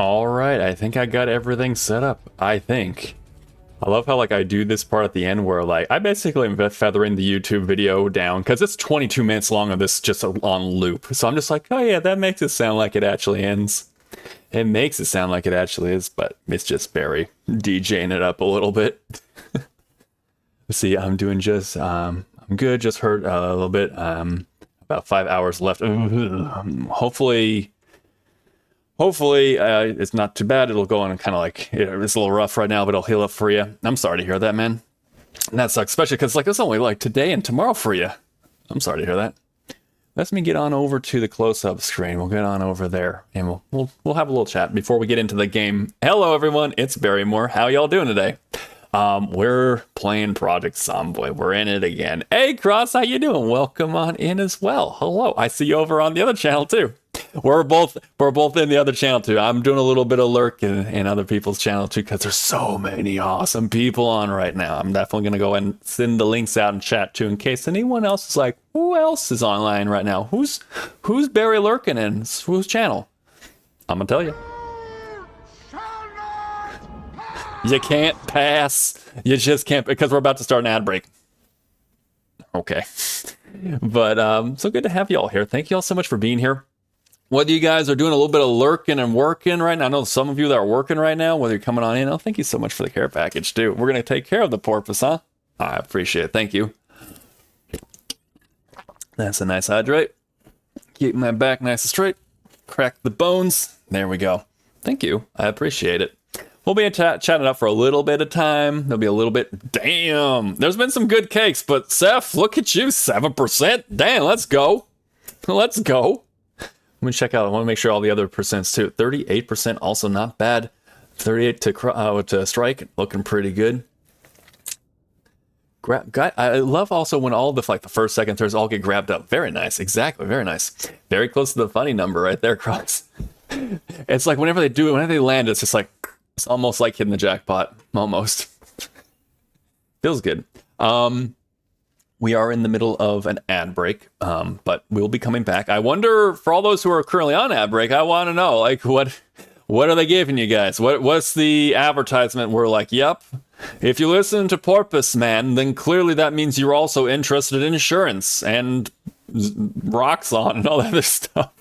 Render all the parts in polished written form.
All right, I think I got everything set up. I think. I love how like I do this part at the end where like I basically am feathering the YouTube video down because it's 22 minutes long of this just on loop. So I'm just like, oh yeah, that makes it sound like it actually ends. It makes it sound like it actually is, but it's just Barry DJing it up a little bit. Let's see, I'm doing just, I'm good. Just hurt a little bit. About 5 hours left. Hopefully, it's not too bad. It'll go on and kind of like, it's a little rough right now, but it'll heal up for you. I'm sorry to hear that, man. And that sucks, especially because like it's only like today and tomorrow for you. I'm sorry to hear that. Let me get on over to the close-up screen. We'll get on over there, and we'll have a little chat before we get into the game. Hello, everyone. It's Barrymore. How y'all doing today? We're playing Project Zomboid. We're in it again. Hey, Cross, how you doing? Welcome on in as well. Hello. I see you over on the other channel too. We're both in the other channel too. I'm doing a little bit of lurking in other people's channel too because there's so many awesome people on right now. I'm definitely gonna go and send the links out in chat too in case anyone else is like, who else is online right now? Who's Barry lurking in? Whose channel? I'm gonna tell you. You can't pass. You just can't, because we're about to start an ad break. Okay. But so good to have you all here. Thank you all so much for being here. Whether you guys are doing a little bit of lurking and working right now, I know some of you that are working right now, whether you're coming on in, oh, thank you so much for the care package too. We're going to take care of the porpoise, huh? I appreciate it. Thank you. That's a nice hydrate. Keep my back nice and straight. Crack the bones. There we go. Thank you. I appreciate it. We'll be chatting up for a little bit of time. There'll be a little bit. Damn. There's been some good cakes, but Seth, look at you. 7%. Damn, let's go. Let's go. Let me check out. I want to make sure all the other percents too. 38%, also not bad. 38 to strike, looking pretty good. I love also when all the the first, second, thirds all get grabbed up. Very nice. Exactly. Very nice. Very close to the funny number right there, Cross. It's like whenever they do it, whenever they land, it's just like, it's almost like hitting the jackpot. Almost. Feels good. We are in the middle of an ad break, but we'll be coming back. I wonder, for all those who are currently on ad break, I want to know, like, what are they giving you guys? What's the advertisement? We're like, yep. If you listen to Porpoise Man, then clearly that means you're also interested in insurance and Roxxon and all that other stuff.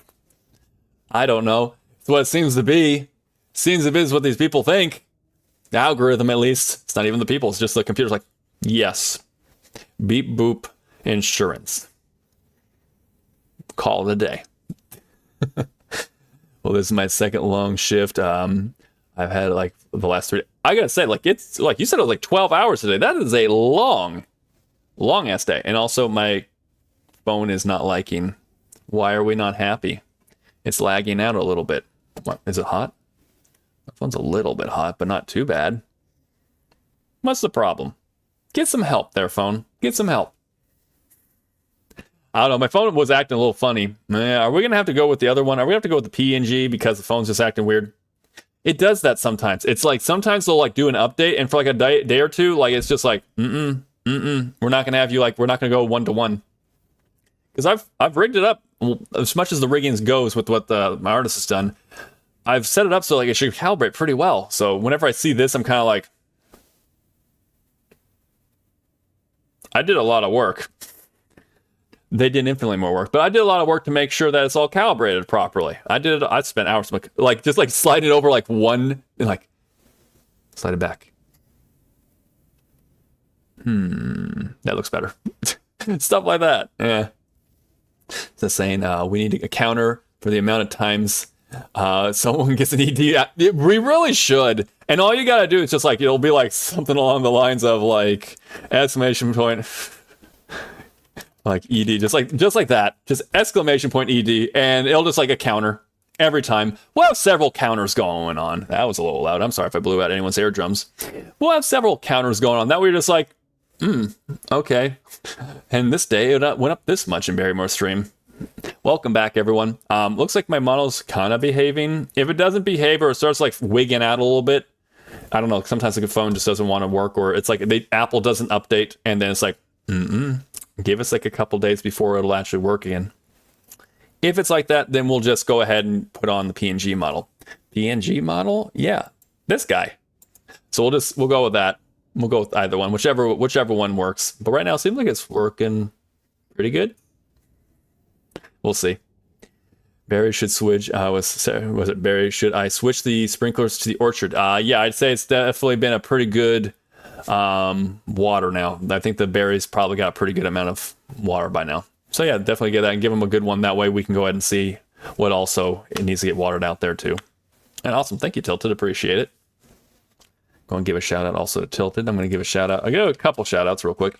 I don't know. It's what it seems to be. Seems to be is what these people think. The algorithm, at least. It's not even the people. It's just the computer's like, yes. Beep boop insurance. Call it a day. Well, this is my second long shift. I've had like the last 3 days. I gotta say, like, it's like you said, it was like 12 hours today. That is a long ass day. And also my phone is not liking. Why are we not happy? It's lagging out a little bit. What, is it hot? My phone's a little bit hot, but not too bad. What's the problem? Get some help there, phone. Get some help. I don't know. My phone was acting a little funny. Are we going to have to go with the other one? Are we going to have to go with the PNG because the phone's just acting weird? It does that sometimes. It's like sometimes they'll like do an update and for like a day or two, like it's just like, we're not going to have you like, we're not going to go 1-to-1. Because I've rigged it up as much as the rigging goes with what my artist has done. I've set it up so like it should calibrate pretty well. So whenever I see this, I'm kind of like, I did a lot of work. They did infinitely more work, but I did a lot of work to make sure that it's all calibrated properly. I spent hours like just like sliding it over like one and like slide it back. That looks better. Stuff like that. Yeah. Just saying, we need a counter for the amount of times someone gets an ED. We really should. And all you gotta do is just like, it'll be like something along the lines of like exclamation point, like ED, just like that, just exclamation point ED, and it'll just like a counter every time. We'll have several counters going on. That was a little loud. I'm sorry if I blew out anyone's eardrums. We'll have several counters going on. That we're just like, okay. And this day it went up this much in Barrymore stream. Welcome back, everyone. Looks like my model's kind of behaving. If it doesn't behave or it starts like wigging out a little bit, I don't know. Sometimes like a phone just doesn't want to work, or it's like Apple doesn't update, and then it's like, give us like a couple days before it'll actually work again. If it's like that, then we'll just go ahead and put on the PNG model. PNG model, yeah, this guy. So we'll go with that. We'll go with either one, whichever one works. But right now, it seems like it's working pretty good. We'll see. Barry should switch. Was it Barry? Should I switch the sprinklers to the orchard? Yeah, I'd say it's definitely been a pretty good water now. I think the berries probably got a pretty good amount of water by now. So yeah, definitely get that and give them a good one. That way we can go ahead and see what also it needs to get watered out there too. And awesome. Thank you, Tilted. Appreciate it. Go and give a shout out also to Tilted. I'm going to give a shout out. I'll give a couple shout outs real quick.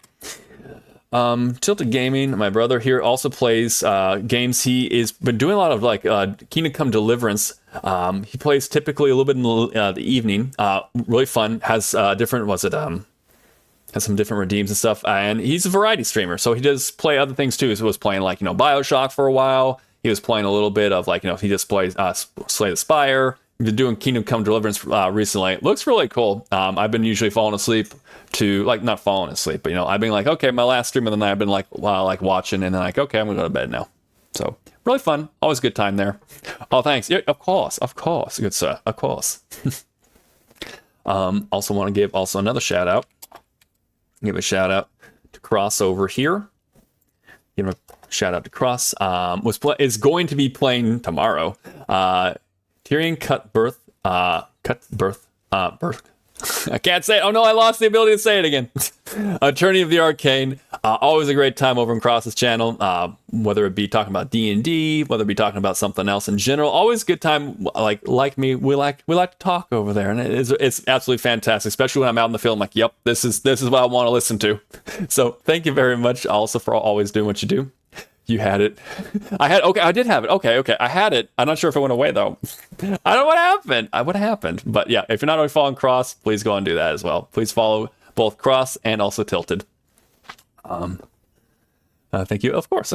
Tilted Gaming, my brother here, also plays games. He has been doing a lot of like Kingdom Come Deliverance. He plays typically a little bit in the evening. Really fun. Has different, has some different redeems and stuff. And he's a variety streamer, so he does play other things too. So he was playing like, BioShock for a while. He was playing a little bit of like, he just plays Slay the Spire. He's been doing Kingdom Come Deliverance recently. It looks really cool. I've been usually falling asleep to, like, not falling asleep, but, I've been like, okay, my last stream of the night, I've been like watching, and then like, okay, I'm gonna go to bed now. So really fun. Always a good time there. Oh, thanks. Yeah, of course. Good sir. Of course. Also want to give also another shout out. Give a shout out to Cross over here. Give a shout out to Cross. Is going to be playing tomorrow. Tyrion Cutbirth. I can't say it. Oh no, I lost the ability to say it again. Attorney of the Arcane. Always a great time over on Cross's channel. Whether it be talking about D&D, whether it be talking about something else in general. Always a good time. Like me, we like to talk over there, and it's absolutely fantastic. Especially when I'm out in the field. I'm like, yep, this is what I want to listen to. So thank you very much, also for always doing what you do. You had it. I did have it. Okay. I had it. I'm not sure if it went away, though. I don't know what happened. What happened? But yeah, if you're not already following Cross, please go and do that as well. Please follow both Cross and also Tilted. Thank you. Of course.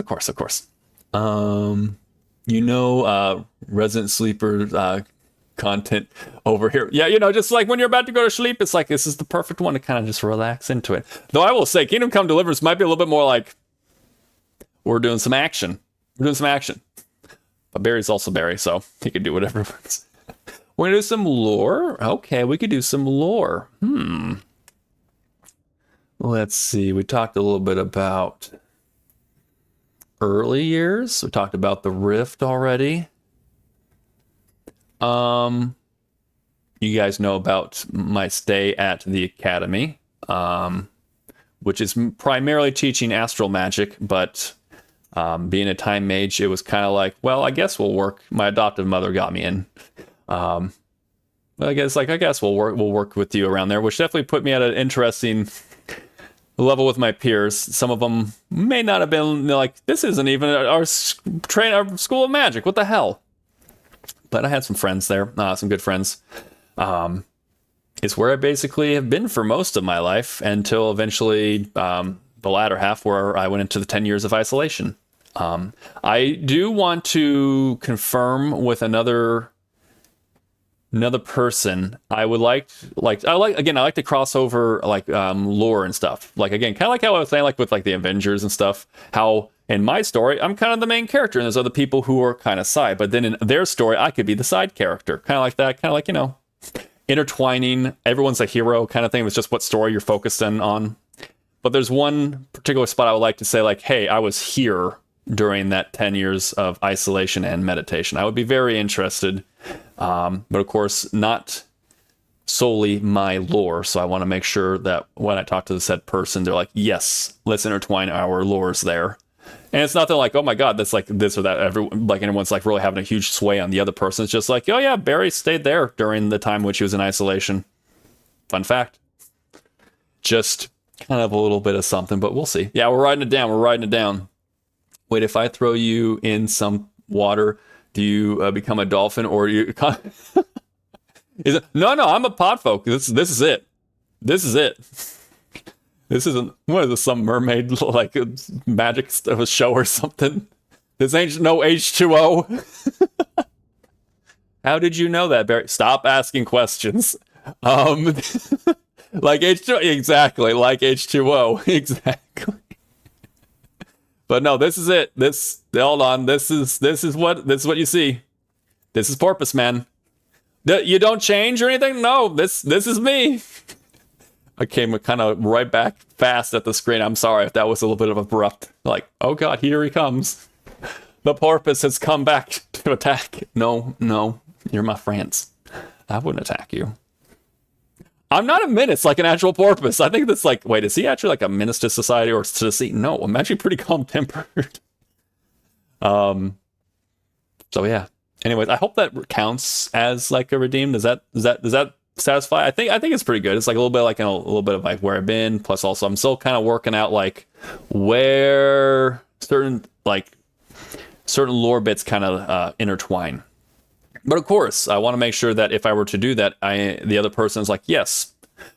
Resident Sleeper content over here. Yeah, just like when you're about to go to sleep, it's like this is the perfect one to kind of just relax into it. Though I will say, Kingdom Come Deliverance might be a little bit more like, we're doing some action. But Barry's also Barry, so he can do whatever he wants. We're going to do some lore. Okay, we could do some lore. Let's see. We talked a little bit about early years. We talked about the Rift already. You guys know about my stay at the Academy, which is primarily teaching astral magic, but being a time mage, it was kind of like, well, I guess we'll work. My adoptive mother got me in. I guess we'll work with you around there, which definitely put me at an interesting level with my peers. Some of them may not have been like, this isn't even our school of magic. What the hell? But I had some friends there, some good friends. It's where I basically have been for most of my life until eventually the latter half where I went into the 10 years of isolation. I do want to confirm with another person. I would like to cross over lore and stuff. Like, again, kind of like how I was saying, like with like the Avengers and stuff, how in my story, I'm kind of the main character and there's other people who are kind of side, but then in their story, I could be the side character. Kind of like that, kind of like, intertwining. Everyone's a hero kind of thing. It's just what story you're focused on. But there's one particular spot I would like to say, like, hey, I was here during that 10 years of isolation and meditation. I would be very interested, but of course, not solely my lore. So I want to make sure that when I talk to the said person, they're like, yes, let's intertwine our lores there. And it's not that like, oh my God, that's like this or that. Anyone's like really having a huge sway on the other person. It's just like, oh yeah, Barry stayed there during the time which he was in isolation. Fun fact. Just kind of a little bit of something, but we'll see. Yeah, we're writing it down. Wait, if I throw you in some water, do you become a dolphin, or you? Is it? No, I'm a podfolk. This is it. This isn't. What is this? Some mermaid like magic show or something? This ain't no H2O. How did you know that, Barry? Stop asking questions. Like H2O, exactly. Like H2O, exactly. But no, this is it. Hold on. This is what you see. This is Porpoise Man. You don't change or anything? No, this is me. I came kind of right back fast at the screen. I'm sorry if that was a little bit of abrupt. Like, oh God, here he comes. The porpoise has come back to attack. No, you're my friends. I wouldn't attack you. I'm not a menace like an actual porpoise. I think that's like, wait, is he actually like a menace to society or to the sea? No, I'm actually pretty calm-tempered. So yeah. Anyways, I hope that counts as like a redeem. Does that satisfy? I think it's pretty good. It's like a little bit like a little bit of like where I've been. Plus, also I'm still kind of working out like where certain lore bits kind of intertwine. But of course, I want to make sure that if I were to do that, the other person is like, yes.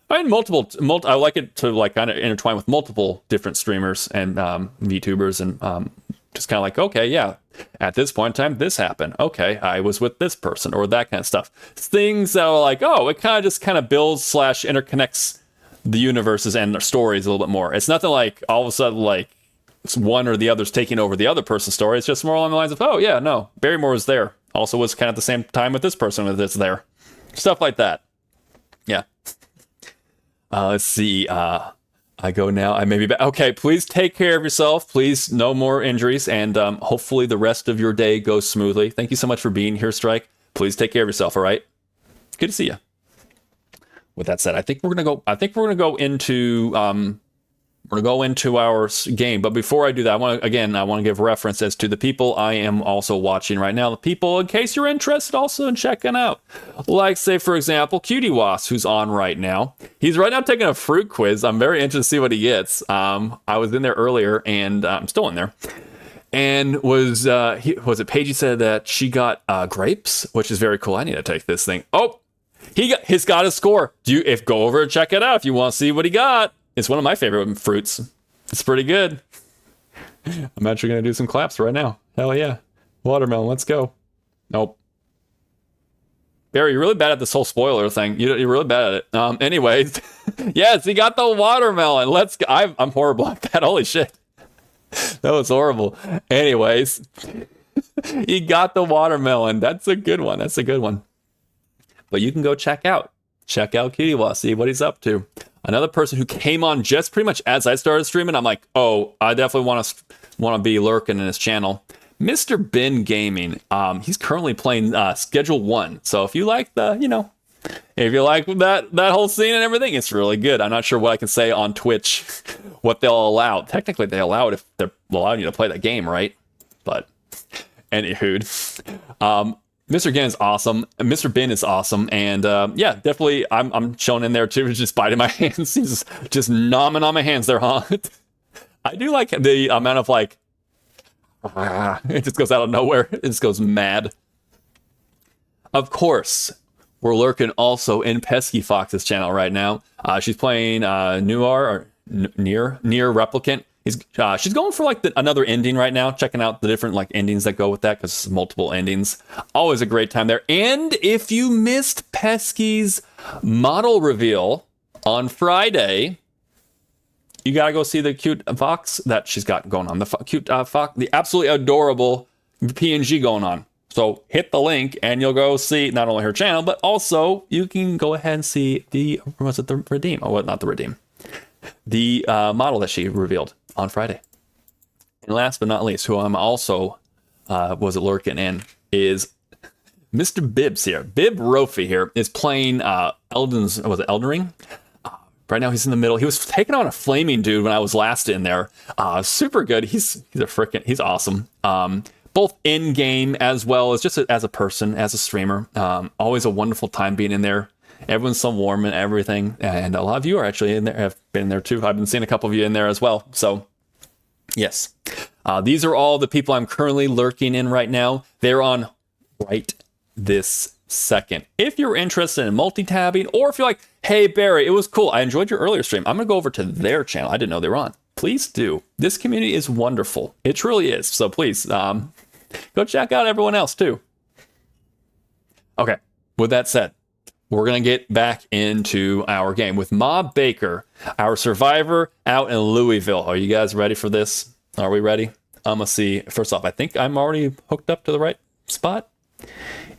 I mean, I like it to like kind of intertwine with multiple different streamers and VTubers and just kind of like, okay, yeah, at this point in time, this happened. Okay, I was with this person or that kind of stuff. Things that are like, oh, it kind of builds / interconnects the universes and their stories a little bit more. It's nothing like all of a sudden like one or the other's taking over the other person's story. It's just more along the lines of, oh yeah, no, Barrymore was there. Also was kind of at the same time with this person with this there. Stuff like that. Yeah. Let's see. I go now. I may be back. Okay, please take care of yourself. Please, no more injuries. And hopefully the rest of your day goes smoothly. Thank you so much for being here, Strike. Please take care of yourself, all right? Good to see you. With that said, I think we're gonna go into our game. But before I do that, I want to give reference as to the people I am also watching right now. The people, in case you're interested also in checking out. Like, say, for example, Cutie Wasp, who's on right now. He's right now taking a fruit quiz. I'm very interested to see what he gets. I was in there earlier, and I'm still in there. And was it Paige said that she got grapes, which is very cool. I need to take this thing. Oh, he's got a score. Go over and check it out if you want to see what he got. It's one of my favorite fruits. It's pretty good. I'm actually going to do some claps right now. Hell yeah. Watermelon, let's go. Nope. Barry, you're really bad at this whole spoiler thing. You're really bad at it. Anyways. Yes, he got the watermelon. Let's go. I'm horrible at that. Holy shit. That was horrible. Anyways. He got the watermelon. That's a good one. But you can go check out Cutie Wasp, see what he's up to. Another person who came on just pretty much as I started streaming. I'm like, oh, I definitely want to be lurking in his channel. Mr. Ben Gaming. He's currently playing Schedule 1. So if you like if you like that whole scene and everything, it's really good. I'm not sure what I can say on Twitch, what they'll allow. Technically, they allow it if they're allowing you to play that game, right? But anywho, Mr. Gen is awesome. Mr. Ben is awesome. And yeah, definitely I'm shown in there too, just biting my hands. He's just nomming on my hands there, huh? I do like the amount of like, it just goes out of nowhere. It just goes mad. Of course, we're lurking also in Pesky Fox's channel right now. She's playing Near Replicant. She's going for like another ending right now, checking out the different like endings that go with that because multiple endings. Always a great time there. And if you missed Pesky's model reveal on Friday, you gotta go see the cute fox that she's got going on. The cute fox, the absolutely adorable PNG going on. So hit the link and you'll go see not only her channel, but also you can go ahead and see the redeem? Oh, what? Not the redeem. The model that she revealed on Friday. And last but not least, who I'm also was lurking in is Mr. Bibbs here. Bib Rofi here is playing Elden Ring? Right now he's in the middle. He was taking on a flaming dude when I was last in there. Super good. He's awesome. Both in game as well as just as a person, as a streamer. Always a wonderful time being in there. Everyone's so warm and everything, and a lot of you are actually in there, have been there too. I've been seeing a couple of you in there as well. So, yes, these are all the people I'm currently lurking in right now. They're on right this second. If you're interested in multi-tabbing, or if you're like, hey Barry, it was cool, I enjoyed your earlier stream, I'm gonna go over to their channel. I didn't know they were on. Please do. This community is wonderful. It truly is. So please, go check out everyone else too. Okay. With that said, we're going to get back into our game with Mob Baker, our survivor out in Louisville. Are you guys ready for this? Are we ready? I'm going to see. First off, I think I'm already hooked up to the right spot.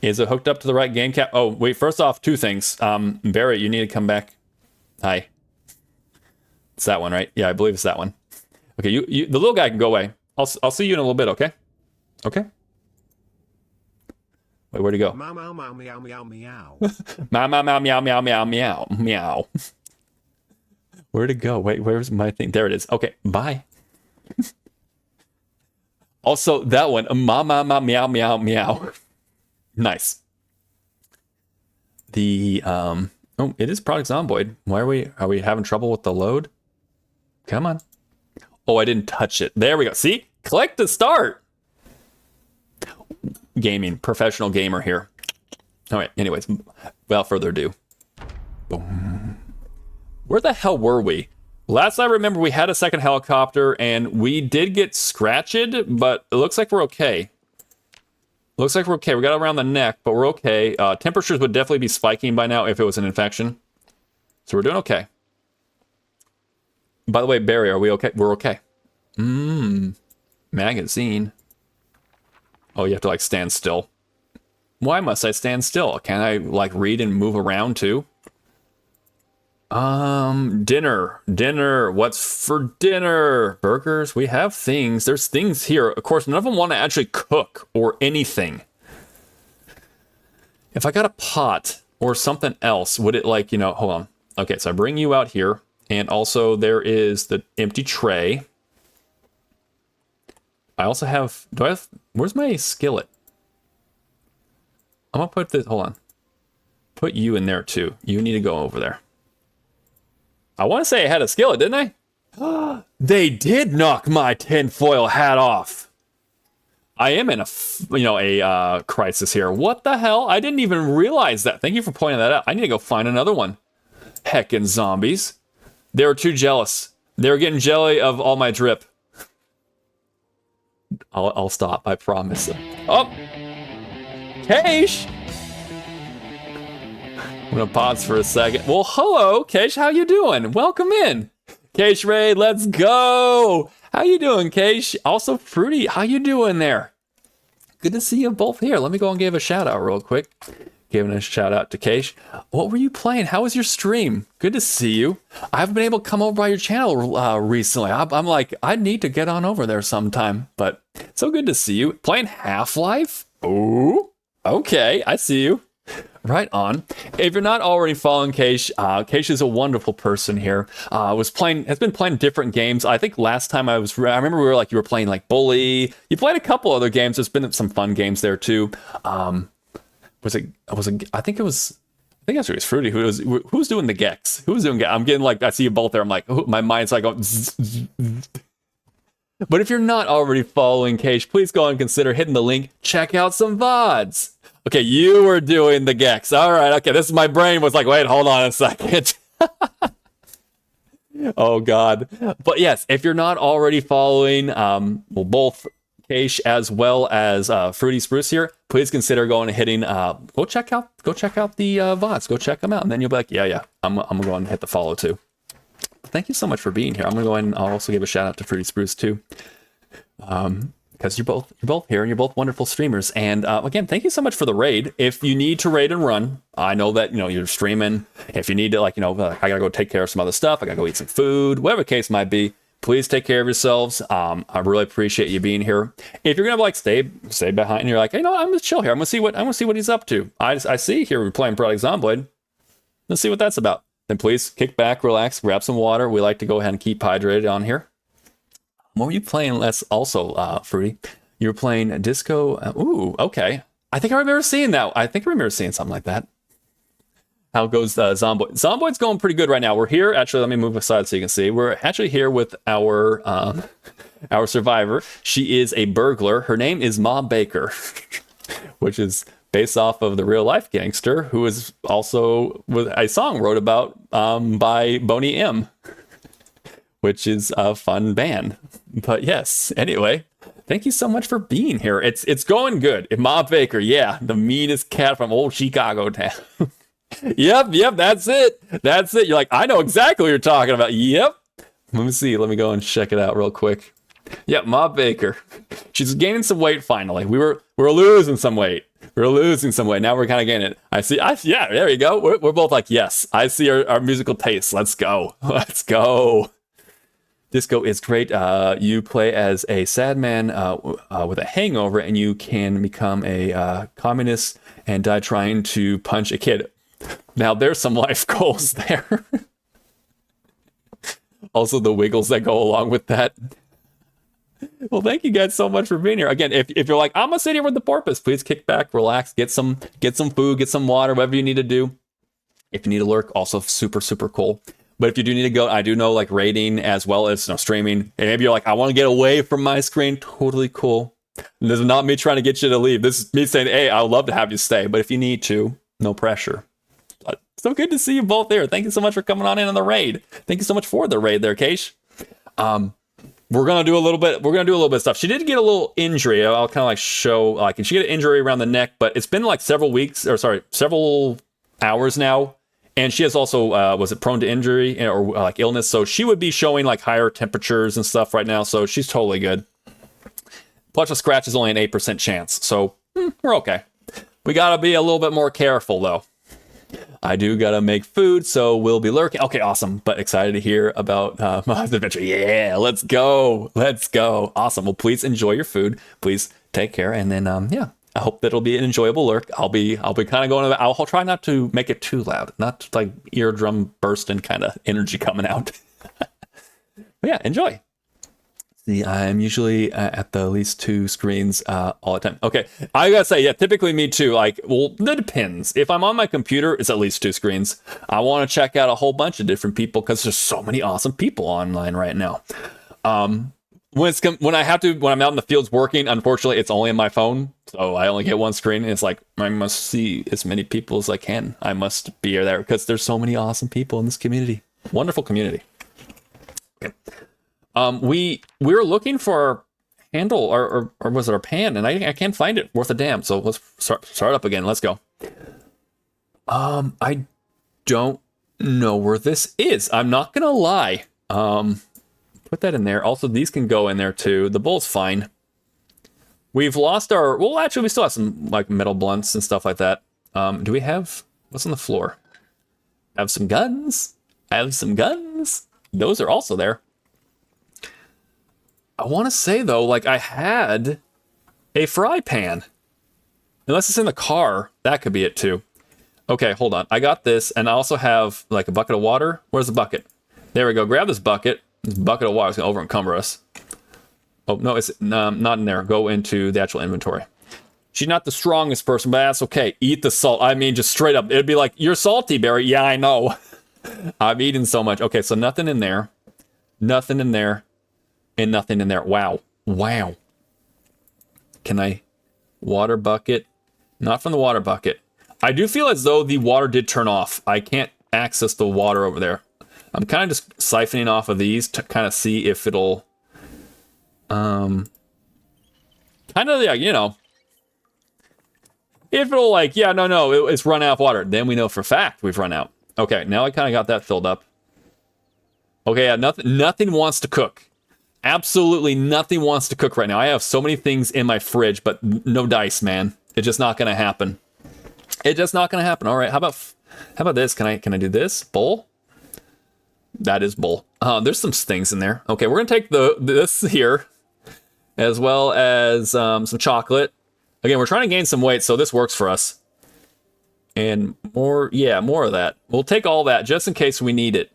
Is it hooked up to the right game cap? Oh, wait. First off, two things. Barry, you need to come back. Hi. It's that one, right? Yeah, I believe it's that one. Okay, you the little guy can go away. I'll see you in a little bit, okay? Okay? Wait, where'd he go? Meow meow meow meow meow meow. Meow, meow, meow, meow, meow, meow, meow, meow. Where'd it go? Wait, where's my thing? There it is. Okay, bye. Also, that one. Ma, ma, ma, meow, meow, meow. Nice. The, oh, it is Product Zomboid. Why are we having trouble with the load? Come on. Oh, I didn't touch it. There we go. See? Click to start. Gaming. Professional gamer here. All right, anyways, without further ado. Boom. Where the hell were we? Last I remember, we had a second helicopter, and we did get scratched, but it looks like we're okay. Looks like we're okay. We got around the neck, but we're okay. Temperatures would definitely be spiking by now if it was an infection. So we're doing okay. By the way, Barry, are we okay? We're okay. Magazine. Oh, you have to, like, stand still. Why must I stand still? Can't I, like, read and move around, too? Dinner. What's for dinner? Burgers. We have things. There's things here. Of course, none of them want to actually cook or anything. If I got a pot or something else, would it, like, you know, hold on. Okay, so I bring you out here. And also there is the empty tray. I also have, where's my skillet? I'm gonna put this, hold on. Put you in there too. You need to go over there. I want to say I had a skillet, didn't I? They did knock my tinfoil hat off. I am in a crisis here. What the hell? I didn't even realize that. Thank you for pointing that out. I need to go find another one. Heckin' zombies. They were too jealous. They were getting jelly of all my drip. I'll stop, I promise. Oh! Keish! I'm gonna pause for a second. Well, hello, Keish, how you doing? Welcome in. Keish Ray, let's go! How you doing, Keish? Also, Fruity, how you doing there? Good to see you both here. Let me go and give a shout out real quick. Giving a shout out to Keish. What were you playing? How was your stream? Good to see you. I haven't been able to come over by your channel recently. I'm like, I need to get on over there sometime. But so good to see you. Playing Half-Life? Ooh, okay, I see you. Right on. If you're not already following Keish, Keish is a wonderful person here. Has been playing different games. I think last time I remember you were playing like Bully. You played a couple other games. There's been some fun games there too. I think it was Fruity who's doing the Gex. Who's doing Gex? I'm getting like, I see you both there. I'm like, my mind's like going. But if you're not already following Keish, please go and consider hitting the link. Check out some VODs. Okay, you were doing the Gex. All right, okay. This is my brain was like, wait, hold on a second. Oh God. But yes, if you're not already following, both Keish as well as Fruity Spruce here, please consider going and hitting. Go check out the VODs. Go check them out, and then you'll be like, yeah. I'm gonna go and hit the follow too. Thank you so much for being here. I'm gonna go ahead and I'll also give a shout out to Fruity Spruce too, because you're both here and you're both wonderful streamers. And again, thank you so much for the raid. If you need to raid and run, I know that you're streaming. If you need to, I gotta go take care of some other stuff. I gotta go eat some food, whatever the case might be. Please take care of yourselves. I really appreciate you being here. If you're gonna stay behind, and you're like, hey, I'm gonna chill here. I'm gonna see what he's up to. I see here we're playing Product Zomboid. Let's see what that's about. Then please kick back, relax, grab some water. We like to go ahead and keep hydrated on here. What were you playing less? Also, Fruity, you were playing Disco. Ooh, okay. I think I remember seeing that. I think I remember seeing something like that. How goes Zomboid? Zomboid's going pretty good right now. We're here. Actually, let me move aside so you can see. We're actually here with our survivor. She is a burglar. Her name is Ma Baker, which is based off of the real life gangster who is also with a song wrote about by Boney M, which is a fun band. But yes, anyway, thank you so much for being here. It's going good. Ma Baker, yeah, the meanest cat from old Chicago town. Yep, that's it. You're like, I know exactly what you're talking about. Yep. Let me see. Let me go and check it out real quick. Yep, Ma Baker. She's gaining some weight finally. We're losing some weight. Now we're kind of gaining it. Yeah, there you go. We're both like, yes, I see our musical tastes. Let's go. Disco is great. You play as a sad man with a hangover, and you can become a communist and die trying to punch a kid. Now, there's some life goals there. Also, the wiggles that go along with that. Well, thank you guys so much for being here. Again, if you're like, I'm gonna sit here with the porpoise, please kick back, relax, get some food, get some water, whatever you need to do. If you need to lurk, also super, super cool. But if you do need to go, I do know like raiding as well as streaming. And maybe you're like, I want to get away from my screen. Totally cool. And this is not me trying to get you to leave. This is me saying, hey, I would love to have you stay. But if you need to, no pressure. But so good to see you both there. Thank you so much for coming on in on the raid. Thank you so much for the raid there, Keish. We're gonna do a little bit. We're gonna do a little bit of stuff. She did get a little injury. I'll kind of like show like, and she got an injury around the neck, but it's been like several hours now. And she has also, was it prone to injury or like illness? So she would be showing like higher temperatures and stuff right now. So she's totally good. Plus a scratch is only an 8% chance. So we're okay. We got to be a little bit more careful though. I do got to make food, so we'll be lurking. Okay, awesome. But excited to hear about my adventure. Yeah, let's go. Let's go. Awesome. Well, please enjoy your food. Please take care. And then, yeah. I hope that it'll be an enjoyable lurk. I'll be kind of going. I'll try not to make it too loud, not like eardrum bursting kind of energy coming out. But yeah, enjoy. See, I'm usually at the least 2 screens all the time. Okay, I gotta say, yeah, typically me too. Like, well, that depends. If I'm on my computer, it's at least 2 screens. I want to check out a whole bunch of different people because there's so many awesome people online right now. When I'm out in the fields working, unfortunately, it's only on my phone. So I only get 1 screen. And it's like, I must see as many people as I can. I must be there because there's so many awesome people in this community. Wonderful community. Okay. We were looking for our handle or was it our pan? And I can't find it worth a damn. So let's start up again. Let's go. I don't know where this is. I'm not going to lie. Put that in there. Also, these can go in there too. The bowl's fine. We've lost our... Well, actually, we still have some like metal blunts and stuff like that. Do we have... What's on the floor? Have some guns? I have some guns. Those are also there. I want to say, though, like I had a fry pan. Unless it's in the car, that could be it too. Okay, hold on. I got this, and I also have like a bucket of water. Where's the bucket? There we go. Grab this bucket. This bucket of water is going to over encumber us. Oh, no, it's not in there. Go into the actual inventory. She's not the strongest person, but that's okay. Eat the salt. I mean, just straight up. It'd be like, you're salty, Barry. Yeah, I know. I've eaten so much. Okay, so nothing in there. Nothing in there. And nothing in there. Wow. Wow. Can I... Water bucket? Not from the water bucket. I do feel as though the water did turn off. I can't access the water over there. I'm kind of just siphoning off of these to kind of see if it'll, kind of, yeah, you know, if it'll like, yeah, no, it's run out of water. Then we know for a fact we've run out. Okay, now I kind of got that filled up. Okay, yeah, nothing wants to cook. Absolutely nothing wants to cook right now. I have so many things in my fridge, but no dice, man. It's just not going to happen. It's just not going to happen. All right, how about this? Can I do this? Bowl? That is bull. There's some things in there. Okay, we're gonna take this here, as well as some chocolate. Again, we're trying to gain some weight, so this works for us. And more of that. We'll take all that just in case we need it.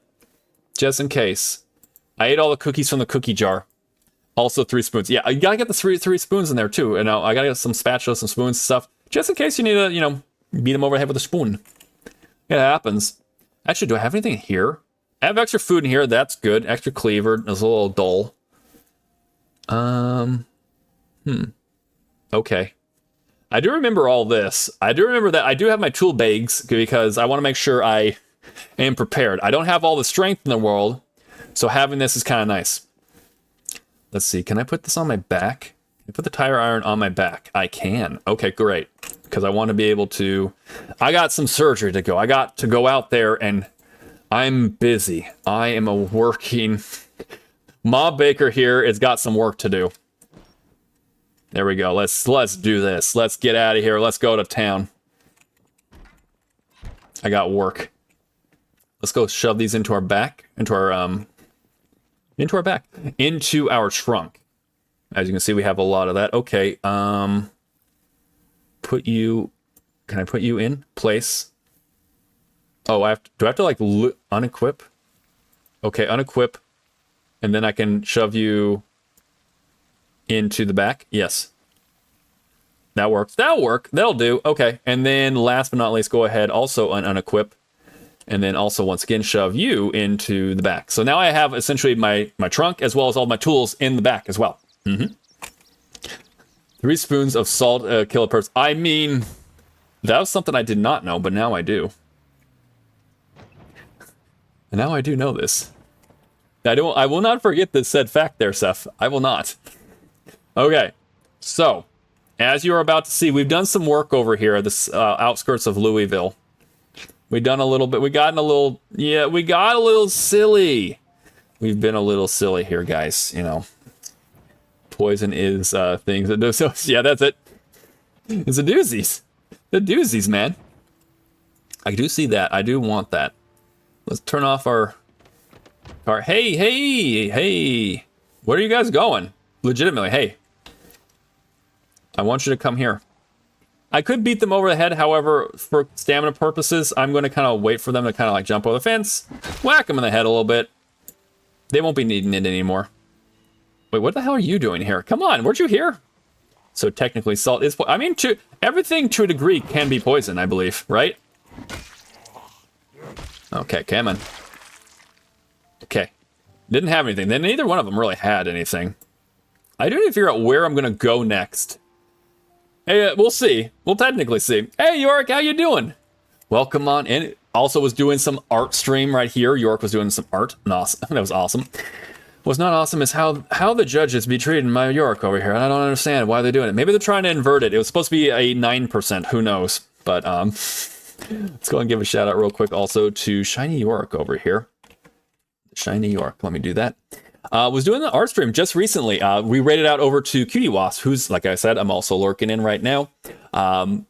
Just in case. I ate all the cookies from the cookie jar. Also 3 spoons. Yeah, you gotta get the three spoons in there too. And I gotta get some spatulas, some spoons, and stuff, just in case you need to, beat them over the head with a spoon. It happens. Actually, do I have anything here? I have extra food in here. That's good. Extra cleaver. It's a little dull. Okay. I do remember all this. I do remember that I do have my tool bags because I want to make sure I am prepared. I don't have all the strength in the world, so having this is kind of nice. Let's see. Can I put this on my back? Can I put the tire iron on my back? I can. Okay, great. Because I want to be able to... I got some surgery to go. I got to go out there and... I'm busy. I am a working... Mob Baker here has got some work to do. There we go. Let's do this. Let's get out of here. Let's go to town. I got work. Let's go shove these into our back, into our Into our back. Into our trunk. As you can see, we have a lot of that. Okay, put you... Can I put you in place? Oh, do I have to, like, unequip? Okay, unequip. And then I can shove you into the back. Yes. That works. That'll work. That'll do. Okay. And then last but not least, go ahead, also unequip. And then also, once again, shove you into the back. So now I have essentially my trunk as well as all my tools in the back as well. 3 spoons of salt kill a person. I mean, that was something I did not know, but now I do. And now I do know this. I will not forget this said fact there, Seth. I will not. Okay. So, as you are about to see, we've done some work over here at the outskirts of Louisville. We've done a little bit. We got a little silly. We've been a little silly here, guys. You know, poison is things that do. So yeah, that's it. It's the doozies. The doozies, man. I do see that. I do want that. Let's turn off our car. Hey. Where are you guys going? Legitimately, hey. I want you to come here. I could beat them over the head, however, for stamina purposes, I'm going to kind of wait for them to kind of like jump over the fence, whack them in the head a little bit. They won't be needing it anymore. Wait, what the hell are you doing here? Come on, weren't you here? So technically, salt is... I mean, everything to a degree can be poison, I believe, right? Okay, come on. Okay. Didn't have anything. Then neither one of them really had anything. I do need to figure out where I'm going to go next. Hey, we'll see. We'll technically see. Hey, York, how you doing? Welcome on in. Also was doing some art stream right here. York was doing some art. Awesome. That was awesome. What's not awesome is how the judges be treating my York over here. I don't understand why they're doing it. Maybe they're trying to invert it. It was supposed to be a 9%. Who knows? But let's go and give a shout out real quick also to Shiny York over here. Shiny York. Let me do that. Was doing the art stream just recently. We rated out over to Cutie Wasp, who's, like I said, I'm also lurking in right now.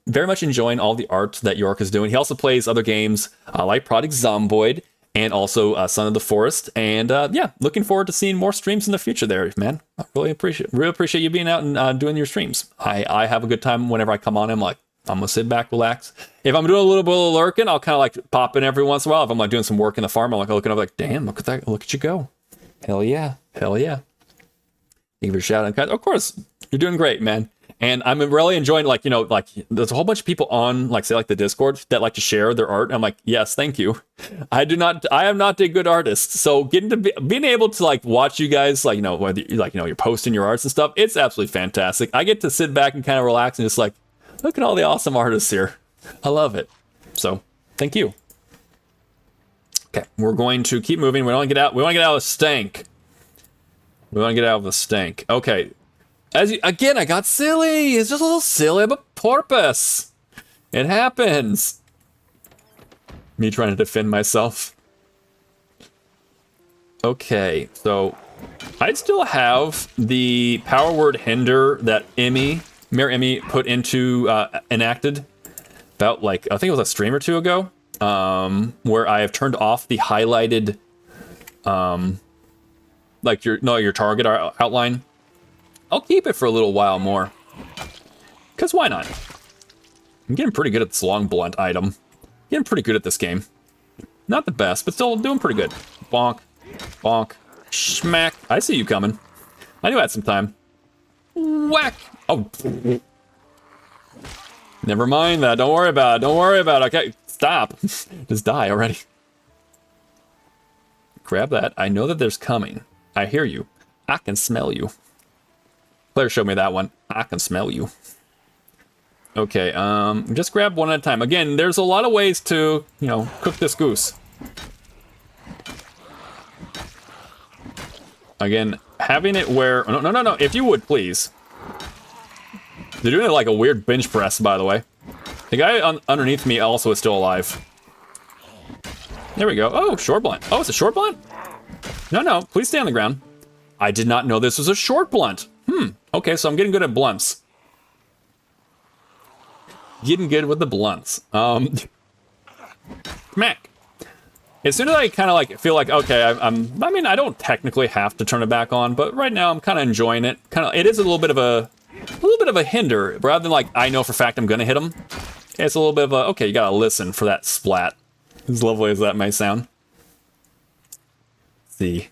Very much enjoying all the art that York is doing. He also plays other games like Project Zomboid and also Son of the Forest. And yeah, looking forward to seeing more streams in the future there, man. I really appreciate you being out and doing your streams. I have a good time whenever I come on. I'm like, I'm gonna sit back, relax. If I'm doing a little bit of lurking, I'll kind of like pop in every once in a while. If I'm like doing some work in the farm, I'm like looking up like, damn, look at that, look at you go. Hell yeah. Give you a shout out. Of course, you're doing great, man. And I'm really enjoying, like, you know, like there's a whole bunch of people on, like, say, like the Discord that like to share their art. And I'm like, yes, thank you. I am not a good artist. So being able to like watch you guys, like, you know, whether like, you know, you're posting your arts and stuff, it's absolutely fantastic. I get to sit back and kind of relax and just like, look at all the awesome artists here. I love it. So thank you. Okay, we're going to keep moving. We want to get out. We want to get out of the stank. Okay. Again, I got silly. It's just a little silly of a porpoise. It happens. Me trying to defend myself. Okay, so I still have the power word hinder that MayorEmi put into enacted about, like, I think it was a stream or two ago. Where I have turned off the highlighted, like your target outline. I'll keep it for a little while more. Cause why not? I'm getting pretty good at this long blunt item. Getting pretty good at this game. Not the best, but still doing pretty good. Bonk, bonk, smack. I see you coming. I knew I had some time. Whack. Oh. Never mind that. Don't worry about it. Okay. Stop. Just die already. Grab that. I know that there's coming. I hear you. I can smell you. Player showed me that one. I can smell you. Okay, just grab one at a time. Again, there's a lot of ways to, you know, cook this goose. Again, having it where... No. If you would, please. They're doing it like a weird bench press, by the way. The guy underneath me also is still alive. There we go. Oh, short blunt. Oh, it's a short blunt? No, please stay on the ground. I did not know this was a short blunt. Okay, so I'm getting good at blunts. Getting good with the blunts. Smack. as soon as I kind of like feel like, okay, I mean, I don't technically have to turn it back on, but right now I'm kind of enjoying it. It is a little bit of a hinder, rather than like, I know for a fact I'm gonna hit him. It's a little bit of a, okay, you gotta listen for that splat. As lovely as that may sound. Let's see.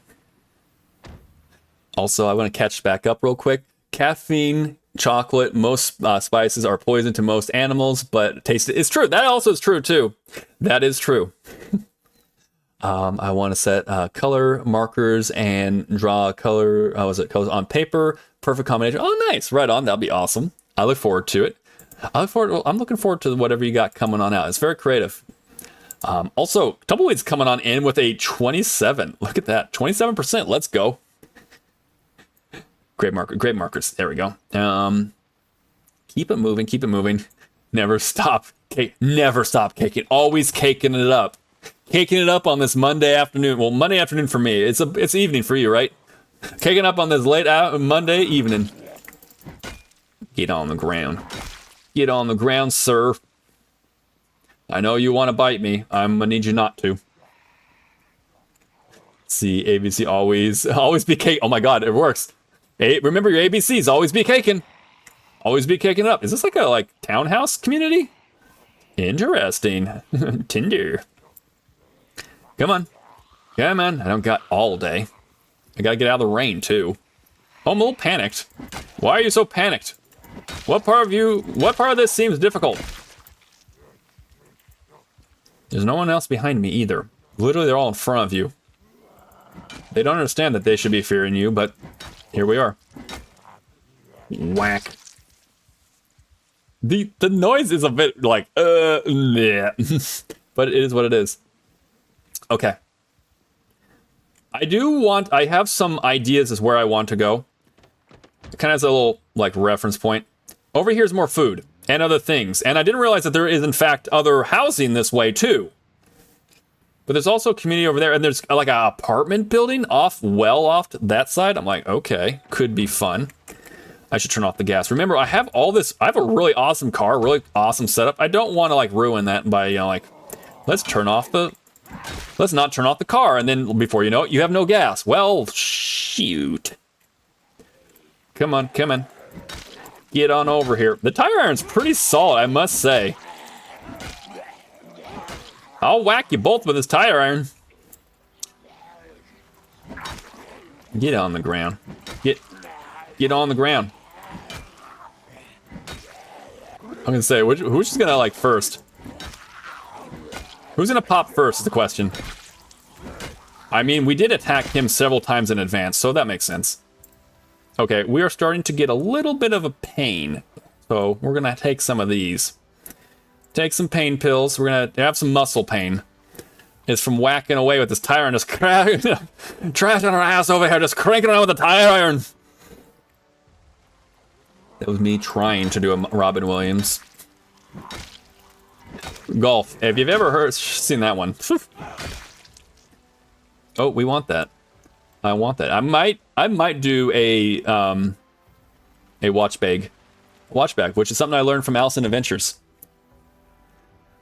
Also, I want to catch back up real quick. Caffeine, chocolate, most spices are poison to most animals, but taste it. It's true. That also is true too. That is true. I want to set color markers and draw color. Colors on paper. Perfect combination. Oh, nice. Right on. That'll be awesome. I look forward to it. I'm looking forward to whatever you got coming on out. It's very creative. Also, Tumbleweed's coming on in with a 27. Look at that. 27%. Let's go. Great markers. There we go. Keep it moving. Keep it moving. Never stop. Never stop caking. Always caking it up. Caking it up on this Monday afternoon. Well, Monday afternoon for me. It's evening for you, right? Caking up on this late Monday evening. Get on the ground. Get on the ground, sir. I know you want to bite me. I'm gonna need you not to. See, ABC always be cake. Oh my God, it works. Hey, remember your ABCs. Always be caking. Always be caking up. Is this like a townhouse community? Interesting. Tinder. Come on. Come on. I don't got all day. I gotta get out of the rain, too. Oh, I'm a little panicked. Why are you so panicked? What part of this seems difficult? There's no one else behind me, either. Literally, they're all in front of you. They don't understand that they should be fearing you, but here we are. Whack. The noise is a bit like, yeah. But it is what it is. Okay. I have some ideas as where I want to go. Kind of as a little, reference point. Over here's more food and other things. And I didn't realize that there is, in fact, other housing this way, too. But there's also a community over there, and there's, an apartment building off that side. I'm like, okay, could be fun. I should turn off the gas. Remember, I have all this. I have a really awesome car, really awesome setup. I don't want to, ruin that by, let's not turn off the car, and then before you know it, you have no gas. Well, shoot. Come on. Get on over here. The tire iron's pretty solid, I must say. I'll whack you both with this tire iron. Get on the ground. Get on the ground. I'm gonna say, who's just gonna first? Who's gonna pop first is the question. I mean, we did attack him several times in advance, so that makes sense. Okay, we are starting to get a little bit of a pain. So we're gonna take some of these. Take some pain pills. We're gonna have some muscle pain. It's from whacking away with this tire iron, just trashing our ass over here, just cranking around with the tire iron. That was me trying to do a Robin Williams. Golf. If you've ever seen that one. Oh, we want that. I want that. I might do a watch bag, which is something I learned from Alice in Adventures.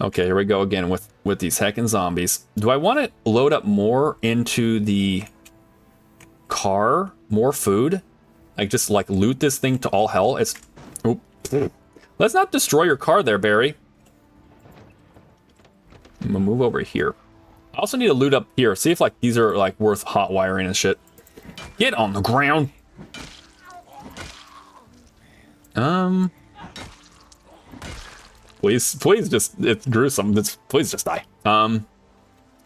Okay, here we go again with these heckin' zombies. Do I want to load up more into the car? More food? Just loot this thing to all hell? It's... Oop. Let's not destroy your car there, Barry. I'm gonna move over here. I also need to loot up here. See if these are worth hot wiring and shit. Get on the ground. Please just, it's gruesome. Please just die.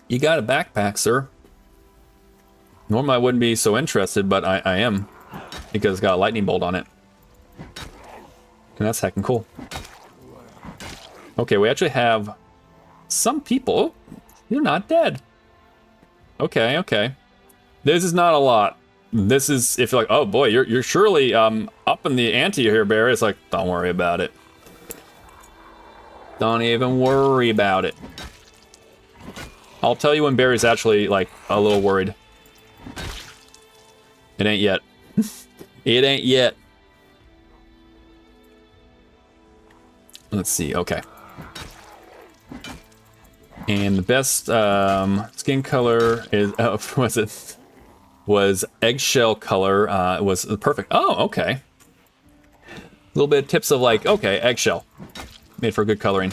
You got a backpack, sir. Normally I wouldn't be so interested, but I am. Because it's got a lightning bolt on it. And that's heckin' cool. Okay, we actually have some people. Oh, you're not dead. Okay. This is not a lot. This is, if you're oh boy, you're surely up in the ante here, Barry. It's don't worry about it. Don't even worry about it. I'll tell you when Barry's actually a little worried. It ain't yet. It ain't yet. Let's see, okay. And the best skin color is was eggshell color. It was perfect. Oh, okay. A little bit of tips of like, okay, eggshell. Made for good coloring.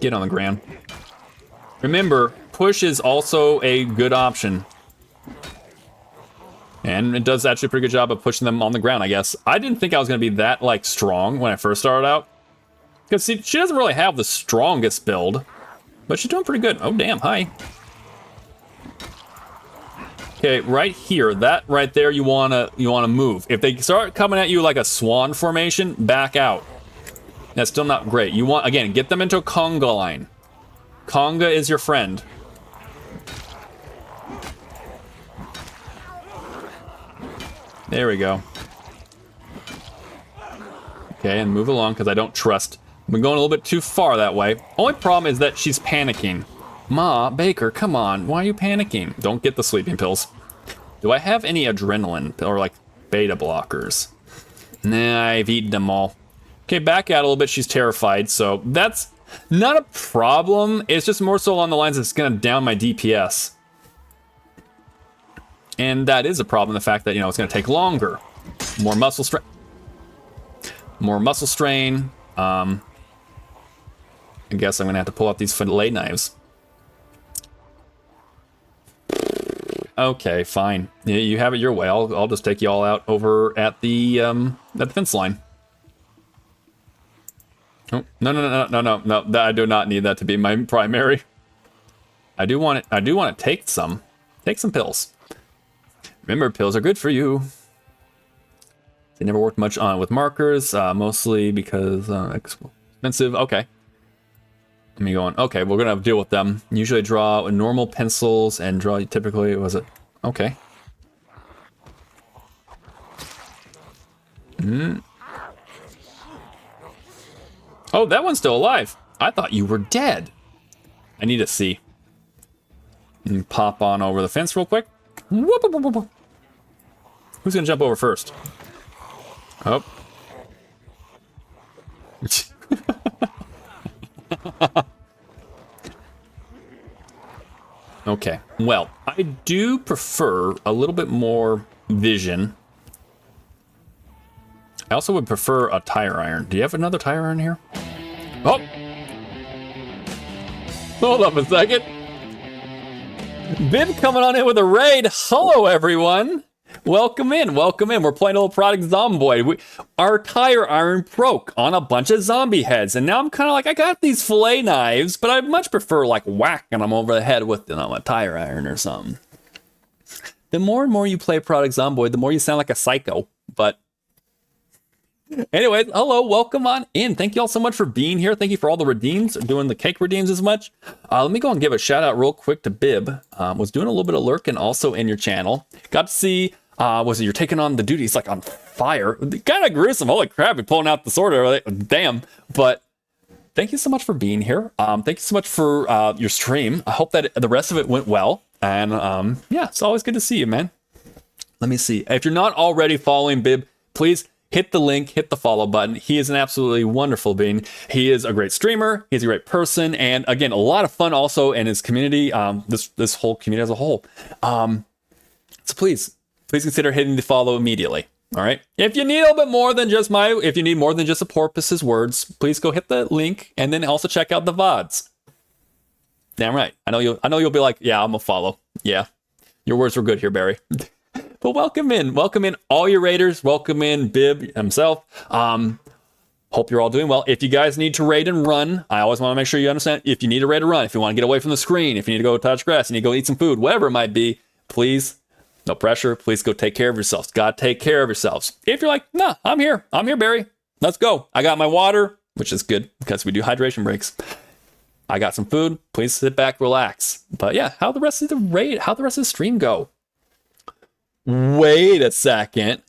Get on the ground. Remember, push is also a good option. And it does actually a pretty good job of pushing them on the ground, I guess. I didn't think I was going to be that, like, strong when I first started out. Because she doesn't really have the strongest build. But she's doing pretty good. Oh, damn. Hi. Okay, right here. That right there you wanna move. If they start coming at you like a swan formation, back out. That's still not great. You want, again, get them into a conga line. Conga is your friend. There we go. Okay, and move along because I don't trust. I'm going a little bit too far that way. Only problem is that she's panicking. Ma, Baker, come on. Why are you panicking? Don't get the sleeping pills. Do I have any adrenaline or like beta blockers? Nah, I've eaten them all. Okay, back out a little bit. She's terrified, so that's not a problem. It's just more so along the lines it's gonna down my DPS. And that is a problem, the fact that, you know, it's gonna take longer. More muscle strain. More muscle strain. I guess I'm gonna have to pull out these fillet knives. Okay, fine. Yeah, you have it your way. I'll just take you all out over at the fence line. Oh, no. I do not need that to be my primary. I do want to take some pills. Remember, pills are good for you. They never worked much on with markers, mostly because expensive. Okay. Let me go on. Okay, we're gonna deal with them. Usually draw with normal pencils and draw. Typically, was it? Okay. Oh, that one's still alive. I thought you were dead. I need to see. And pop on over the fence real quick. Whoop, whoop, whoop, whoop. Who's gonna jump over first? Oh. Okay, well, I do prefer a little bit more vision. I also would prefer a tire iron. Do you have another tire iron here? Oh! Hold up a second. Bib coming on in with a raid. Hello, everyone. Welcome in, welcome in. We're playing a little product Zomboid. Our tire iron broke on a bunch of zombie heads, and now I'm kind of like, I got these fillet knives, but I'd much prefer like whacking them over the head with, you know, a tire iron or something. The more and more you play product Zomboid, the more you sound like a psycho. But anyway, hello, welcome on in. Thank you all so much for being here. Thank you for all the redeems, doing the cake redeems as much. Let me go and give a shout out real quick to Bib. Was doing a little bit of lurking also in your channel. Got to see. Was it you're taking on the duties like on fire? Kind of gruesome. Holy crap, you're pulling out the sword. Like, damn. But thank you so much for being here. Thank you so much for your stream. I hope that the rest of it went well. And yeah, it's always good to see you, man. Let me see. If you're not already following Bib, please hit the link, hit the follow button. He is an absolutely wonderful being. He is a great streamer. He's a great person. And again, a lot of fun also in his community, this whole community as a whole. So please consider hitting the follow immediately. All right. If you need a little bit more than just if you need more than just a porpoise's words, please go hit the link and then also check out the VODs. Damn right. I know you'll be like, yeah, I'm gonna follow. Yeah. Your words were good here, Barry. But welcome in all your raiders. Welcome in Bib himself. Hope you're all doing well. If you guys need to raid and run, I always want to make sure you understand. If you need to raid and run, if you want to get away from the screen, if you need to go touch grass, you need to go eat some food, whatever it might be, please. No pressure. Please go take care of yourselves. Gotta take care of yourselves. If you're like, nah, I'm here, Barry. Let's go. I got my water, which is good because we do hydration breaks. I got some food. Please sit back, relax. But yeah, how'd the rest of the stream go? Wait a second.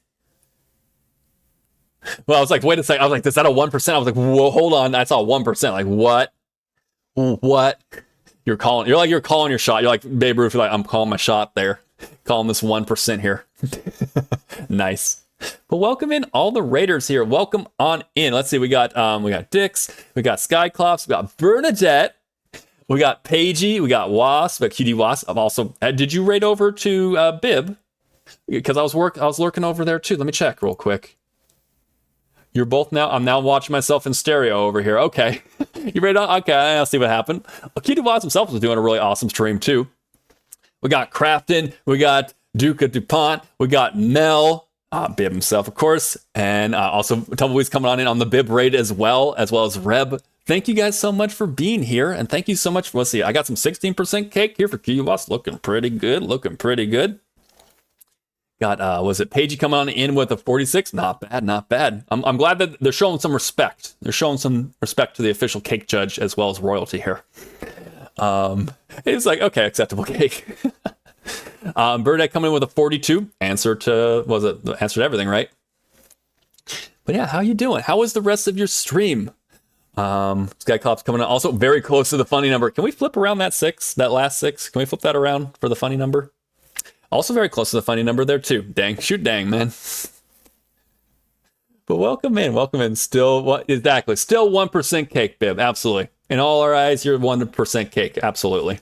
Well, I was like, wait a second. I was like, is that a 1%? I was like, whoa, hold on. I saw 1%. Like, what? What? You're calling your shot. You're like, Babe Ruth, you're like, I'm calling my shot there. Calling this 1% here. Nice. But welcome in all the raiders here. Welcome on in. Let's see. We got Dix. We got Skyclops. We got Bernadette. We got Pagey. We got Wasp. We got QD Wasp. I'm also. Did you raid over to Bib? Because I was lurking over there too. Let me check real quick. You're both now. I'm now watching myself in stereo over here. Okay. You raid on? Okay. I'll see what happened. Well, QD Wasp himself was doing a really awesome stream too. We got Crafton. We got Duca DuPont. We got Mel. Bib himself, of course, and also Tumbleweed's coming on the Bib raid as well as Reb. Thank you guys so much for being here, and thank you so much for, let's see, I got some 16% cake here for QUS, looking pretty good. Got, was it Pagey coming on in with a 46? Not bad. I'm glad that they're showing some respect. They're showing some respect to the official cake judge as well as royalty here. It's like, okay, acceptable cake. Bernadette coming in with a 42. Answered everything, right? But yeah, how you doing? How was the rest of your stream? Skyclops coming in also very close to the funny number. Can we flip around that last 6? Can we flip that around for the funny number? Also very close to the funny number there too. Dang, shoot dang, man. But welcome in. Still, what exactly? Still 1% cake, Bib. Absolutely. In all our eyes, you're 1% cake. Absolutely.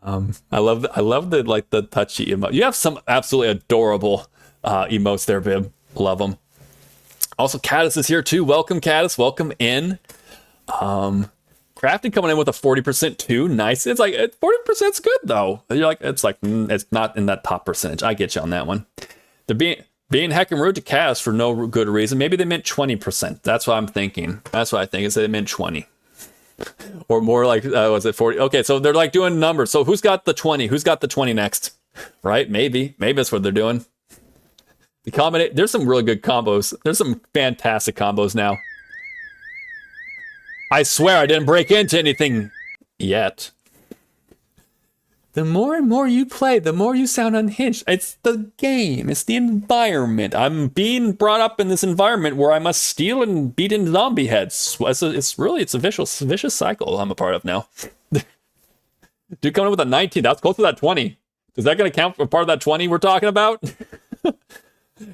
I love the touchy emote. You have some absolutely adorable emotes there, Bib. Love them. Also, Caddis is here too. Welcome, Caddis. Welcome in. Crafted coming in with a 40% too. Nice. It's like 40% is good though. You're like it's not in that top percentage. I get you on that one. They're being heckin' rude to Caddis for no good reason. Maybe they meant 20%. That's what I'm thinking. That's what I think. Is they meant 20. Or more like, was it 40? Okay, so they're like doing numbers. So who's got the 20? Who's got the 20 next? Right? Maybe that's what they're doing. There's some really good combos. There's some fantastic combos now. I swear I didn't break into anything yet. The more and more you play, the more you sound unhinged. It's the game. It's the environment. I'm being brought up in this environment where I must steal and beat in zombie heads. It's a vicious cycle I'm a part of now. Dude coming in with a 19. That's close to that 20. Is that going to count for part of that 20 we're talking about?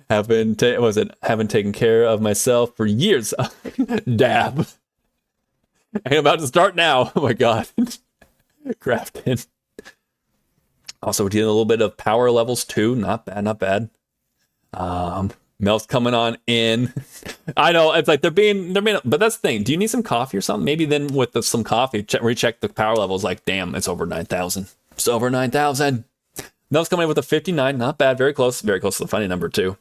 Haven't taken care of myself for years. Dab. I'm about to start now. Oh my god. Crafting. Also dealing a little bit of power levels too. Not bad. Mel's coming on in. I know it's like they're being, but that's the thing. Do you need some coffee or something? Maybe then with some coffee, recheck the power levels. Like, damn, it's over 9,000. It's over 9,000. Mel's coming in with a 59. Not bad. Very close to the funny number too.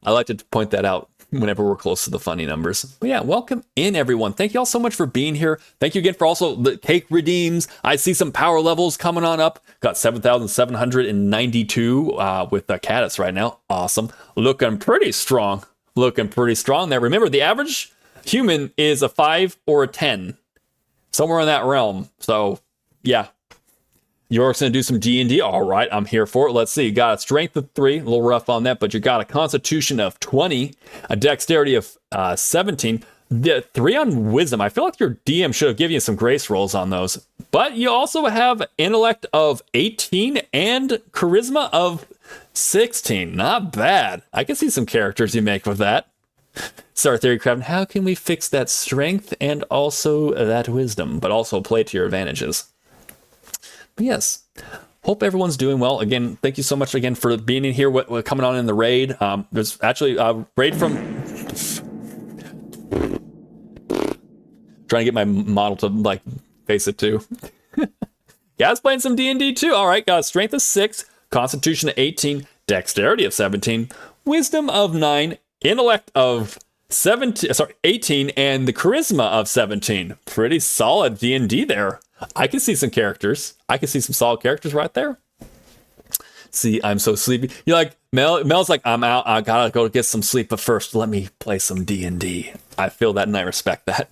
I like to point that out whenever we're close to the funny numbers. But yeah, welcome in everyone. Thank you all so much for being here. Thank you again for also the cake redeems. I see some power levels coming on up. Got 7,792 with the Caddis right now. Awesome. Looking pretty strong there. Remember, the average human is a 5 or a 10. Somewhere in that realm. So yeah. York's going to do some D&D. All right, I'm here for it. Let's see. You got a strength of 3. A little rough on that, but you got a constitution of 20. A dexterity of 17. The 3 on wisdom. I feel like your DM should have given you some grace rolls on those. But you also have intellect of 18 and charisma of 16. Not bad. I can see some characters you make with that. Star Theory Craft. How can we fix that strength and also that wisdom, but also play to your advantages? But yes, hope everyone's doing well. Again, thank you so much again for being in here, coming on in the raid. There's actually a raid from... Trying to get my model to, like, face it too. Guys playing some D&D too. All right, got a strength of 6, constitution of 18, dexterity of 17, wisdom of 9, intellect of 18, and the charisma of 17. Pretty solid D&D there. I can see some characters. I can see some solid characters right there. See, I'm so sleepy. You're like, Mel's like, I'm out. I gotta go get some sleep, but first, let me play some D&D. I feel that and I respect that.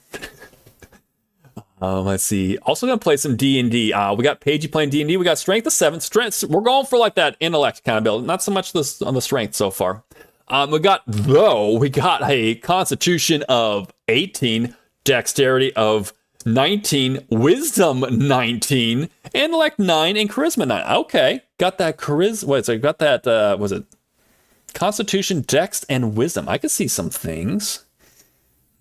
Let's see. Also gonna play some D&D. We got Pagey playing D&D. We got strength of 7. Strength. We're going for like that intellect kind of build. Not so much on the strength so far. We got a constitution of 18, dexterity of 19, wisdom 19, intellect 9, and charisma 9. Okay, got that charisma. Wait, so got that. Was it Constitution, Dex, and Wisdom. I could see some things.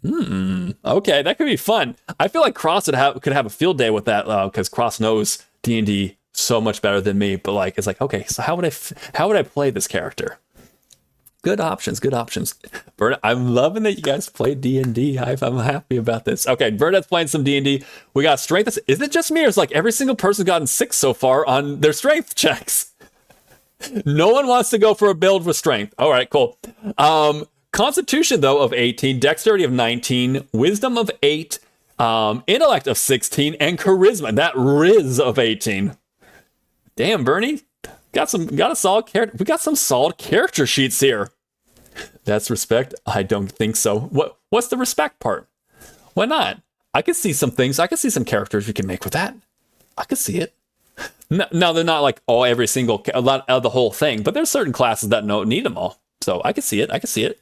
Okay, that could be fun. I feel like Cross could have a field day with that because Cross knows D&D so much better than me. But like, it's like, okay, so how would I play this character? Good options, good options. Bernadette, I'm loving that you guys play D&D. I'm happy about this. Okay, Bernadette's playing some D&D. We got strength. Is it just me, or is like every single person gotten 6 so far on their strength checks? No one wants to go for a build with strength. All right, cool. Constitution, though, of 18, Dexterity of 19, Wisdom of 8, Intellect of 16, and Charisma, that Riz of 18. Damn, Bernie. Got a solid character. We got some solid character sheets here. That's respect? I don't think so. What's the respect part? Why not? I could see some things. I could see some characters we can make with that. I could see it. No, they're not like a lot of the whole thing, but there's certain classes that don't need them all. So I could see it. I could see it.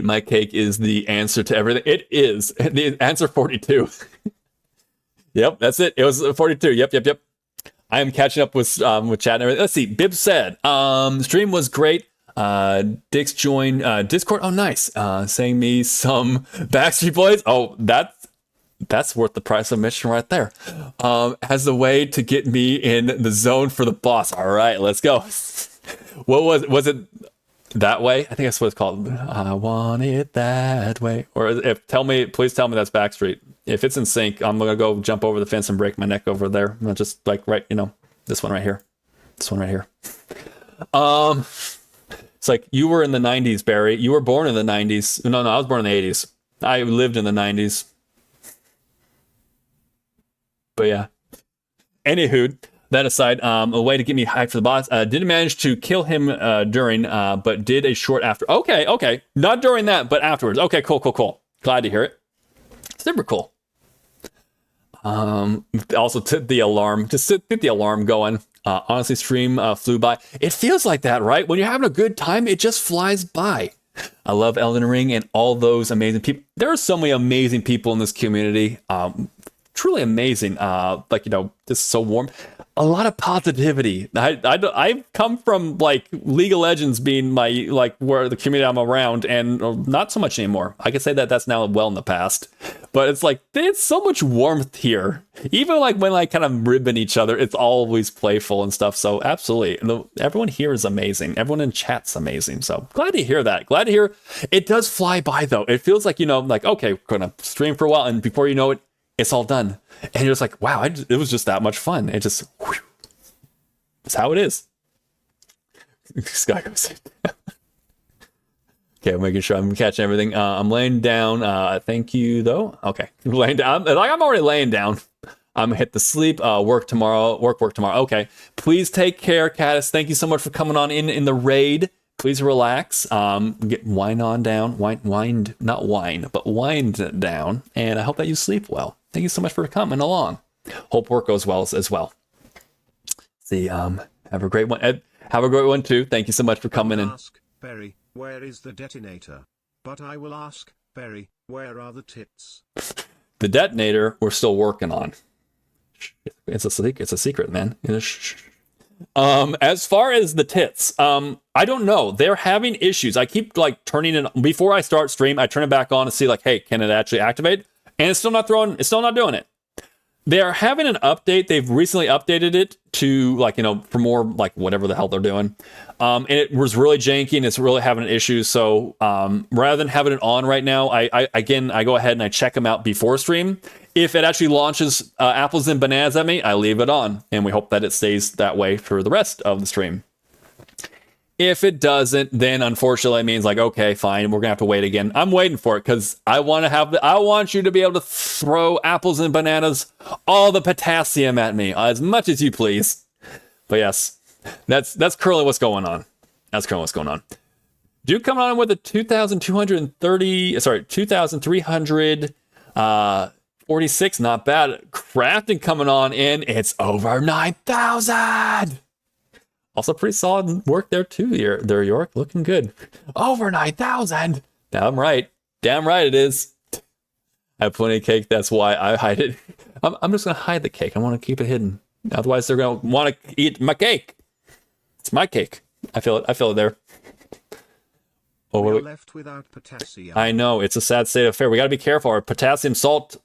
My cake is the answer to everything. It is the answer 42. Yep, that's it. It was 42. Yep. I am catching up with chat and everything. Let's see. Bib said, stream was great. Dix joined Discord. Oh, nice. Saying me some Backstreet Boys. Oh, that's worth the price of admission right there. As a way to get me in the zone for the boss. All right, let's go. What was it that way? I think that's what it's called. I want it that way. Or please tell me that's Backstreet. If it's in sync, I'm gonna go jump over the fence and break my neck over there. Just like this one right here. This one right here. It's like you were in the 90s, Barry. You were born in the 90s. No, I was born in the 80s. I lived in the 90s. But yeah. Anywho, that aside, a way to get me hyped for the boss. Didn't manage to kill him during, but did a short after. Okay. Not during that, but afterwards. Okay, cool. Glad to hear it. Super cool. Also tip the alarm. Just get the alarm going. Honestly, stream flew by. It feels like that, right? When you're having a good time, it just flies by. I love Elden Ring and all those amazing people. There are so many amazing people in this community. Truly amazing. Just so warm. A lot of positivity. I've come from like League of Legends being my where the community I'm around, and not so much anymore. I could say that that's now well in the past, but it's like there's so much warmth here. Even like when kind of ribbon each other, it's always playful and stuff. So absolutely, everyone here is amazing. Everyone in chat's amazing. So glad to hear that. Glad to hear it does fly by though. It feels like okay, we're gonna stream for a while, and before you know it, it's all done. And you're just like, wow, it was just that much fun. It just, it's how it is. Sky goes. Okay, I'm making sure I'm catching everything. I'm laying down. Thank you, though. Okay, laying down. I'm already laying down. I'm gonna hit the sleep. Work tomorrow. Work tomorrow. Okay. Please take care, Caddis. Thank you so much for coming on in the raid. Please relax. Wind down. Not wine, but wind down. And I hope that you sleep well. Thank you so much for coming along. Hope work goes well as well. See, have a great one. Ed, have a great one too. Thank you so much for coming in. Ask Berry, where is the detonator? But I will ask Berry, where are the tits? The detonator we're still working on. It's a secret, man. As far as the tits, I don't know. They're having issues. I keep turning it before I start stream. I turn it back on to see hey, can it actually activate? And it's still not doing it. They are having an update. They've recently updated it to for more whatever the hell they're doing. And it was really janky and it's really having an issue. So rather than having it on right now, I go ahead and I check them out before stream. If it actually launches apples and bananas at me, I leave it on. And we hope that it stays that way for the rest of the stream. If it doesn't, then unfortunately it means okay, fine, we're gonna have to wait again. I'm waiting for it because I want you to be able to throw apples and bananas, all the potassium at me as much as you please. But yes, that's currently what's going on. Dude coming on with a 2,346, not bad. Crafting coming on in, it's over 9,000. Also pretty solid work there too. There, York, looking good. Over 9,000. Damn right it is. I have plenty of cake. That's why I hide it. I'm just gonna hide the cake. I want to keep it hidden. Otherwise, they're gonna want to eat my cake. It's my cake. I feel it. I feel it there. Oh, We are wait. left without potassium. I know, it's a sad state of affair. We got to be careful. Our potassium salt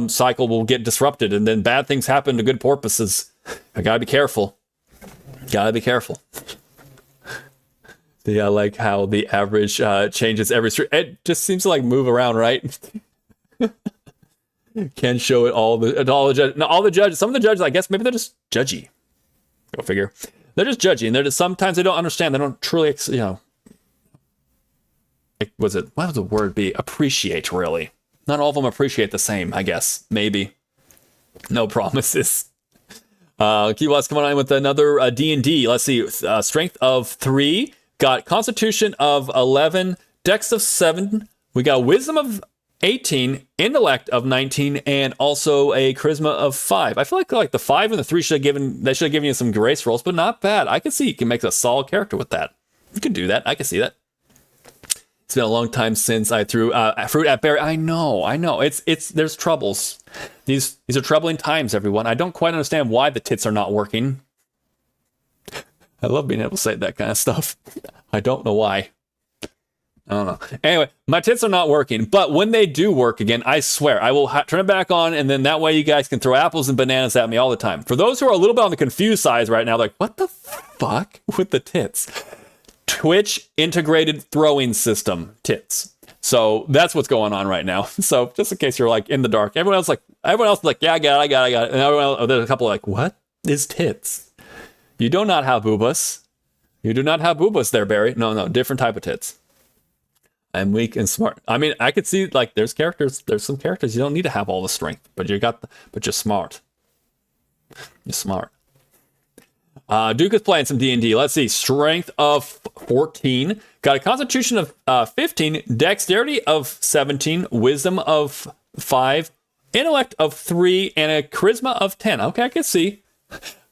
cycle will get disrupted, and then bad things happen to good porpoises. I got to be careful. Gotta be careful. Yeah, I like how the average changes every street. It just seems to like move around, right? Can't show it all the judges. Some of the judges, I guess, maybe they're just judgy. Go figure. They're just judgy, and they're just sometimes they don't understand. They don't truly, what would the word be? Appreciate, really. Not all of them appreciate the same, I guess. Maybe. No promises. Kiwa's coming on with another D&D. Let's see. Strength of 3. Got Constitution of 11. Dex of 7. We got Wisdom of 18. Intellect of 19. And also a Charisma of 5. I feel like the 5 and the 3 should have given you some grace rolls, but not bad. I can see you can make a solid character with that. You can do that. I can see that. It's been a long time since I threw fruit at Barry. I know. There's troubles. These are troubling times, everyone. I don't quite understand why the tits are not working. I love being able to say that kind of stuff. I don't know why. I don't know. Anyway, my tits are not working, but when they do work again, I swear, I will turn it back on, and then that way you guys can throw apples and bananas at me all the time. For those who are a little bit on the confused side right now, like, what the fuck with the tits? Twitch integrated throwing system tits. So that's what's going on right now. So just in case you're like in the dark, everyone else is like, yeah, I got it. And everyone else, there's a couple like, what is tits? You do not have boobas. You do not have boobas there, Barry. No, different type of tits. I'm weak and smart. I mean, I could see like there's some characters you don't need to have all the strength, but you're smart. You're smart. Duke is playing some D&D. Let's see. Strength of 14. Got a Constitution of 15. Dexterity of 17. Wisdom of 5. Intellect of 3. And a Charisma of 10. Okay, I can see.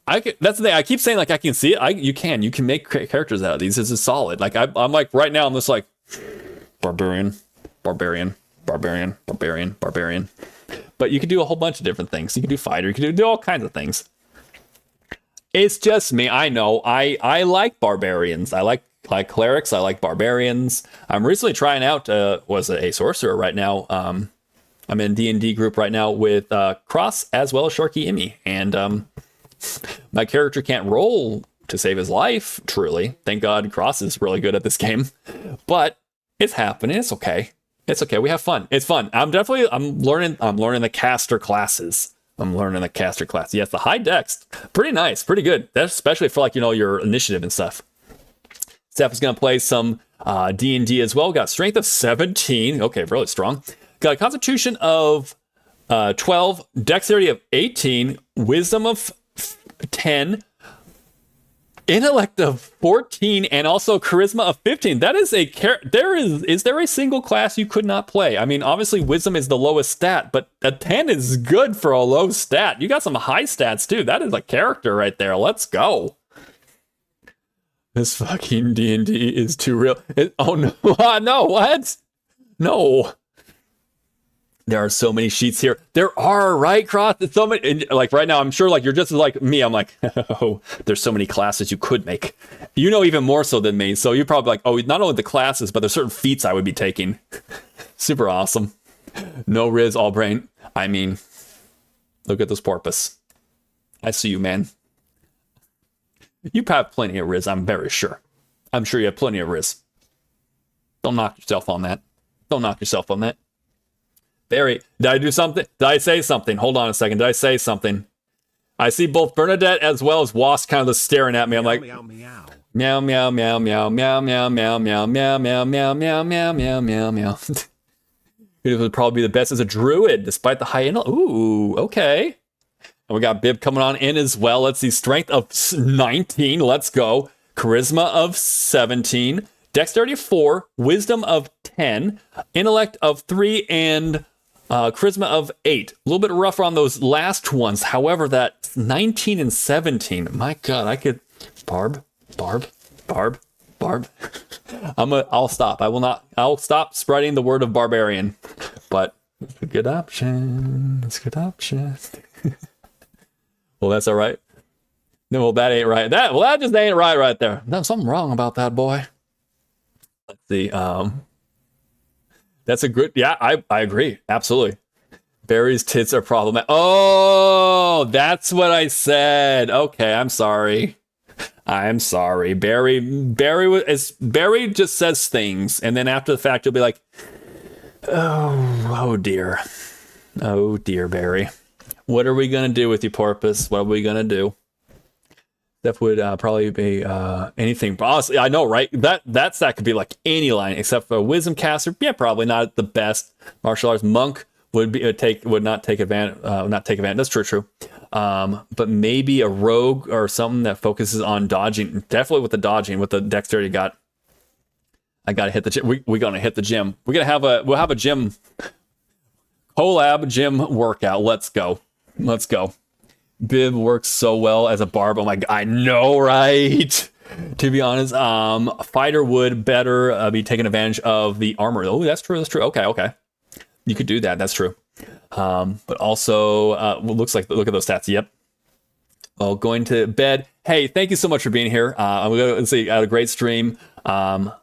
That's the thing. I keep saying like I can see it. You can make characters out of these. This is solid. Like I'm like right now I'm just like barbarian. But you can do a whole bunch of different things. You can do fighter. You can do all kinds of things. It's just me. I know. I like barbarians. I like clerics. I like barbarians. I'm recently trying out was a sorcerer right now. I'm in D&D group right now with Cross as well as MayorEmi, and my character can't roll to save his life. Truly, thank God Cross is really good at this game, but it's happening. It's okay. It's okay. We have fun. It's fun. I'm learning the caster classes. Yes, the high dex, pretty nice, pretty good. That's especially for like, your initiative and stuff. Steph is going to play some D&D as well. Got strength of 17. Okay, really strong. Got a constitution of 12, dexterity of 18, wisdom of 10, intellect of 14, and also charisma of 15. That is is there a single class you could not play? I mean, obviously wisdom is the lowest stat, but a 10 is good for a low stat. You got some high stats too. That is a character right there. Let's go. This fucking D&D is too real. Oh no. No, what? No. There are so many sheets here. There are, right, Cross? There's so many. And like right now, I'm sure like you're just like me. I'm like, oh, there's so many classes you could make. You know even more so than me. So you're probably like, oh, not only the classes, but there's certain feats I would be taking. Super awesome. No Riz, all brain. I mean, look at this porpoise. I see you, man. You have plenty of Riz, I'm very sure. I'm sure you have plenty of Riz. Don't knock yourself on that. Don't knock yourself on that. Barry, did I do something? Did I say something? Hold on a second. Did I say something? I see both Bernadette as well as Wasp kind of just staring at me. I'm like, meow, meow, meow, meow, meow, meow, meow, meow, meow, meow, meow, meow, meow, meow, meow, meow, meow, meow. It would probably be the best as a druid, despite the high intellect. Ooh, okay. And we got Bib coming on in as well. Let's see, strength of 19. Let's go. Charisma of 17. Dexterity of 4. Wisdom of 10. Intellect of 3. And charisma of 8. A little bit rougher on those last ones. However, that 19 and 17. My God, I could barb. I'll stop. I will not. I'll stop spreading the word of barbarian. But it's a good option. It's a good option. Well, that's all right. No, well, that ain't right. That just ain't right there. There's something wrong about that boy. Let's see. That's a good. Yeah, I agree. Absolutely. Barry's tits are problematic. Oh, that's what I said. Okay, I'm sorry. I'm sorry. Barry just says things, and then after the fact, you'll be like, oh dear. Oh dear, Barry. What are we gonna do with you, Porpoise? What are we gonna do? That would probably be anything. But honestly, I know, right? That could be like any line except for a wisdom caster. Yeah, probably not the best martial arts monk. Would not take advantage. That's true. But maybe a rogue or something that focuses on dodging. Definitely with the dodging, with the dexterity got. I gotta hit the gym. We're gonna hit the gym. We'll have a gym collab gym workout. Let's go. Bib works so well as a barb. Oh my god, I know, right? To be honest, fighter would better be taking advantage of the armor. Oh, that's true. Okay. You could do that. That's true. But also, looks like, look at those stats. Yep. Oh, going to bed. Hey, thank you so much for being here. I'm going to see, I had a great stream.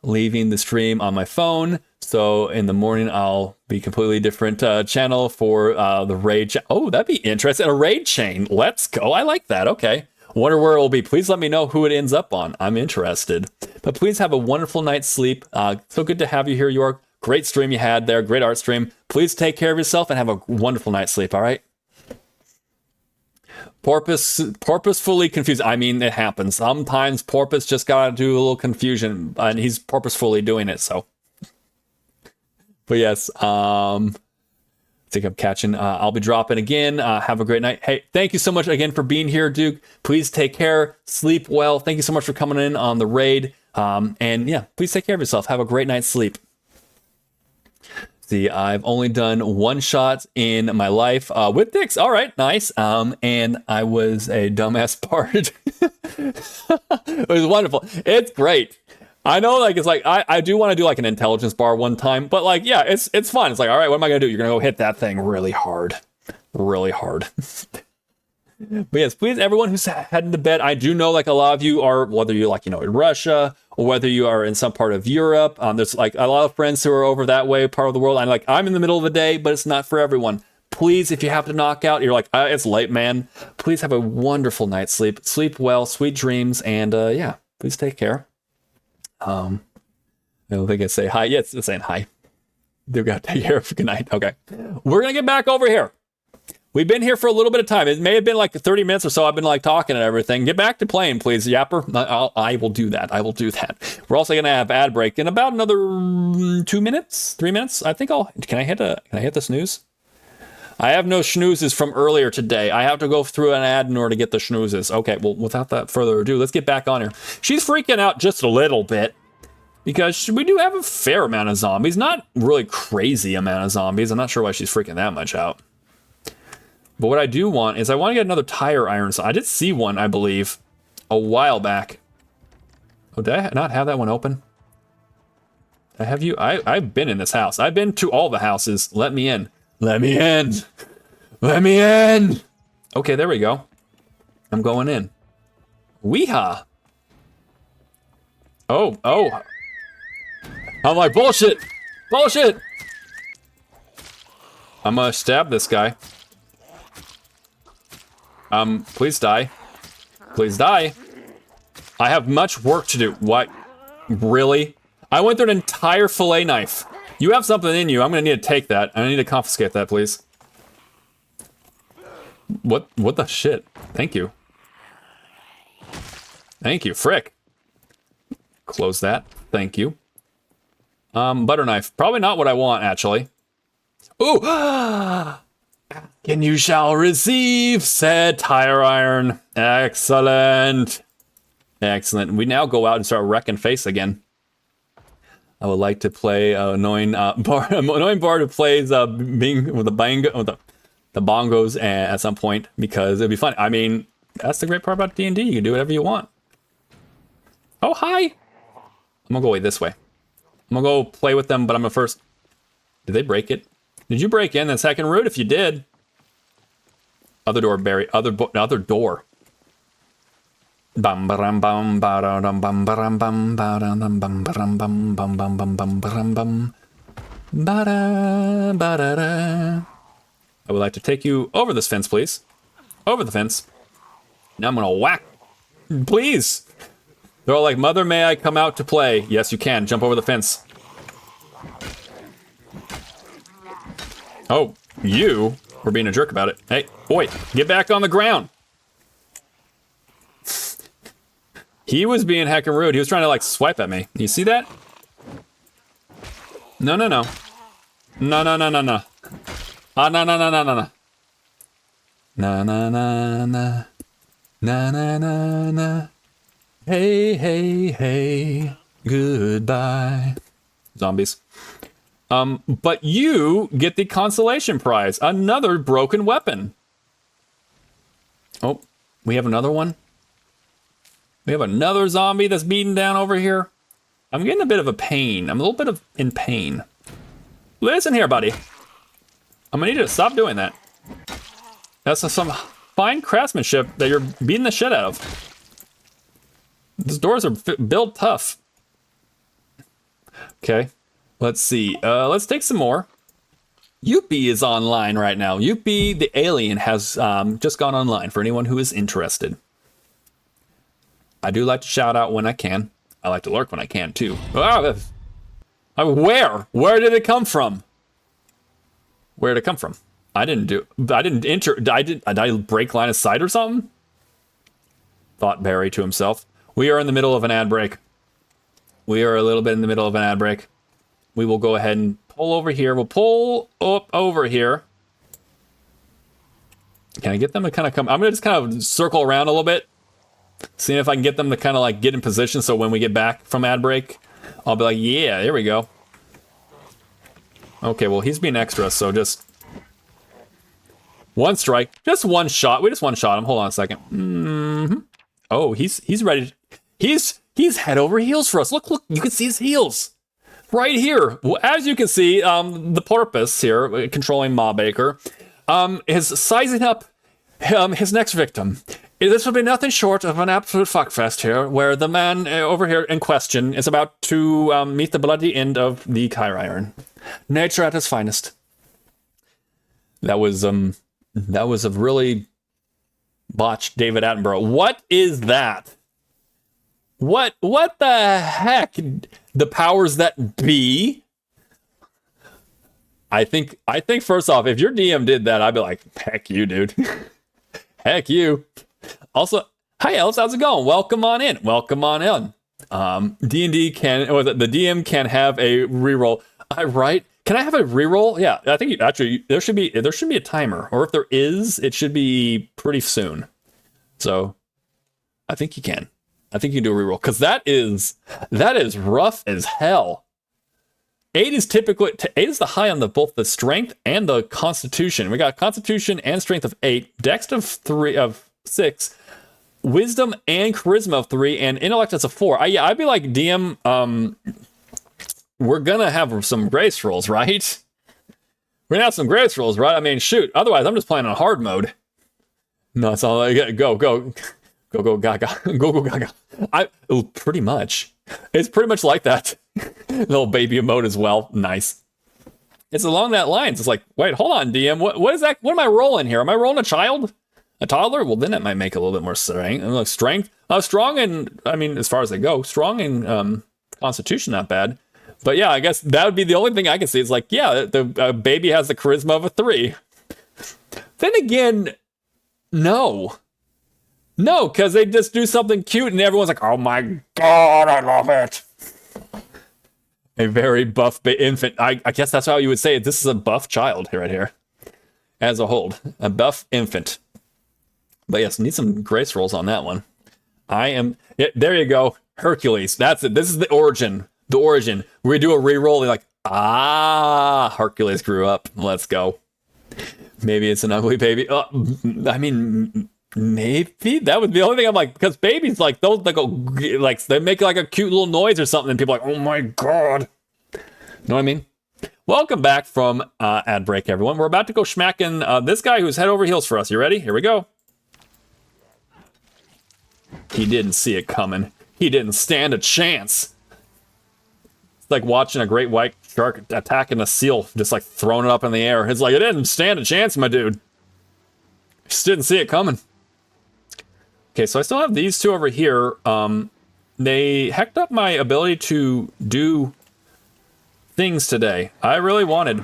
Leaving the stream on my phone. So in the morning, I'll be completely different channel for the raid. Oh, that'd be interesting. A raid chain. Let's go. I like that. Okay. Wonder where it will be. Please let me know who it ends up on. I'm interested. But please have a wonderful night's sleep. So good to have you here, York. Great stream you had there. Great art stream. Please take care of yourself and have a wonderful night's sleep. All right. Purposefully confused. I mean, it happens. Sometimes Porpoise just gotta do a little confusion, and he's purposefully doing it. So, but yes, I think I'm catching. I'll be dropping again. Have a great night. Hey, thank you so much again for being here, Duke. Please take care. Sleep well. Thank you so much for coming in on the raid. And yeah, please take care of yourself. Have a great night's sleep. See, I've only done one shot in my life with dicks. All right, nice. And I was a dumbass part. It was wonderful. It's great. I know, like, it's like I do want to do like an intelligence bar one time, but like, yeah, it's fun. It's like, all right, what am I gonna do? You're gonna go hit that thing really hard. But yes, please, everyone who's heading to bed, I do know like a lot of you are, whether you're like, in Russia or whether you are in some part of Europe, there's like a lot of friends who are over that way, part of the world. I'm in the middle of the day, but it's not for everyone. Please, if you have to knock out, you're like, it's late, man. Please have a wonderful night's sleep. Sleep well, sweet dreams, and yeah, please take care. I don't think I say hi. Yeah, it's saying hi. They've got to take care of. Good night. Okay. We're going to get back over here. We've been here for a little bit of time. It may have been like 30 minutes or so. I've been like talking and everything. Get back to playing, please, Yapper. I will do that. We're also going to have ad break in about another 3 minutes. I think can I hit the snooze? I have no snoozes from earlier today. I have to go through an ad in order to get the snoozes. Okay, well, without that further ado, let's get back on here. She's freaking out just a little bit because we do have a fair amount of zombies. Not really crazy amount of zombies. I'm not sure why she's freaking that much out. But what I do want is I want to get another tire iron. So I did see one, I believe, a while back. Oh, did I not have that one open? Have you? I've been in this house. I've been to all the houses. Let me in. Let me in. Okay, there we go. I'm going in. Weehaw. Oh. I'm like, bullshit. I'm gonna stab this guy. Please die. I have much work to do. What? Really? I went through an entire fillet knife. You have something in you. I'm gonna need to take that. I need to confiscate that, please. What the shit? Thank you. Frick. Close that. Thank you. Butter knife. Probably not what I want, actually. Ooh! And you shall receive said tire iron. Excellent. We now go out and start wrecking face again. I would like to play annoying bard who plays being with the bongos at some point because it'd be fun. I mean, that's the great part about D&D. You can do whatever you want. Oh, hi. I'm gonna go away this way. I'm gonna go play with them, but I'm gonna first. Did they break it? Did you break in? That's heckin' rude if you did. Other door, Barry. Other door. Bum baram bum ba dum bum baram bum ba dum bum baram bum bum bum bum bum baram bum ba da ba da da. I would like to take you over this fence, please. Over the fence. Now I'm gonna whack. Please. They're all like, Mother, may I come out to play? Yes, you can. Jump over the fence. Oh, you were being a jerk about it. Hey, boy, get back on the ground. He was being heckin' rude. He was trying to, like, swipe at me. You see that? No, no, no. No, no, no, no, no. Ah, no, no, no, no, no, no. Na, na, na, na. Na, na, na, na. Hey, hey, hey. Goodbye. Zombies. But you get the consolation prize. Another broken weapon. Oh, we have another one. We have another zombie that's beaten down over here. I'm getting a bit of a pain. I'm a little bit in pain. Listen here, buddy. I'm gonna need you to stop doing that. That's some fine craftsmanship that you're beating the shit out of. These doors are built tough. Okay, let's see. Let's take some more. Yuppie is online right now. Yuppie the alien has just gone online for anyone who is interested. I do like to shout out when I can. I like to lurk when I can too. Where? Where did it come from? Where did it come from? I didn't enter. Did I break line of sight or something? Thought Barry to himself. We are in the middle of an ad break. We are a little bit in the middle of an ad break. We will go ahead and pull over here. We'll pull up over here. Can I get them to kind of come? I'm going to just kind of circle around a little bit. Seeing if I can get them to kind of like get in position so when we get back from ad break, I'll be like, yeah, there we go. Okay, well, he's being extra, so just one strike. Just one shot. We just one shot him. Hold on a second. Mm-hmm. Oh, he's ready. He's head over heels for us. Look, you can see his heels. Right here. Well, as you can see, the porpoise here, controlling Ma Baker, is sizing up his next victim. This will be nothing short of an absolute fuckfest here, where the man over here in question is about to meet the bloody end of the Chiron. Nature at its finest. That was a really botched David Attenborough. What is that? What the heck? The powers that be? I think first off, if your DM did that, I'd be like, heck you, dude. Heck you. Also, hi Ellis, how's it going? Welcome on in. Welcome on in. D&D the DM can have a reroll. Right? Can I have a reroll? Yeah, I think there should be a timer, or if there is, it should be pretty soon. So, I think you can. I think you can do a reroll because that is rough as hell. 8 is the high on both the strength and the constitution. We got constitution and strength of 8, dex of 6, wisdom and charisma of 3, and intellect is a 4. I'd be like, DM, we're gonna have some grace rolls, right? We're gonna have some grace rolls, right? I mean, shoot. Otherwise, I'm just playing on hard mode. No, it's all like, go gaga, go gaga. Pretty much. It's pretty much like that. Little baby emote as well. Nice. It's along that lines. It's like, wait, hold on, DM. What is that? What am I rolling here? Am I rolling a child? A toddler? Well, then that might make a little bit more strength. Strong and, I mean, as far as they go, strong and constitution, not bad. But yeah, I guess that would be the only thing I can see. It's like, yeah, the baby has the charisma of a 3. Then again, no, because they just do something cute and everyone's like, oh my God, I love it. A very buff infant. I guess that's how you would say it. This is a buff child right here. As a whole, a buff infant. But yes, need some grace rolls on that one. There you go. Hercules. That's it. This is the origin. The origin. We do a reroll. They're like, Hercules grew up. Let's go. Maybe it's an ugly baby. I mean, maybe that would be the only thing I'm like, because babies like those, they make like a cute little noise or something, and people are like, oh my God. You know what I mean? Welcome back from ad break, everyone. We're about to go schmacking this guy who's head over heels for us. You ready? Here we go. He didn't see it coming. He didn't stand a chance. It's like watching a great white shark attacking a seal, just like throwing it up in the air. It's like, it didn't stand a chance, my dude. Just didn't see it coming. Okay, so I still have these two over here. They hecked up my ability to do things today. I really wanted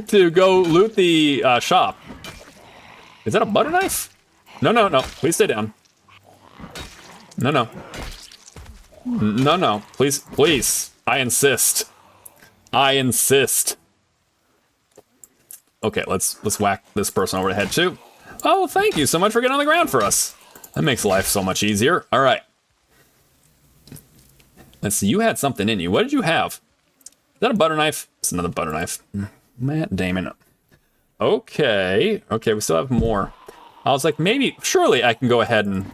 to go loot the shop. Is that a butter knife? No, no, no. Please stay down. No, no. No, no. Please, please. I insist. I insist. Okay, let's whack this person over the head too. Oh, thank you so much for getting on the ground for us. That makes life so much easier. All right. Let's see. You had something in you. What did you have? Is that a butter knife? It's another butter knife. Matt Damon. Okay. Okay, we still have more. I was like, maybe, surely I can go ahead and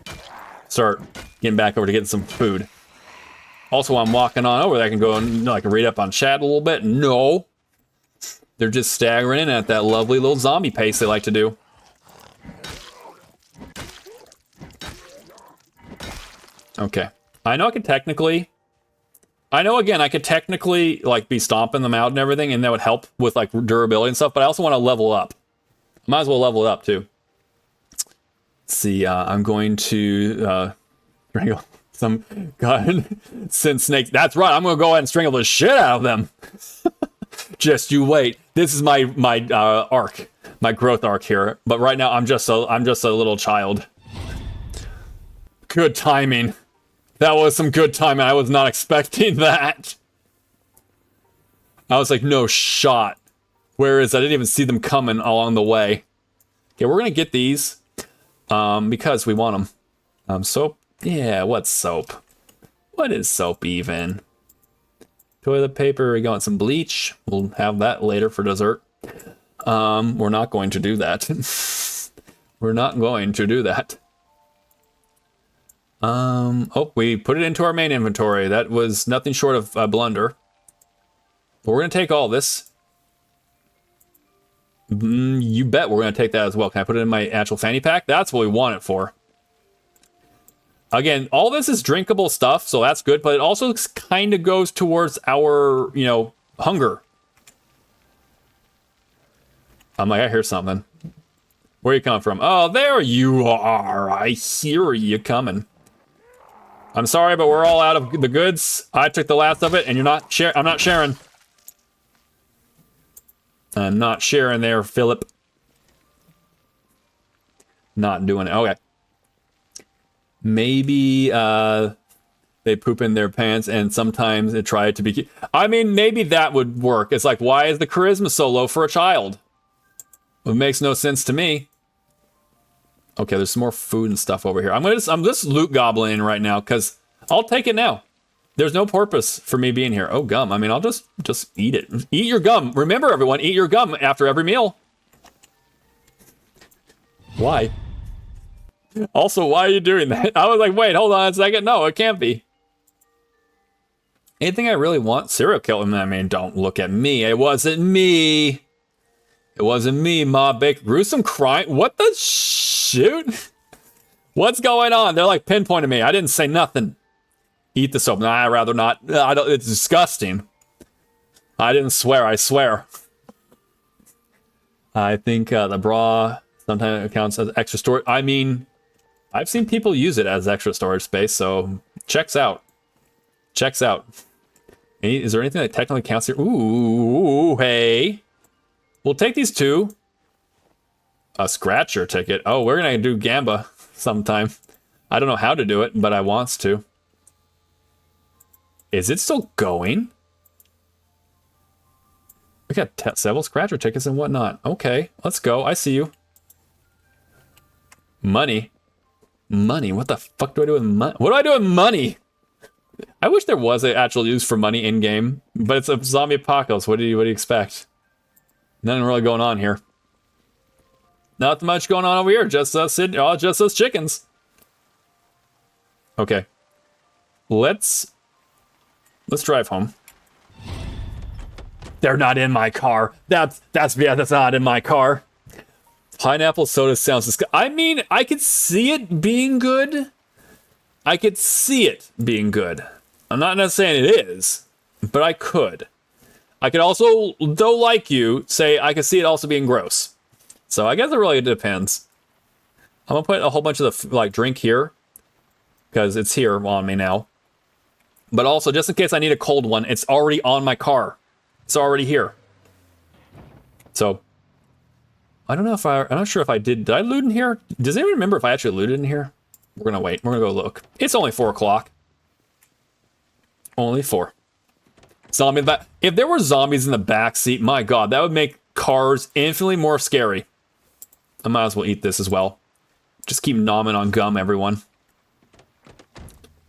start getting back over to getting some food. Also, while I'm walking on over there, I can go and like read up on chat a little bit. No. They're just staggering in at that lovely little zombie pace they like to do. Okay. I know I could technically... I know, again, I could technically, like, be stomping them out and everything, and that would help with, like, durability and stuff, but I also want to level up. Might as well level it up, too. Let's see, I'm going to, strangle some sin snakes. That's right, I'm going to go ahead and strangle the shit out of them. Just you wait. This is my arc, my growth arc here. But right now, I'm just a little child. Good timing. That was some good timing. I was not expecting that. I was like, no shot. Where is I didn't even see them coming along the way. Okay, we're gonna get these because we want them. Soap. Yeah, what's soap? What is soap even? Toilet paper. We got some bleach. We'll have that later for dessert. We're not going to do that. We're not going to do that. Oh, we put it into our main inventory. That was nothing short of a blunder. But we're gonna take all this. You bet we're gonna take that as well. Can I put it in my actual fanny pack? That's what we want it for. Again, all this is drinkable stuff, so that's good, but it also kind of goes towards our, you know, hunger. I'm like, I hear something. Where you coming from? Oh, there you are. I hear you coming. I'm sorry, but we're all out of the goods. I took the last of it, and you're not I'm not sharing. I'm not sharing there, Philip. Not doing it. Okay. Maybe they poop in their pants, and sometimes they try to be... I mean, maybe that would work. It's like, why is the charisma so low for a child? It makes no sense to me. Okay, there's some more food and stuff over here. I'm just loot gobbling right now because I'll take it now. There's no purpose for me being here. Oh, gum. I mean, I'll just eat it. Eat your gum. Remember, everyone, eat your gum after every meal. Why? Also, why are you doing that? I was like, wait, hold on a second. No, it can't be. Anything I really want? Serial killer. I mean, don't look at me. It wasn't me. It wasn't me, Ma Baker. Gruesome crime. What the shoot? What's going on? They're like pinpointing me. I didn't say nothing. Eat the soap. Nah, I'd rather not. It's disgusting. I didn't swear. I swear. I think the bra sometimes counts as extra storage. I mean, I've seen people use it as extra storage space, so checks out. Checks out. Is there anything that technically counts here? Ooh, hey. We'll take these two. A scratcher ticket. Oh, we're gonna do Gamba sometime. I don't know how to do it, but I wants to. Is it still going? We got several scratcher tickets and whatnot. Okay, let's go. I see you. Money. Money. What the fuck do I do with money? What do I do with money? I wish there was an actual use for money in game, but it's a zombie apocalypse. What do you expect? Nothing really going on here. Not much going on over here. Just us chickens. Okay. Let's drive home. They're not in my car. That's not in my car. Pineapple soda sounds disgusting. I mean, I could see it being good. I could see it being good. I'm not saying it is, but I could. I could also, though like you, say I could see it also being gross. So I guess it really depends. I'm gonna put a whole bunch of the like drink here because it's here on me now. But also, just in case I need a cold one, it's already on my car. It's already here. So I don't know if I'm not sure if I did I loot in here? Does anyone remember if I actually looted in here? We're gonna wait. We're gonna go look. It's only 4 o'clock. Only 4. Zombie in the back. If there were zombies in the back seat, my god, that would make cars infinitely more scary. I might as well eat this as well. Just keep nomming on gum, everyone.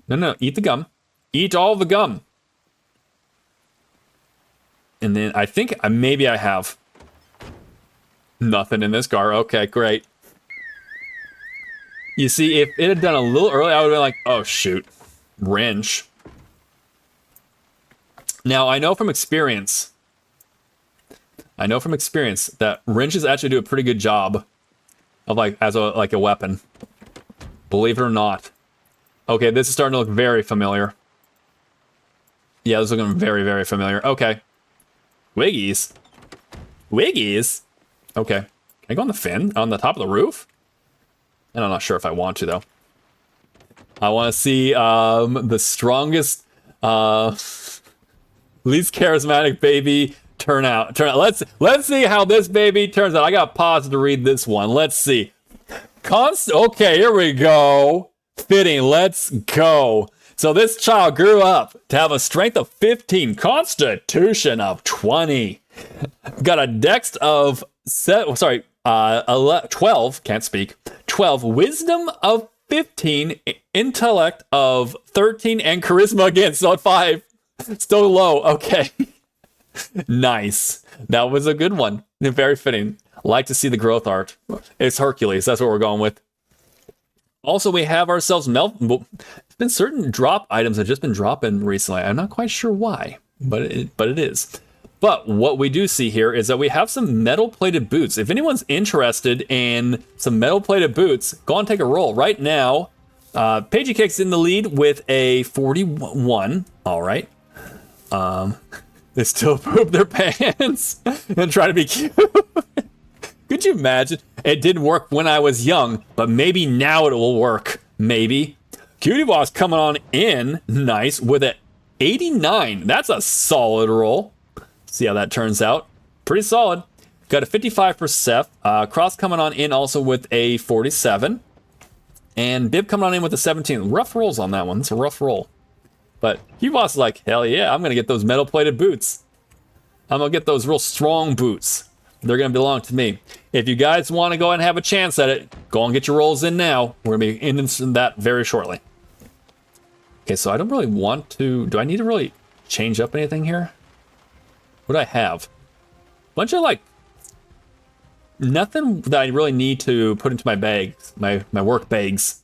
No, eat the gum. Eat all the gum. And then I think maybe I have nothing in this car. Okay, great. You see, if it had done a little early, I would have been like, oh shoot, wrench. Now, I know from experience that wrenches actually do a pretty good job of as a weapon. Believe it or not. Okay, this is starting to look very familiar. Yeah, this is looking very, very familiar. Okay. Wiggies. Wiggies? Okay. Can I go on the fin? On the top of the roof? And I'm not sure if I want to, though. I want to see the strongest, least charismatic baby turn out. Let's see how this baby turns out. I got pause to read this one. Let's see. Okay, here we go. Fitting, let's go. So this child grew up to have a strength of 15, constitution of 20. Got a dex of 12, can't speak. 12, wisdom of 15, intellect of 13, and charisma again, so at 5. Still low, okay. Nice. That was a good one. Very fitting. Like to see the growth art. It's Hercules, that's what we're going with. Also, we have ourselves there's been certain drop items that have just been dropping recently. I'm not quite sure why, but it is. But what we do see here is that we have some metal-plated boots. If anyone's interested in some metal-plated boots, go on and take a roll. Right now, Pagey Cake's in the lead with a 41. All right. They still poop their pants and try to be cute. Could you imagine? It didn't work when I was young, but maybe now it will work. Maybe. Cutie Boss coming on in nice with an 89. That's a solid roll. See how that turns out. Pretty solid. Got a 55%. Cross coming on in also with a 47. And Bib coming on in with a 17. Rough rolls on that one. It's a rough roll. But Cutie Boss is like, hell yeah, I'm going to get those metal-plated boots. I'm going to get those real strong boots. They're going to belong to me. If you guys want to go and have a chance at it, go and get your rolls in now. We're going to be in that very shortly. Okay, so I don't really want to... Do I need to really change up anything here? What do I have? Bunch of, nothing that I really need to put into my bags. My work bags.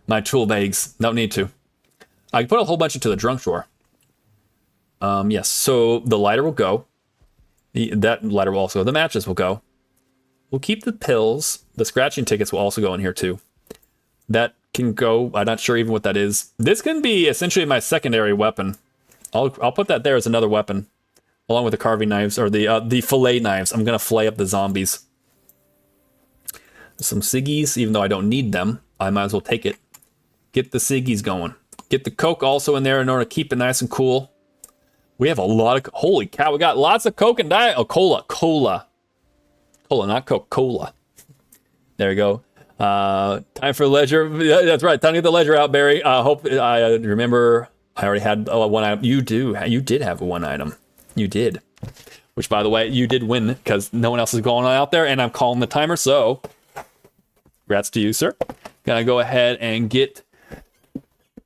My tool bags. Don't need to. I can put a whole bunch into the drunk drawer. Yes, so the lighter will go. That lighter will also go. The matches will go. We'll keep the pills. The scratching tickets will also go in here too. That can go. I'm not sure even what that is. This can be essentially my secondary weapon. I'll put that there as another weapon, along with the carving knives or the fillet knives. I'm gonna fillet up the zombies. Some ciggies, even though I don't need them, I might as well take it. Get the ciggies going. Get the Coke also in there in order to keep it nice and cool. We have a lot of... Holy cow, we got lots of Coke and Diet... Oh, Cola. Cola, not Coca-Cola. There we go. Time for ledger. That's right. Time to get the ledger out, Barry. Hope I remember I already had one item. You did have one item. You did. Which, by the way, you did win because no one else is going on out there, and I'm calling the timer, so... Congrats to you, sir. Gonna go ahead and get...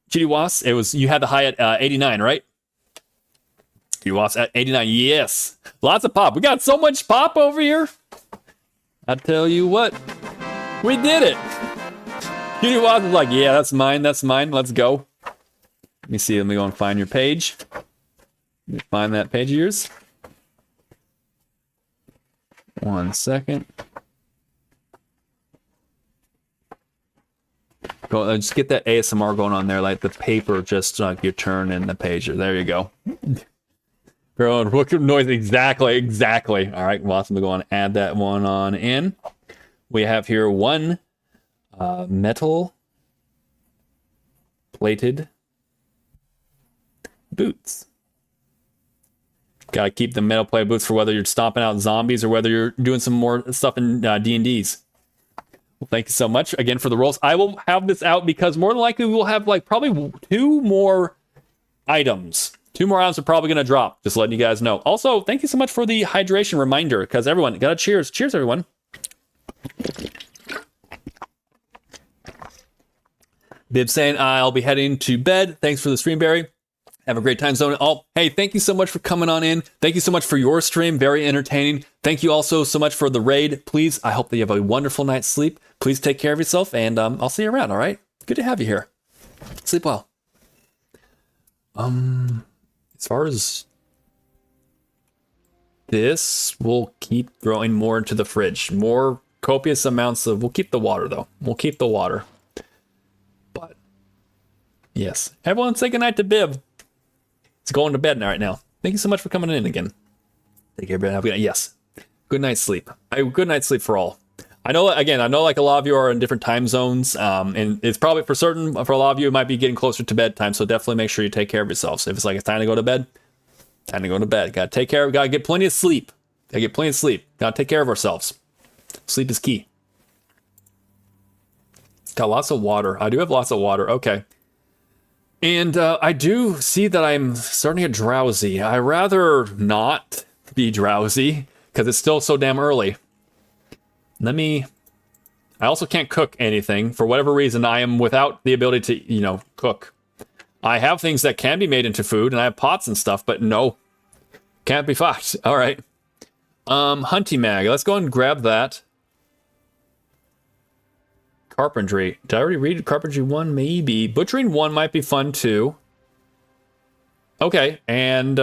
Cutie Was. You had the high at 89, right? You lost at 89. Yes. Lots of pop. We got so much pop over here. I tell you what. We did it. Cutie Was was like, yeah, that's mine. That's mine. Let's go. Let me see. Let me go and find your page. Let me find that page of yours. 1 second. Go, just get that ASMR going on there, like the paper, just like you turn in the page. There you go. What noise? Exactly. All right, well, I'm going to add that one on in. We have here one metal plated boots. Gotta keep the metal plated boots for whether you're stomping out zombies or whether you're doing some more stuff in D&Ds. Well, thank you so much again for the rolls. I will have this out because more than likely we will have like probably 2 more items. 2 more items are probably going to drop. Just letting you guys know. Also, thank you so much for the hydration reminder because everyone got a cheers. Cheers, everyone. Bib saying I'll be heading to bed. Thanks for the stream, Barry. Have a great time zone. Oh, hey, thank you so much for coming on in. Thank you so much for your stream. Very entertaining. Thank you also so much for the raid. Please, I hope that you have a wonderful night's sleep. Please take care of yourself, and I'll see you around, all right? Good to have you here. Sleep well. As far as this, we'll keep throwing more into the fridge. More copious amounts of... We'll keep the water, though. We'll keep the water. But, yes. Everyone say goodnight to Bib. It's going to bed right now. Thank you so much for coming in again. Take care, everybody. Have a good night. Yes. Good night's sleep. Good night's sleep for all. I know like a lot of you are in different time zones, and it's probably for a lot of you, it might be getting closer to bedtime, so definitely make sure you take care of yourselves. If it's like it's time to go to bed, time to go to bed. Gotta take care, gotta get plenty of sleep. Gotta take care of ourselves. Sleep is key. Got lots of water. I do have lots of water. Okay. And I do see that I'm starting to get drowsy. I rather not be drowsy because it's still so damn early. I also can't cook anything. For whatever reason, I am without the ability to, cook. I have things that can be made into food, and I have pots and stuff, but no. Can't be fucked. All right. Hunting mag. Let's go and grab that. Carpentry. Did I already read Carpentry 1? Maybe. Butchering 1 might be fun, too. Okay, and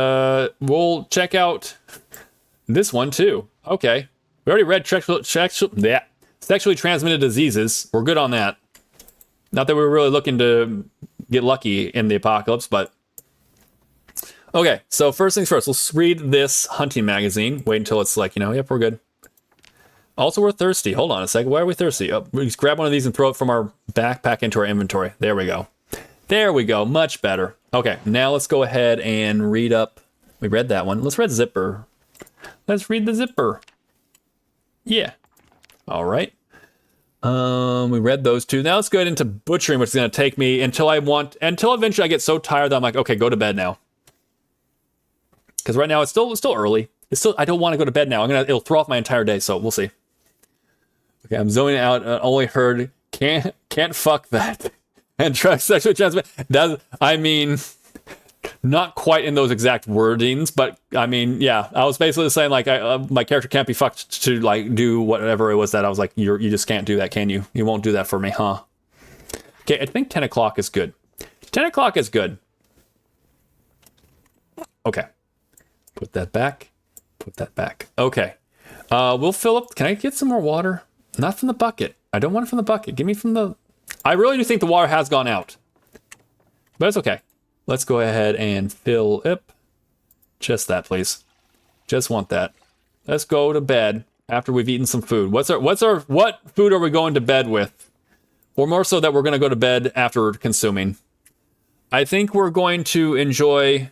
we'll check out this one, too. Okay. We already read sexually transmitted diseases. We're good on that. Not that we were really looking to get lucky in the apocalypse, but... Okay, so first things first. Let's read this hunting magazine. Wait until it's like, yep, we're good. Also, we're thirsty. Hold on a second. Why are we thirsty? Oh, we just grab one of these and throw it from our backpack into our inventory. There we go. There we go. Much better. Okay, now let's go ahead and read up. We read that one. Let's read Zipper. Let's read the Zipper. Yeah. All right. We read those 2. Now let's go into butchering, which is going to take me until eventually I get so tired that I'm like, okay, go to bed now. Because right now it's still early. I don't want to go to bed now. It'll throw off my entire day, so we'll see. Okay, I'm zoning out. Only heard can't fuck that. And sexually transmit. Not quite in those exact wordings, but yeah. I was basically saying like my character can't be fucked to like do whatever it was that I was like, you just can't do that, can you? You won't do that for me, huh? Okay, I think 10 o'clock is good. 10 o'clock is good. Okay. Put that back. Okay. We'll fill up. Can I get some more water? Not from the bucket. I don't want it from the bucket. Give me from the... I really do think the water has gone out. But it's okay. Let's go ahead and fill up. Just that, please. Just want that. Let's go to bed after we've eaten some food. What food are we going to bed with? Or more so that we're going to go to bed after consuming. I think we're going to enjoy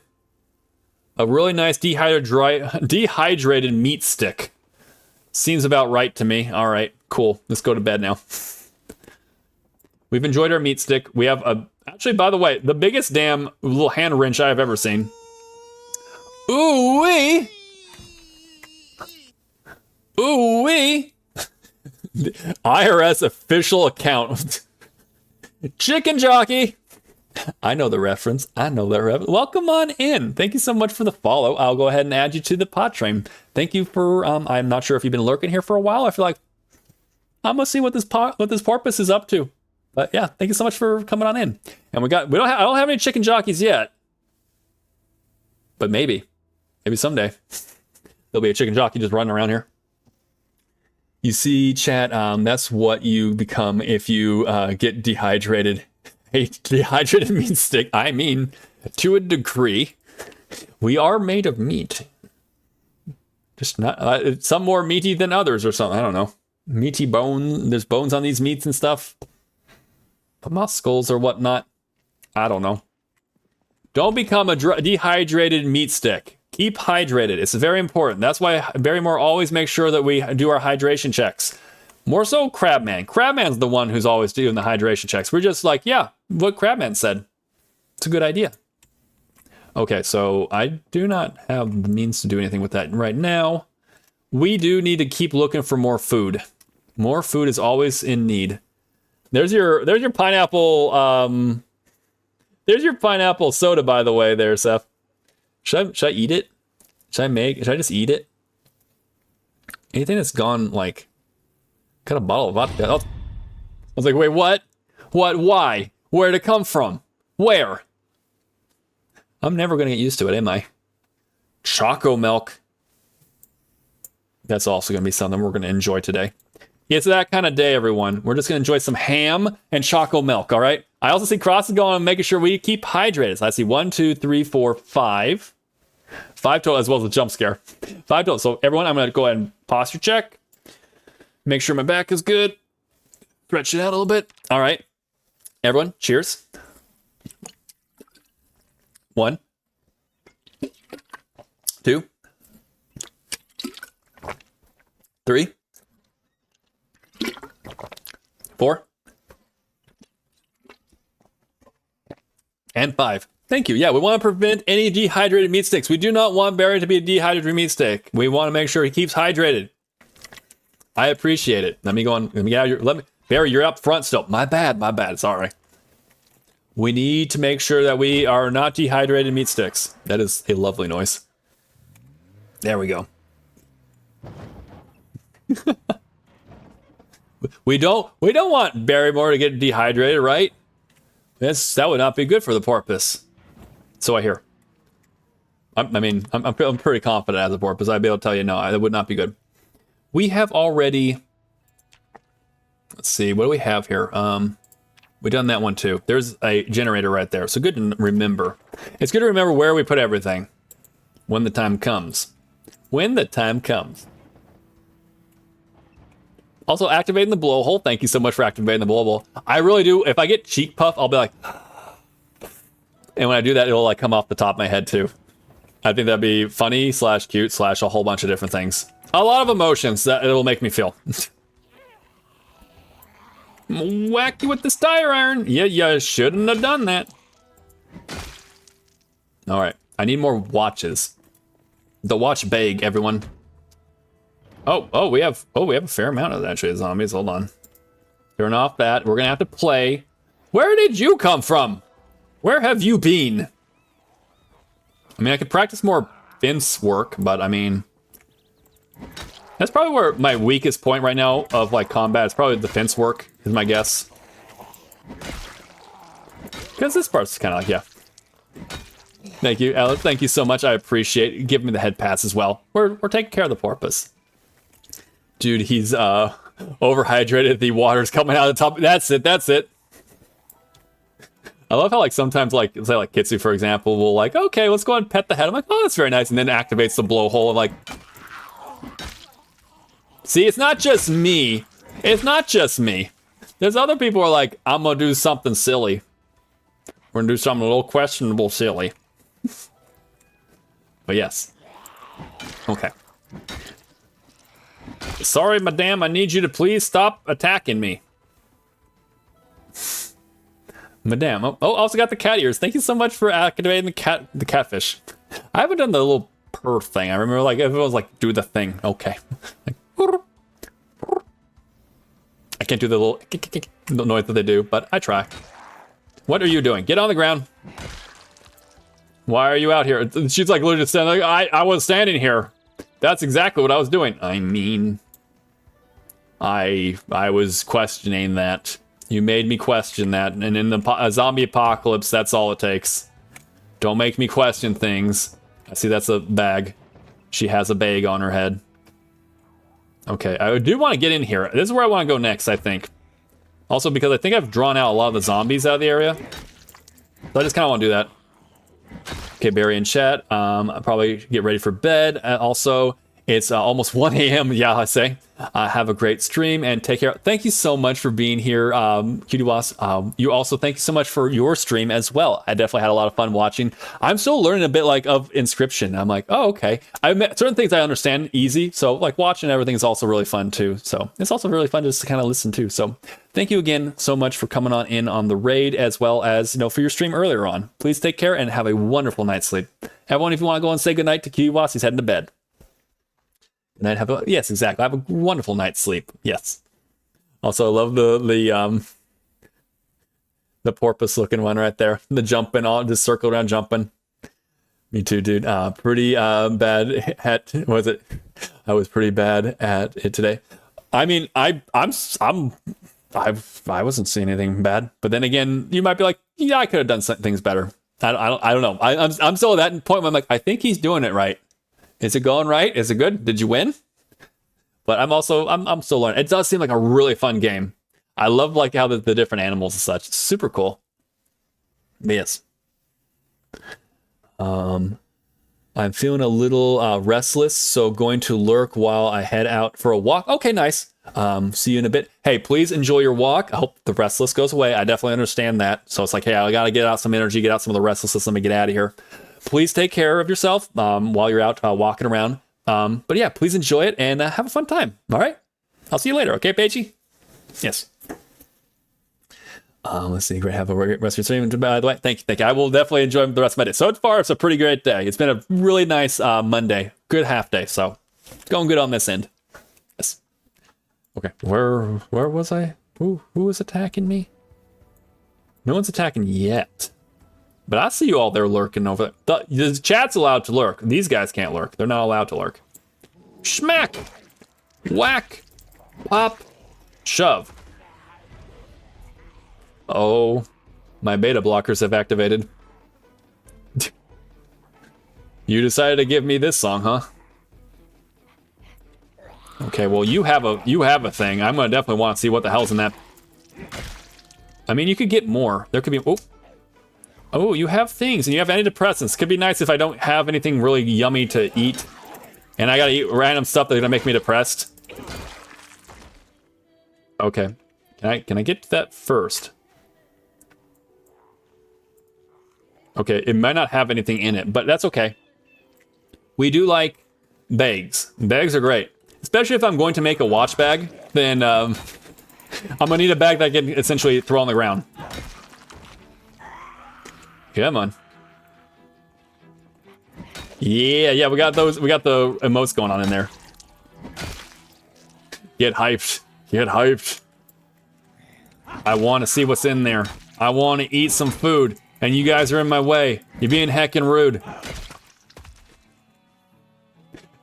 a really nice dehydrated meat stick. Seems about right to me. All right, cool. Let's go to bed now. We've enjoyed our meat stick. We have actually, by the way, the biggest damn little hand wrench I have ever seen. Ooh-wee! Ooh-wee! IRS official account. Chicken jockey! I know the reference. Welcome on in. Thank you so much for the follow. I'll go ahead and add you to the pot train. Thank you for, I'm not sure if you've been lurking here for a while. I feel like I'm gonna see what this porpoise is up to. But yeah, thank you so much for coming on in. And I don't have any chicken jockeys yet. But maybe someday there'll be a chicken jockey just running around here. You see, chat, that's what you become if you get dehydrated. A dehydrated meat stick, I mean, to a degree. We are made of meat. Just not, some more meaty than others or something, I don't know. Meaty bone, there's bones on these meats and stuff. Muscles or whatnot. I don't know. Don't become a dehydrated meat stick. Keep hydrated. It's very important. That's why Barrymore always makes sure that we do our hydration checks. More so Crabman. Crabman's the one who's always doing the hydration checks. We're just like, yeah, what Crabman said. It's a good idea. Okay, so I do not have the means to do anything with that right now. We do need to keep looking for more food. More food is always in need. There's your pineapple, there's your pineapple soda, by the way, there, Seth. Should I eat it? Should I just eat it? Anything that's gone, like, got a bottle of vodka. Oh. I was like, wait, what? What? Why? Where'd it come from? Where? I'm never gonna get used to it, am I? Choco milk. That's also gonna be something we're gonna enjoy today. It's that kind of day, everyone. We're just gonna enjoy some ham and choco milk, all right? I also see crosses going on, making sure we keep hydrated. So I see 1, 2, 3, 4, 5. 5 total, as well as a jump scare. 5 total. So everyone, I'm gonna go ahead and posture check. Make sure my back is good. Stretch it out a little bit. All right. Everyone, cheers. 1, 2, 3, 4, and 5. Thank you. Yeah, we want to prevent any dehydrated meat sticks. We do not want Barry to be a dehydrated meat stick. We want to make sure he keeps hydrated. I appreciate it. Let me go on. Barry, you're up front still. My bad. Sorry. We need to make sure that we are not dehydrated meat sticks. That is a lovely noise. There we go. We don't want Barrymore to get dehydrated, right? That would not be good for the porpoise. So I hear. I'm pretty confident as a porpoise. I'd be able to tell you no, that would not be good. We have already. Let's see, what do we have here? We've done that one too. There's a generator right there, so good to remember. It's good to remember where we put everything when the time comes. When the time comes. Also, activating the blowhole. Thank you so much for activating the blowhole. I really do. If I get cheek puff, I'll be like, and when I do that, it'll like come off the top of my head too. I think that'd be funny / cute / a whole bunch of different things. A lot of emotions that it'll make me feel. Whack you with this tire iron. Yeah, you shouldn't have done that. All right, I need more watches. The watch bag, everyone. Oh, we have a fair amount of actually zombies. Hold on. Turn off that. We're gonna have to play. Where did you come from? Where have you been? I mean, I could practice more fence work, but I mean, that's probably where my weakest point right now of like combat is probably the fence work, is my guess. Because this part's kind of like, yeah. Thank you, Alex. Thank you so much. I appreciate it. Give me the head pass as well. We're taking care of the porpoise. Dude, he's overhydrated. The water's coming out of the top. That's it. I love how like sometimes like say like Kitsu for example will like, okay, let's go ahead and pet the head. I'm like, oh, that's very nice, and then activates the blowhole and like. See, it's not just me. It's not just me. There's other people who are like, I'm gonna do something silly. We're gonna do something a little questionable silly. But yes. Okay. Sorry, madame, I need you to please stop attacking me. Madame. Oh, also got the cat ears. Thank you so much for activating the catfish. I haven't done the little purr thing. I remember like everyone was like, do the thing. Okay. Like, I can't do the little noise that they do, but I try. What are you doing? Get on the ground. Why are you out here? She's like literally just standing like, I was standing here. That's exactly what I was doing. I mean, I was questioning that. You made me question that, and in the zombie apocalypse, that's all it takes. Don't make me question things. I see that's a bag. She has a bag on her head. Okay, I do want to get in here. This is where I want to go next, I think. Also, because I think I've drawn out a lot of the zombies out of the area. So I just kind of want to do that. Okay, Barry in chat. I'll probably get ready for bed. Also, it's almost 1 a.m. Yeah, I say. Have a great stream and take care. Thank you so much for being here, Cutie Was. You also thank you so much for your stream as well. I definitely had a lot of fun watching. I'm still learning a bit like of Inscription. I'm like, oh, okay. Certain things I understand easy. So like watching everything is also really fun too. So it's also really fun just to kind of listen to. So thank you again so much for coming on in on the raid as well as, for your stream earlier on. Please take care and have a wonderful night's sleep. Everyone, if you want to go and say goodnight to Cutie Was, he's heading to bed. And then yes, exactly. Have a wonderful night's sleep. Yes. Also, I love the porpoise looking one right there. The jumping on, just circle around jumping. Me too, dude. Pretty bad at was it? I was pretty bad at it today. I mean, I wasn't seeing anything bad. But then again, you might be like, yeah, I could have done some things better. I don't know. I'm still at that point where I'm like, I think he's doing it right. Is it going right? Is it good? Did you win? But I'm still learning. It does seem like a really fun game. I love like how the different animals and such. It's super cool. But yes. I'm feeling a little restless, so going to lurk while I head out for a walk. Okay, nice. See you in a bit. Hey, please enjoy your walk. I hope the restless goes away. I definitely understand that. So it's like, hey, I gotta get out some energy, get out some of the restlessness. Let me get out of here. Please take care of yourself while you're out walking around. But yeah, please enjoy it and have a fun time. All right? I'll see you later. Okay, Paigey? Yes. Let's see. Have a great rest of your stream. By the way, thank you. I will definitely enjoy the rest of my day. So far, it's a pretty great day. It's been a really nice Monday. Good half day. So it's going good on this end. Yes. Okay. Where was I? Who was attacking me? No one's attacking yet. But I see you all there lurking over there. The chat's allowed to lurk. These guys can't lurk. They're not allowed to lurk. Schmack! Whack! Pop! Shove. Oh, my beta blockers have activated. You decided to give me this song, huh? Okay, well you have a thing. I'm gonna definitely want to see what the hell's in that. I mean, you could get more. There could be. Oh, you have things, and you have antidepressants. Could be nice if I don't have anything really yummy to eat, and I gotta eat random stuff that's gonna make me depressed. Okay, can I get to that first? Okay, it might not have anything in it, but that's okay. We do like bags. Bags are great, especially if I'm going to make a watch bag. Then I'm gonna need a bag that I can essentially throw on the ground. Come on. Yeah, we got those. We got the emotes going on in there. Get hyped. Get hyped. I want to see what's in there. I want to eat some food, and you guys are in my way. You're being heckin' rude.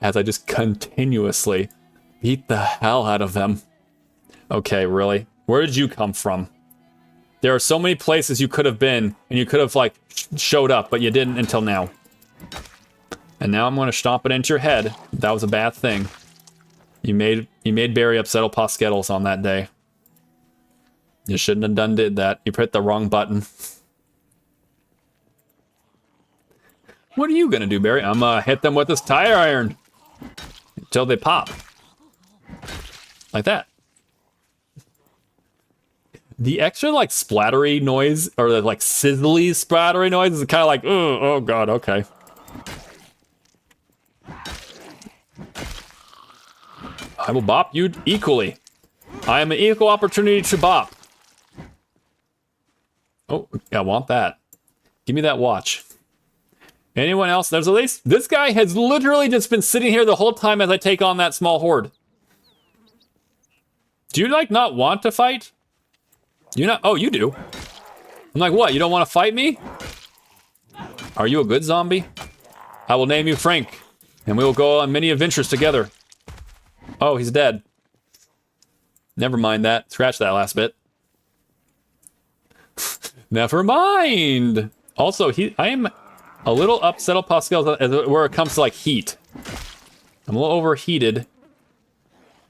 As I just continuously beat the hell out of them. Okay, really? Where did you come from? There are so many places you could have been, and you could have, like, showed up, but you didn't until now. And now I'm going to stomp it into your head. That was a bad thing. You made Barry upset Poskettles on that day. You shouldn't have did that. You hit the wrong button. What are you going to do, Barry? I'm going to hit them with this tire iron. Until they pop. Like that. The extra, like, splattery noise, or the, like, sizzly splattery noise is kind of like, oh god, okay. I will bop you equally. I am an equal opportunity to bop. Oh, I want that. Give me that watch. Anyone else? There's at least, this guy has literally just been sitting here the whole time as I take on that small horde. Do you, like, not want to fight? You not? Oh, you do. I'm like, what? You don't want to fight me? Are you a good zombie? I will name you Frank, and we will go on many adventures together. Oh, he's dead. Never mind that. Scratch that last bit. Never mind. Also, I am a little upset Pascal where it comes to like heat. I'm a little overheated.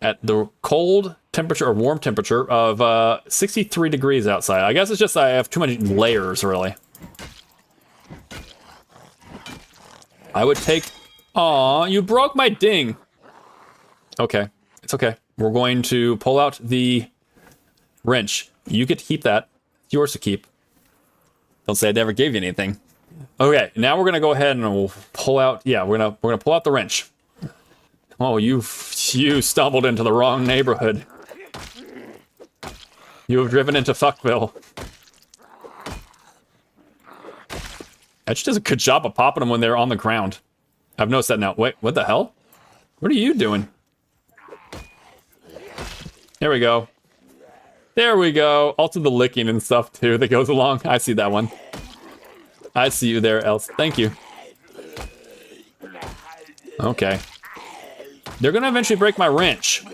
at the cold temperature or warm temperature of 63 degrees outside. I guess it's just I have too many layers, really. I would take... Aw, you broke my ding. Okay, it's okay. We're going to pull out the wrench. You get to keep that. It's yours to keep. Don't say I never gave you anything. Okay, now we're gonna go ahead and we'll pull out... Yeah, we're gonna pull out the wrench. Oh, you stumbled into the wrong neighborhood. You have driven into Fuckville. Etch does a good job of popping them when they're on the ground. I've noticed that now. Wait, what the hell? What are you doing? There we go. There we go. Also the licking and stuff too that goes along. I see that one. I see you there, Else. Thank you. Okay. They're gonna eventually break my wrench.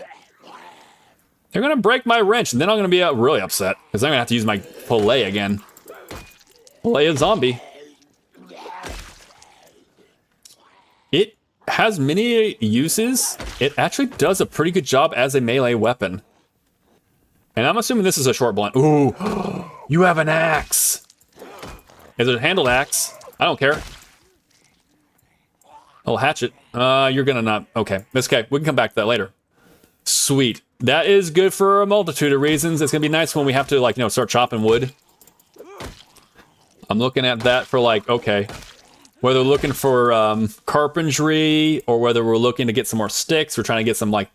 They're gonna break my wrench, and then I'm gonna be really upset because I'm gonna have to use my fillet again. Fillet a zombie. It has many uses. It actually does a pretty good job as a melee weapon. And I'm assuming this is a short blunt. Ooh, you have an axe. Is it a handled axe? I don't care. Oh, hatchet. You're gonna not... Okay, that's okay. We can come back to that later. Sweet. That is good for a multitude of reasons. It's gonna be nice when we have to, like, start chopping wood. I'm looking at that for, like, okay. Whether we're looking for carpentry or whether we're looking to get some more sticks, we're trying to get some, like,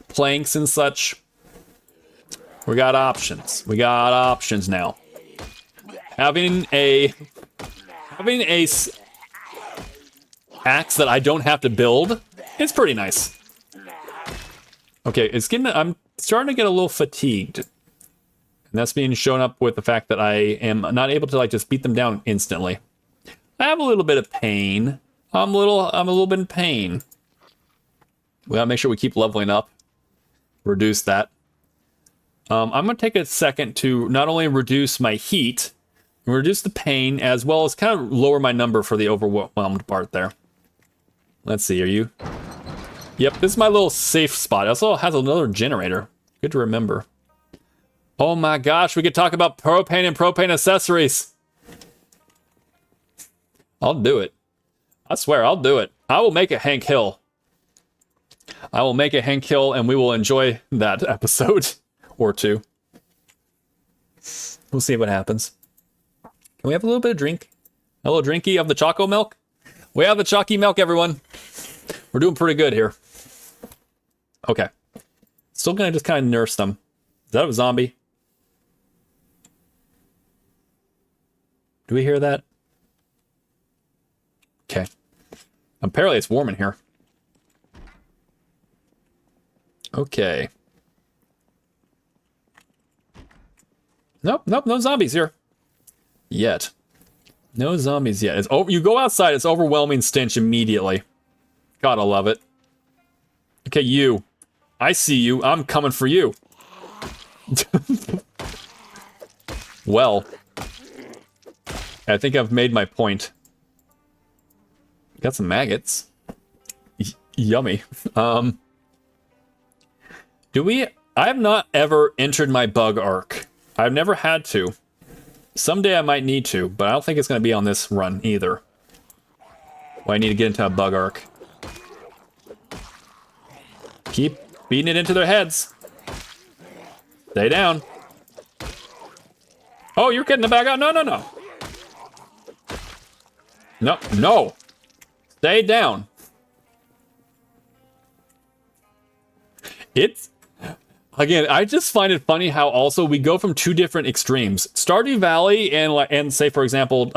planks and such. We got options. We got options now. Having a axe that I don't have to build, it's pretty nice. Okay, I'm starting to get a little fatigued. And that's being shown up with the fact that I am not able to, like, just beat them down instantly. I have a little bit of pain. I'm a little bit in pain. We gotta make sure we keep leveling up. Reduce that. I'm gonna take a second to not only reduce my heat, reduce the pain, as well as kind of lower my number for the overwhelmed part there. Let's see, are you? Yep, this is my little safe spot. It also has another generator. Good to remember. Oh my gosh, we could talk about propane and propane accessories. I'll do it. I swear, I'll do it. I will make a Hank Hill. I will make a Hank Hill, and we will enjoy that episode or two. We'll see what happens. Can we have a little bit of drink? A little drinky of the choco milk? We have the chalky milk, everyone. We're doing pretty good here. Okay. Still gonna just kind of nurse them. Is that a zombie? Do we hear that? Okay. Apparently it's warm in here. Okay. Nope, no zombies here. Yet. No zombies yet. It's over. You go outside, it's overwhelming stench immediately. Gotta love it. Okay, you. I see you. I'm coming for you. Well. I think I've made my point. Got some maggots. Yummy. I have not ever entered my bug arc. I've never had to. Someday I might need to, but I don't think it's going to be on this run either. Well, I need to get into a bug arc. Keep beating it into their heads. Stay down. Oh, you're getting the bag out. No. No. Stay down. Again, I just find it funny how also we go from two different extremes. Stardew Valley and say, for example,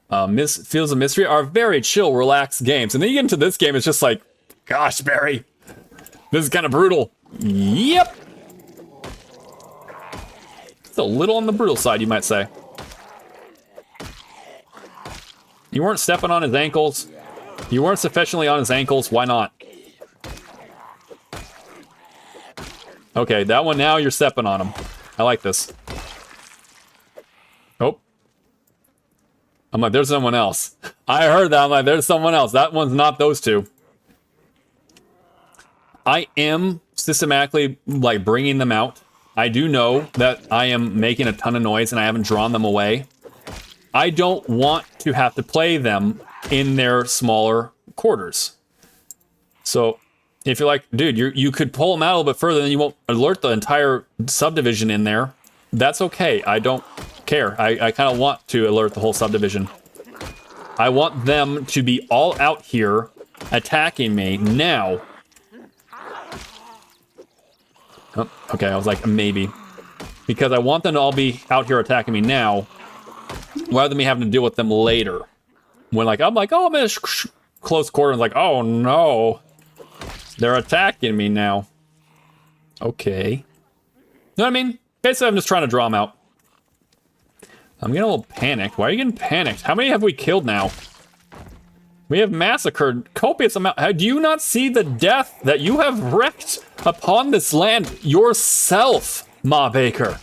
Fields of Mystery are very chill, relaxed games. And then you get into this game, it's just like, gosh, Barry, this is kind of brutal. Yep. It's a little on the brutal side, you might say. You weren't stepping on his ankles. You weren't sufficiently on his ankles. Why not? Okay, that one now you're stepping on him. I like this. Oh. I'm like, there's someone else. I heard that. I'm like, there's someone else. That one's not those two. I am systematically like bringing them out. I do know that I am making a ton of noise and I haven't drawn them away. I don't want to have to play them in their smaller quarters. So if you're like, dude, you could pull them out a little bit further, then you won't alert the entire subdivision in there. That's okay. I don't care. I kind of want to alert the whole subdivision. I want them to be all out here attacking me now. Oh, okay, I was like, maybe. Because I want them to all be out here attacking me now, rather than me having to deal with them later. When like, I'm like, oh, I'm in a close quarter, and like, oh no. They're attacking me now. Okay. You know what I mean? Basically, I'm just trying to draw them out. I'm getting a little panicked. Why are you getting panicked? How many have we killed now? We have massacred copious amount. Do you not see the death that you have wreaked upon this land yourself, Ma Baker?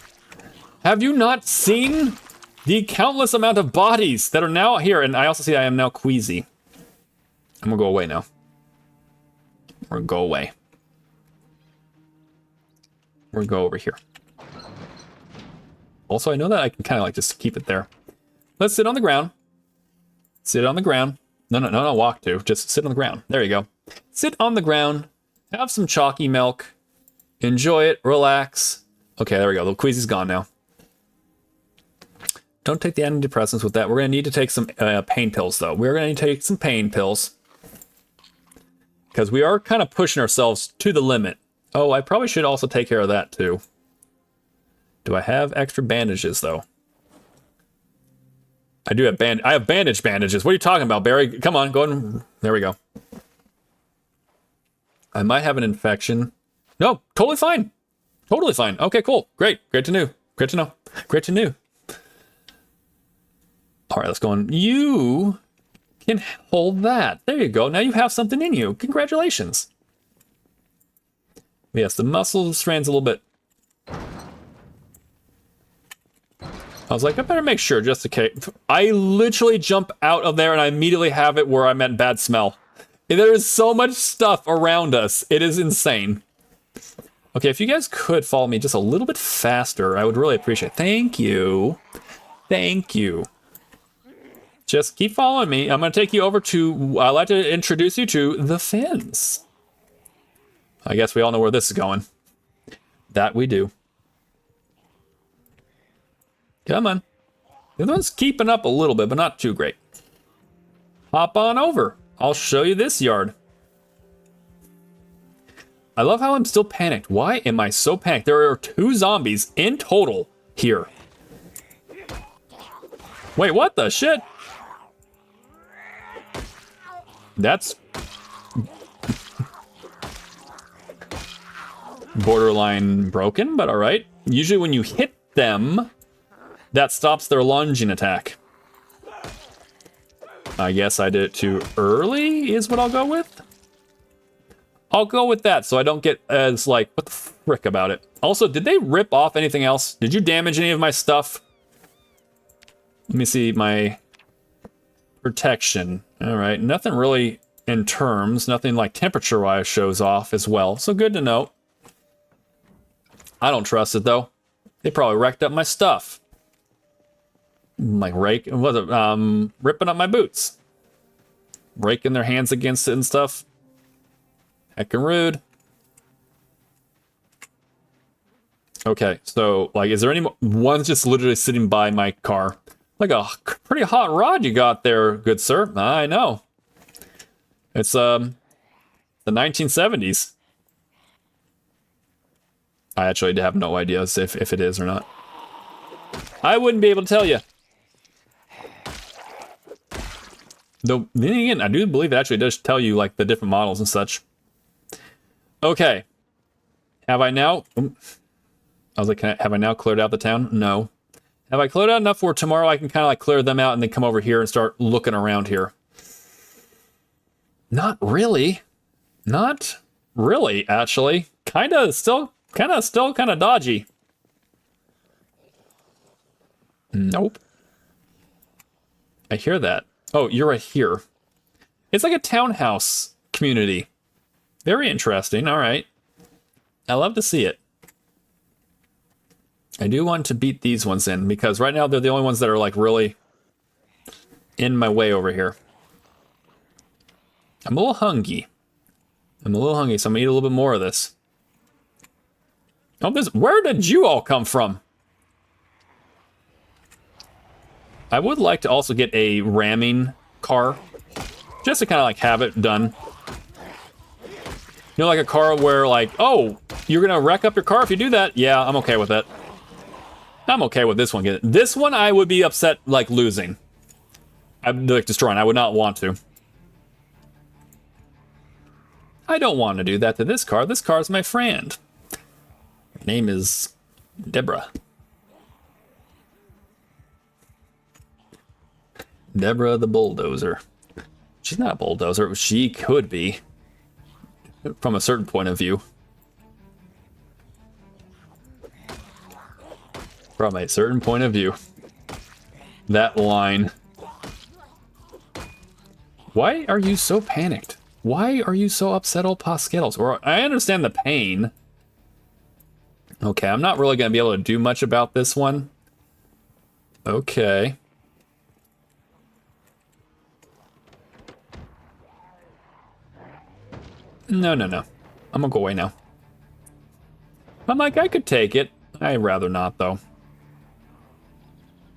Have you not seen the countless amount of bodies that are now here? And I also see I am now queasy. I'm gonna go away now. Or go away. Or go over here. Also, I know that I can kind of like just keep it there. Let's sit on the ground. Sit on the ground. No, walk to. Just sit on the ground. There you go. Sit on the ground. Have some chalky milk. Enjoy it. Relax. Okay, there we go. The queasy's gone now. Don't take the antidepressants with that. We're going to need to take some pain pills, though. We're going to need to take some pain pills. Because we are kind of pushing ourselves to the limit. Oh, I probably should also take care of that, too. Do I have extra bandages, though? I do have I have bandages. What are you talking about, Barry? Come on, go ahead. There we go. I might have an infection. No, totally fine. Totally fine. Okay, cool. Great. Great to know. Great to know. Great to know. All right, let's go on. You can hold that. There you go. Now you have something in you. Congratulations. Yes, the muscle strand's a little bit. I was like, I better make sure just in case. I literally jump out of there and I immediately have it where I'm at bad smell. There is so much stuff around us. It is insane. Okay, if you guys could follow me just a little bit faster, I would really appreciate it. Thank you. Thank you. Just keep following me. I'm going to take you over to, I'd like to introduce you to the fins. I guess we all know where this is going. That we do. Come on. The other one's keeping up a little bit, but not too great. Hop on over. I'll show you this yard. I love how I'm still panicked. Why am I so panicked? There are 2 zombies in total here. Wait, what the shit? That's borderline broken, but all right. Usually when you hit them, that stops their lunging attack. I guess I did it too early, is what I'll go with. I'll go with that so I don't get as like, what the frick about it. Also, did they rip off anything else? Did you damage any of my stuff? Let me see my protection. All right, nothing really in terms, nothing like temperature-wise shows off as well. So good to know. I don't trust it though. They probably wrecked up my stuff. Like ripping up my boots. Raking their hands against it and stuff. Heckin' rude. Okay, so like, is there any one's just literally sitting by my car? Like a pretty hot rod you got there, good sir. I know. It's the 1970s. I actually have no idea if it is or not. I wouldn't be able to tell you. Though, then again, I do believe it actually does tell you, like, the different models and such. Okay. Have I now... I was like, have I now cleared out the town? No. Have I cleared out enough where tomorrow I can kind of, like, clear them out and then come over here and start looking around here? Not really. Not really, actually. Still kind of dodgy. Nope. I hear that. Oh, you're right here. It's like a townhouse community. Very interesting. All right. I love to see it. I do want to beat these ones in because right now they're the only ones that are like really in my way over here. I'm a little hungry. So I'm gonna eat a little bit more of this. Oh, where did you all come from? I would like to also get a ramming car, just to kind of like have it done. You know, like a car where like, oh, you're gonna wreck up your car if you do that? Yeah, I'm okay with it. I'm okay with this one. This one I would be upset like losing. I'd like destroying. I would not want to. I don't want to do that to this car. This car is my friend. Her name is Deborah. Deborah the bulldozer. She's not a bulldozer. She could be. From a certain point of view. From a certain point of view. That line. Why are you so panicked? Why are you so upset, old Skittles? Or I understand the pain. Okay, I'm not really going to be able to do much about this one. Okay. No. I'm gonna go away now. I'm like, I could take it. I'd rather not, though.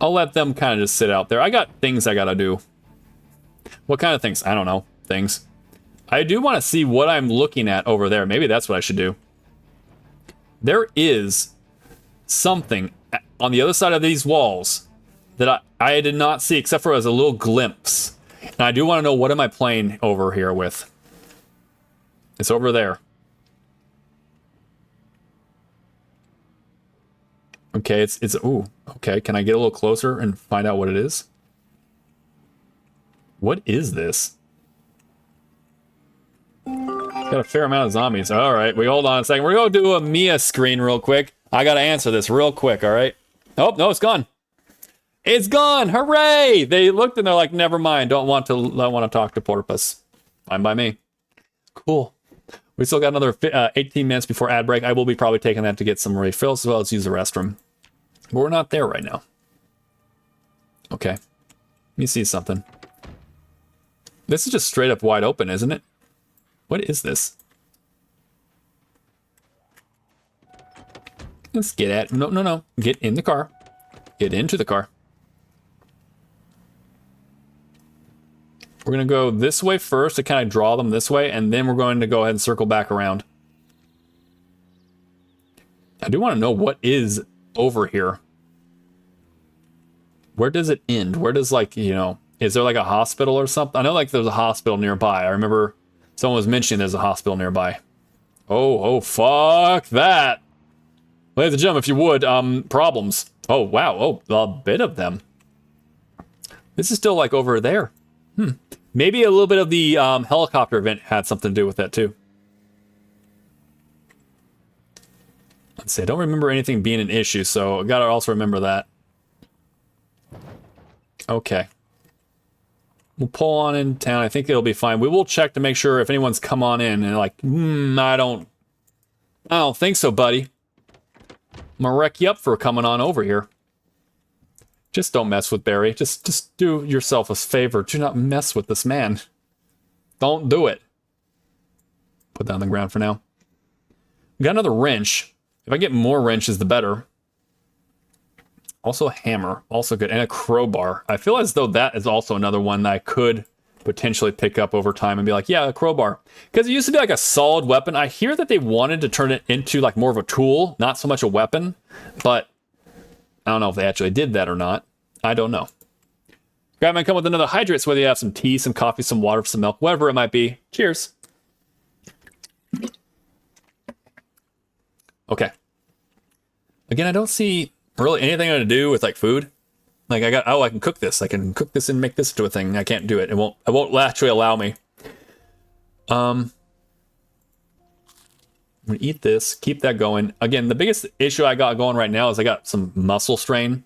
I'll let them kind of just sit out there. I got things I gotta do. What kind of things? I don't know. Things. I do want to see what I'm looking at over there. Maybe that's what I should do. There is something on the other side of these walls that I did not see, except for as a little glimpse. And I do want to know, what am I playing over here with? It's over there. Okay, ooh, okay, can I get a little closer and find out what it is? What is this? Got a fair amount of zombies. All right, hold on a second. We're gonna do a Mia screen real quick. I gotta answer this real quick, all right? Oh, no, it's gone. It's gone, hooray! They looked and they're like, never mind, don't want to talk to Porpoise. Fine by me. Cool. We still got another 18 minutes before ad break. I will be probably taking that to get some refills as well as use the restroom. But we're not there right now. Okay. Let me see something. This is just straight up wide open, isn't it? What is this? Let's get at... No. Get in the car. Get into the car. We're going to go this way first to kind of draw them this way, and then we're going to go ahead and circle back around. I do want to know what is over here. Where does it end? Where does, like, you know, is there like a hospital or something? I know like there's a hospital nearby. I remember someone was mentioning there's a hospital nearby. Oh, fuck that. Ladies and gentlemen, if you would, problems. Oh, wow. Oh, a bit of them. This is still like over there. Maybe a little bit of the helicopter event had something to do with that too. Let's see, I don't remember anything being an issue, so I gotta also remember that. Okay. We'll pull on in town. I think it'll be fine. We will check to make sure if anyone's come on in and like, I don't think so, buddy. I'm gonna wreck you up for coming on over here. Just don't mess with Barry. Just do yourself a favor. Do not mess with this man. Don't do it. Put that on the ground for now. We got another wrench. If I get more wrenches, the better. Also a hammer. Also good. And a crowbar. I feel as though that is also another one that I could potentially pick up over time and be like, yeah, a crowbar. Because it used to be like a solid weapon. I hear that they wanted to turn it into like more of a tool, not so much a weapon. But I don't know if they actually did that or not. I don't know. Guy might come with another hydrate, whether you have some tea, some coffee, some water, some milk, whatever it might be. Cheers. Okay. Again, I don't see really anything to do with like food. Like I can cook this. I can cook this and make this into a thing. I can't do it. It won't actually allow me. I'm gonna eat this, keep that going. Again, the biggest issue I got going right now is I got some muscle strain.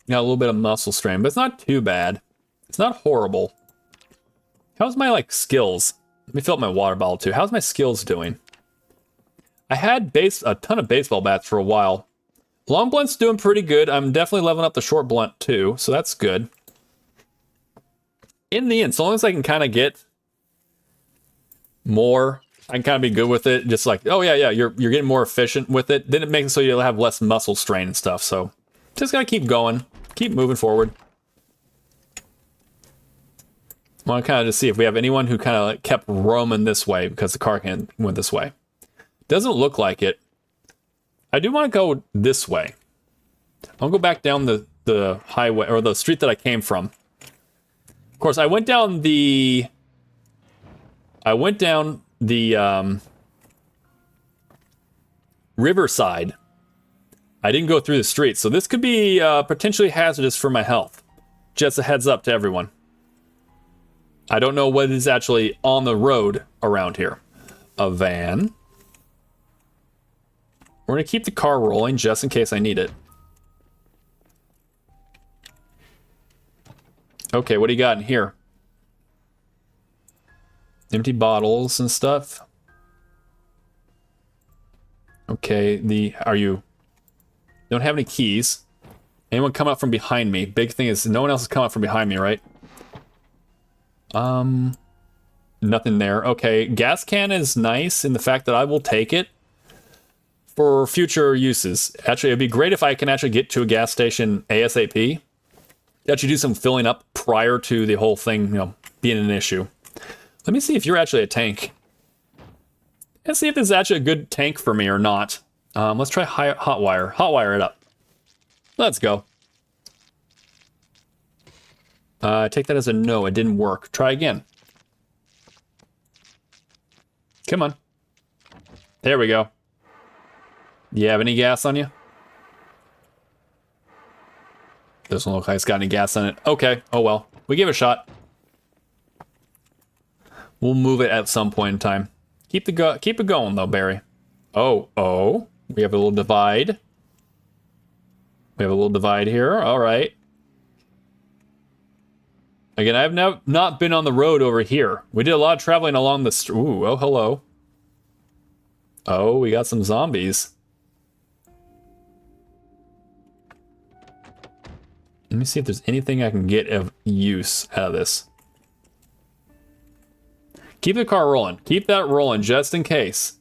Got a little bit of muscle strain, but it's not too bad. It's not horrible. How's my like skills? Let me fill up my water bottle too. How's my skills doing? I had a ton of baseball bats for a while. Long blunt's doing pretty good. I'm definitely leveling up the short blunt too, so that's good. In the end, so long as I can kind of get more, I can kind of be good with it. Just like, oh yeah, you're getting more efficient with it. Then it makes it so you'll have less muscle strain and stuff. So just gotta keep going, keep moving forward. I want to kind of just see if we have anyone who kind of like kept roaming this way because the car went this way. Doesn't look like it. I do want to go this way. I'll go back down the highway or the street that I came from. Of course, I went down the riverside. I didn't go through the street, so this could be potentially hazardous for my health. Just a heads up to everyone. I don't know what is actually on the road around here. A van. We're going to keep the car rolling just in case I need it. Okay, what do you got in here? Empty bottles and stuff. Okay, don't have any keys. Anyone come up from behind me? Big thing is no one else has come up from behind me, right? Nothing there. Okay, gas can is nice in the fact that I will take it for future uses. Actually, it'd be great if I can actually get to a gas station ASAP. Actually do some filling up prior to the whole thing, being an issue. Let me see if you're actually a tank. Let's see if this is actually a good tank for me or not. Let's try hotwire. Hotwire it up. Let's go. Take that as a no. It didn't work. Try again. Come on. There we go. You have any gas on you? Doesn't look like it's got any gas on it. Okay. Oh well. We give it a shot. We'll move it at some point in time. Keep it going though, Barry. Oh. We have a little divide. We have a little divide here. All right. Again, I have not been on the road over here. We did a lot of traveling along the street. Ooh, oh, hello. Oh, we got some zombies. Let me see if there's anything I can get of use out of this. Keep the car rolling. Keep that rolling just in case.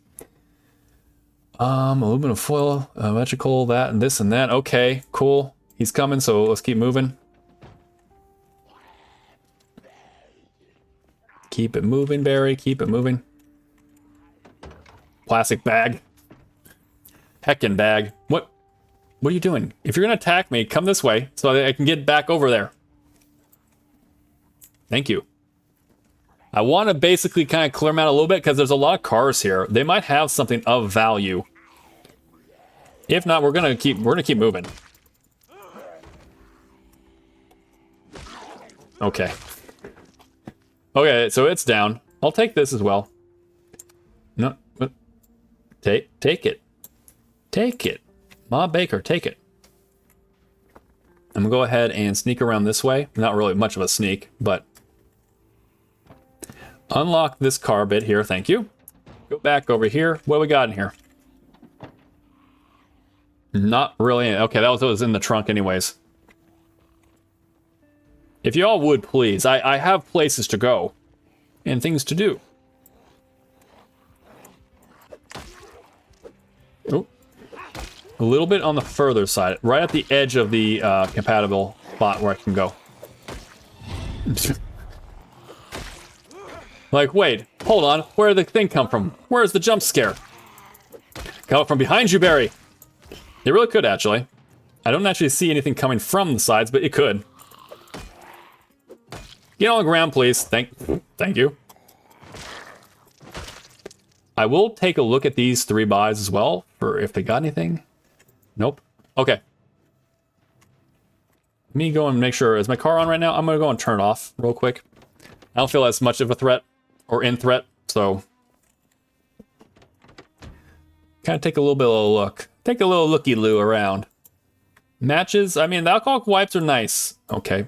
Aluminum foil, electrical, that and this and that. Okay, cool. He's coming, so let's keep moving. Keep it moving, Barry. Keep it moving. Plastic bag. Heckin' bag. What are you doing? If you're gonna attack me, come this way so that I can get back over there. Thank you. I want to basically kind of clear them out a little bit because there's a lot of cars here. They might have something of value. If not, we're gonna keep moving. Okay. Okay, so it's down. I'll take this as well. No, take it. Take it. Ma Baker, take it. I'm gonna go ahead and sneak around this way. Not really much of a sneak, but unlock this car bit here, thank you. Go back over here. What do we got in here? Not really. Okay, that was in the trunk anyways. If you all would, please. I have places to go and things to do. Oh. A little bit on the further side, right at the edge of the compatible spot where I can go. Like, wait, hold on. Where did the thing come from? Where's the jump scare? Come from behind you, Barry. It really could, actually. I don't actually see anything coming from the sides, but it could. Get on the ground, please. Thank you. I will take a look at these 3 buys as well, for if they got anything. Nope. Okay. Let me go and make sure. Is my car on right now? I'm going to go and turn it off real quick. I don't feel as much of a threat or in threat, so kind of take a little bit of a look. Take a little looky-loo around. Matches. I mean, the alcoholic wipes are nice. Okay.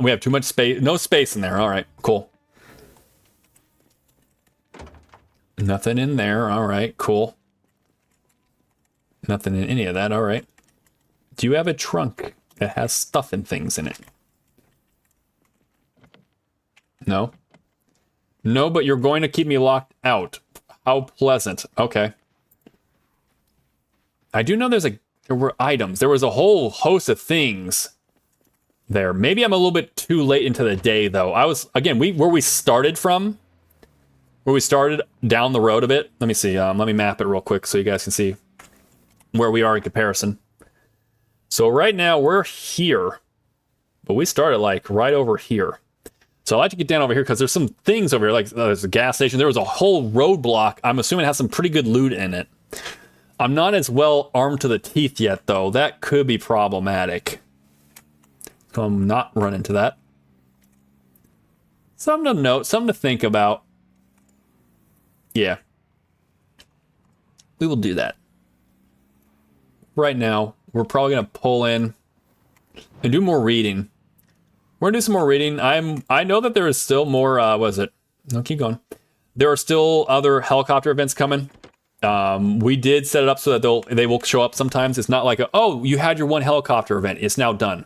We have too much space. No space in there. All right. Cool. Nothing in there. All right, cool. Nothing in any of that. All right. Do you have a trunk that has stuff and things in it? No. No, but you're going to keep me locked out. How pleasant. Okay. I do know there were items. There was a whole host of things there. Maybe I'm a little bit too late into the day, though. I was, again, where we started from, where we started down the road a bit. Let me see. Let me map it real quick so you guys can see where we are in comparison. So right now we're here, but we started like right over here. So I like to get down over here because there's some things over here, like there's a gas station. There was a whole roadblock. I'm assuming it has some pretty good loot in it. I'm not as well armed to the teeth yet, though. That could be problematic. So I'm not running into that. Something to note, something to think about. Yeah. We will do that. Right now, we're probably going to pull in and do more reading. We're gonna do some more reading. I know that there is still more. What is it? No, keep going. There are still other helicopter events coming. We did set it up so that they will show up sometimes. It's not like oh, you had your one helicopter event. It's now done.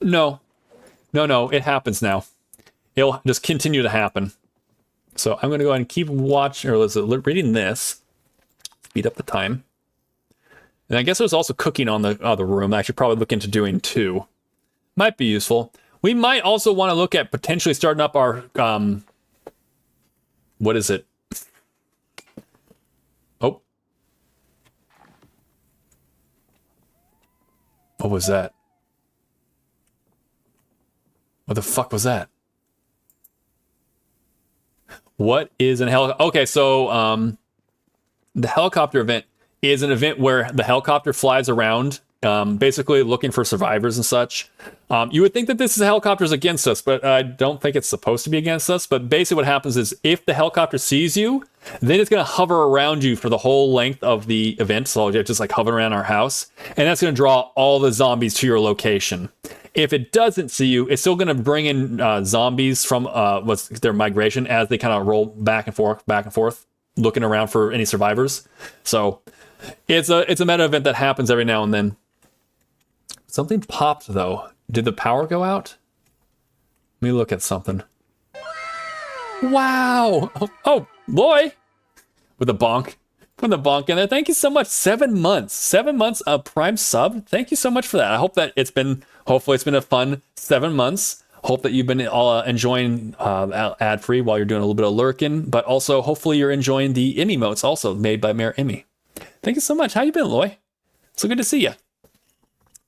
No, it happens now. It'll just continue to happen. So I'm gonna go ahead and keep watching or reading this. Speed up the time. And I guess there's also cooking on the other room. I should probably look into doing too. Might be useful. We might also want to look at potentially starting up our, what is it? Oh. What was that? What the fuck was that? What is an helicopter? Okay, so, the helicopter event is an event where the helicopter flies around, basically looking for survivors and such. You would think that this is helicopters against us, but I don't think it's supposed to be against us. But basically what happens is if the helicopter sees you, then it's going to hover around you for the whole length of the event. So you just like hover around our house. And that's going to draw all the zombies to your location. If it doesn't see you, it's still going to bring in zombies from what's their migration as they kind of roll back and forth, looking around for any survivors. So it's a meta event that happens every now and then. Something popped, though. Did the power go out? Let me look at something. Wow! Oh, boy! With a bonk. Put the bonk in there. Thank you so much. 7 months. 7 months of Prime sub. Thank you so much for that. I hope that hopefully it's been a fun 7 months. Hope that you've been enjoying ad-free while you're doing a little bit of lurking. But also, hopefully you're enjoying the emotes also made by MayorEmi. Thank you so much. How you been, Loy? So good to see you.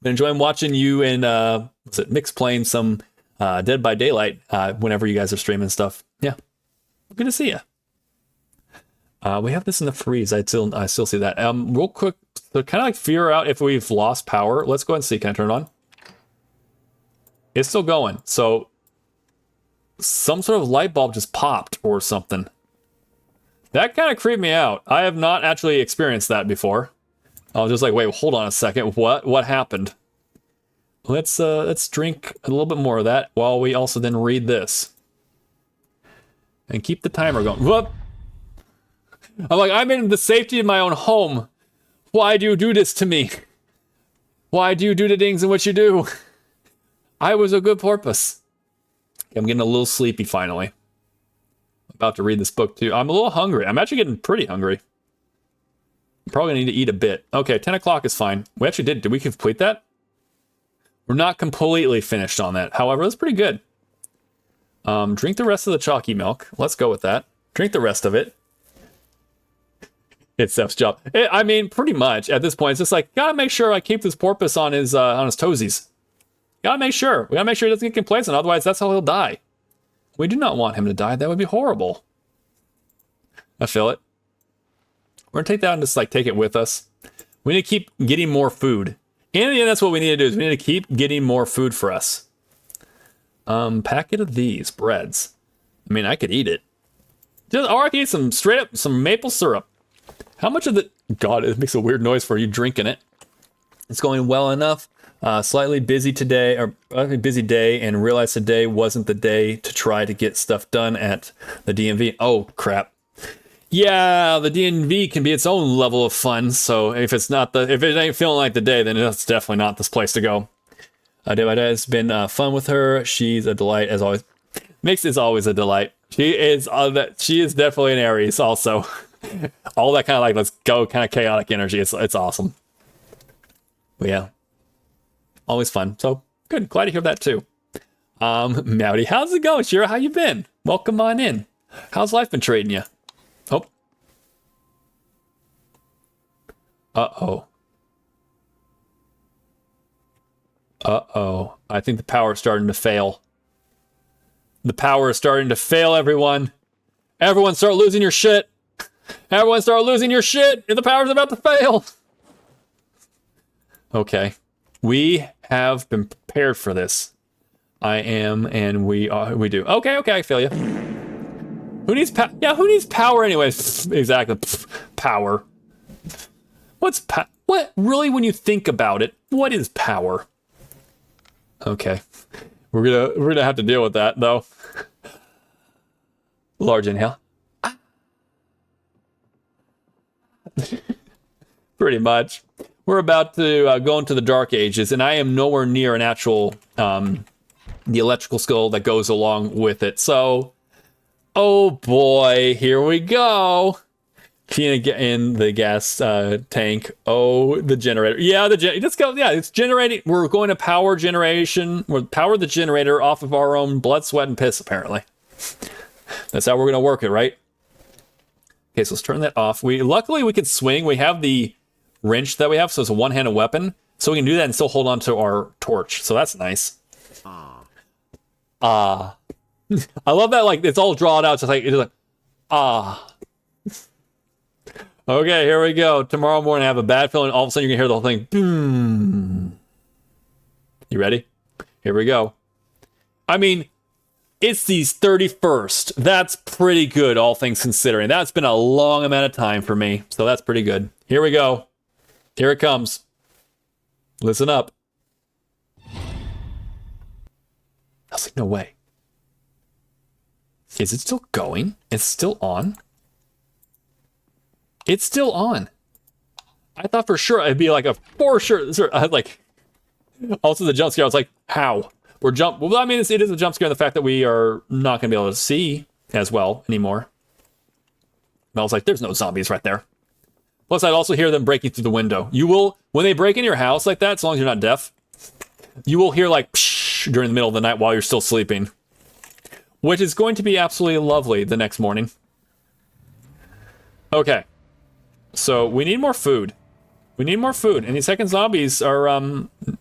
Been enjoying watching you and Mix playing some Dead by Daylight whenever you guys are streaming stuff. Yeah, good to see you. We have this in the freeze. I still see that. Real quick, to kind of like figure out if we've lost power. Let's go ahead and see. Can I turn it on? It's still going. So some sort of light bulb just popped or something. That kind of creeped me out. I have not actually experienced that before. I was just like, wait, hold on a second. What happened? Let's drink a little bit more of that while we also then read this. And keep the timer going. Whoop! I'm like, I'm in the safety of my own home. Why do you do this to me? Why do you do the things in which you do? I was a good porpoise. I'm getting a little sleepy finally. I'm about to read this book too. I'm a little hungry. I'm actually getting pretty hungry. Probably need to eat a bit. Okay, 10 o'clock is fine. We actually did we complete that? We're not completely finished on that. However, that's pretty good. Drink the rest of the chalky milk. Let's go with that. Drink the rest of it. It's Steph's job. I mean, pretty much at this point, it's just like, gotta make sure I keep this porpoise on his toesies. Gotta make sure. We gotta make sure he doesn't get complacent. Otherwise, that's how he'll die. We do not want him to die. That would be horrible. I feel it. We're gonna take that and just like take it with us. We need to keep getting more food. In the end, that's what we need to do is we need to keep getting more food for us. Packet of these breads. I mean, I could eat it. Or I could eat some straight up some maple syrup. How much of the God, it makes a weird noise for you drinking it. It's going well enough. Slightly busy today, or busy day, and realized today wasn't the day to try to get stuff done at the DMV. Oh crap. Yeah, the DNV can be its own level of fun. So if it ain't feeling like the day, then it's definitely not this place to go. Day by day, it's been fun with her. She's a delight as always. Mix is always a delight. She is definitely an Aries also. All that kind of like let's go kind of chaotic energy. It's awesome. But yeah, always fun. So good. Glad to hear that too. Mowdy, how's it going, Shira? How you been? Welcome on in. How's life been treating you? Oh. Uh-oh. Uh-oh. I think the power is starting to fail. The power is starting to fail, everyone. Everyone start losing your shit. Everyone start losing your shit. The power's about to fail. Okay. We have been prepared for this. I am, and we do. Okay, I feel you. Who needs power? Yeah, who needs power anyways? Exactly. Power. What's what really, when you think about it, what is power? Okay. We're gonna have to deal with that though. Large inhale. Pretty much. We're about to go into the dark ages, and I am nowhere near an actual the electrical skill that goes along with it. So, oh boy, here we go. Tina in the gas tank. Oh, the generator. Yeah, let's go. Yeah, it's generating. We're going to power generation. We'll power the generator off of our own blood, sweat, and piss, apparently. That's how we're going to work it, right? Okay, so let's turn that off. Luckily, we can swing. We have the wrench that we have, so it's a one-handed weapon. So we can do that and still hold on to our torch. So that's nice. I love that, like, it's all drawn out. It's like, Okay, here we go. Tomorrow morning, I have a bad feeling. All of a sudden, you can hear the whole thing. Boom. You ready? Here we go. I mean, it's the 31st. That's pretty good, all things considering. That's been a long amount of time for me, so that's pretty good. Here we go. Here it comes. Listen up. I was like, no way. Is it still going? It's still on? It's still on. I thought for sure it'd be like a for sure. I had like, also the jump scare. I was like, how? Well, I mean, it is a jump scare in the fact that we are not going to be able to see as well anymore. And I was like, there's no zombies right there. Plus, I'd also hear them breaking through the window. You will, when they break in your house like that, as long as you're not deaf, you will hear like psh during the middle of the night while you're still sleeping, which is going to be absolutely lovely the next morning. Okay. So we need more food. We need more food. And these second zombies are,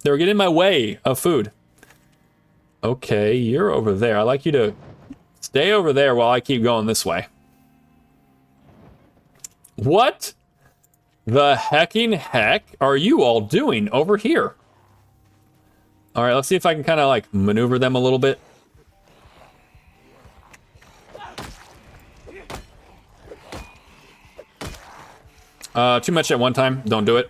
they're getting in my way of food. Okay, you're over there. I'd like you to stay over there while I keep going this way. What the hecking heck are you all doing over here? All right, let's see if I can kind of like maneuver them a little bit. Too much at one time. Don't do it.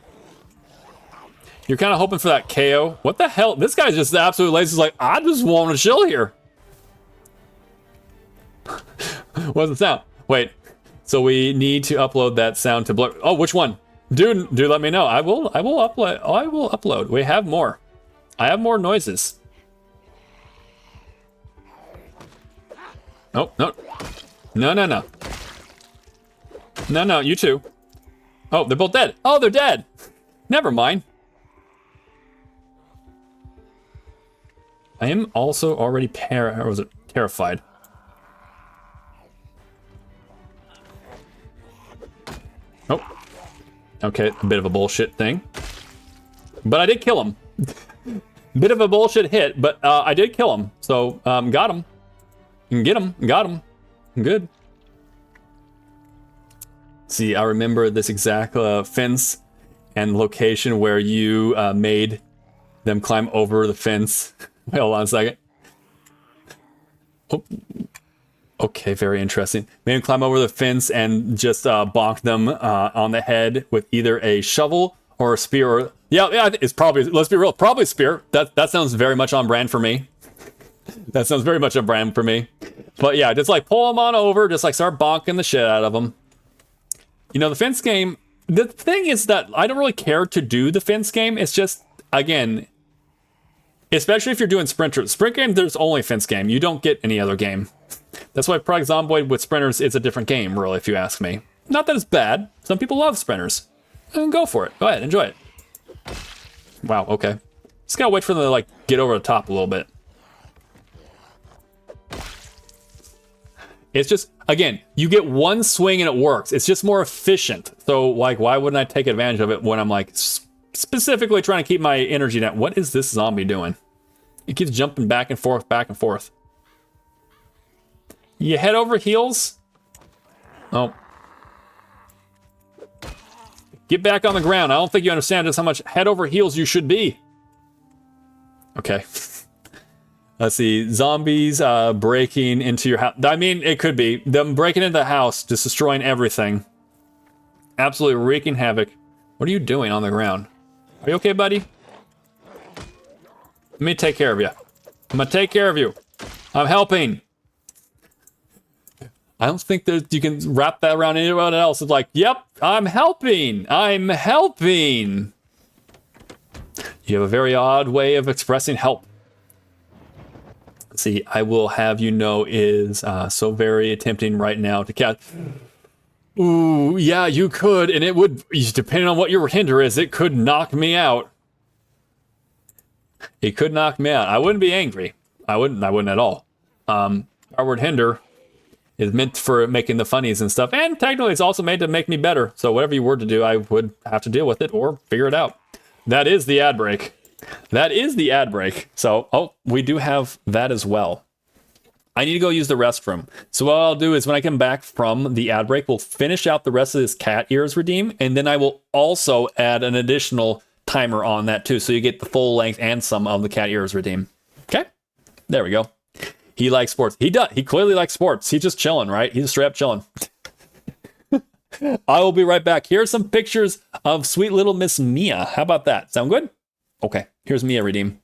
You're kind of hoping for that KO. What the hell? This guy's just absolutely lazy. He's like, I just want to chill here. What's the sound? Wait. So we need to upload that sound to Blur. Oh, which one? Dude, let me know. I will upload. I will upload. We have more. I have more noises. Oh, no. No. No, you two. Oh, they're both dead. Oh, they're dead. Never mind. I am also already terrified. Oh. Okay, a bit of a bullshit thing. But I did kill him. Bit of a bullshit hit, but I did kill him. So, got him. You can get him. Got him. Good. See, I remember this exact fence and location where you made them climb over the fence. Wait, hold on a second. Oh. Okay, very interesting. Made him climb over the fence and just bonk them on the head with either a shovel or a spear. Or yeah, it's probably, let's be real, probably a spear. That sounds very much on brand for me. That sounds very much on brand for me. But yeah, just like pull them on over, just like start bonking the shit out of them. You know, the fence game, the thing is that I don't really care to do the fence game. It's just, again, especially if you're doing sprinters. Sprint game, there's only fence game. You don't get any other game. That's why Project Zomboid with sprinters is a different game, really, if you ask me. Not that it's bad. Some people love sprinters. And go for it. Go ahead, enjoy it. Wow, okay. Just gotta wait for them to, like, get over the top a little bit. It's just, again, you get one swing and it works. It's just more efficient. So, like, why wouldn't I take advantage of it when I'm, like, specifically trying to keep my energy down? What is this zombie doing? He keeps jumping back and forth, back and forth. You head over heels? Oh. Get back on the ground. I don't think you understand just how much head over heels you should be. Okay. Let's see. Zombies breaking into your house. I mean, it could be. Them breaking into the house, just destroying everything. Absolutely wreaking havoc. What are you doing on the ground? Are you okay, buddy? Let me take care of you. I'm gonna take care of you. I'm helping. I don't think that you can wrap that around anyone else. It's like, yep, I'm helping. I'm helping. You have a very odd way of expressing help. Let's see, I will have you know is so very tempting right now to catch. Ooh, yeah, you could, and it would, depending on what your hinder is, it could knock me out. It could knock me out. I wouldn't be angry. I wouldn't at all. Our word hinder is meant for making the funnies and stuff, and technically it's also made to make me better. So whatever you were to do, I would have to deal with it or figure it out. That is the ad break. That is the ad break. So, oh, we do have that as well. I need to go use the restroom. So what I'll do is when I come back from the ad break, we'll finish out the rest of this cat ears redeem, and then I will also add an additional timer on that too, so you get the full length and some of the cat ears redeem. Okay, there we go. He likes sports. He does. He clearly likes sports. He's just chilling, right? He's straight up chilling. I will be right back. Here are some pictures of sweet little Miss Mia. How about that? Sound good? Okay, here's Mia redeem.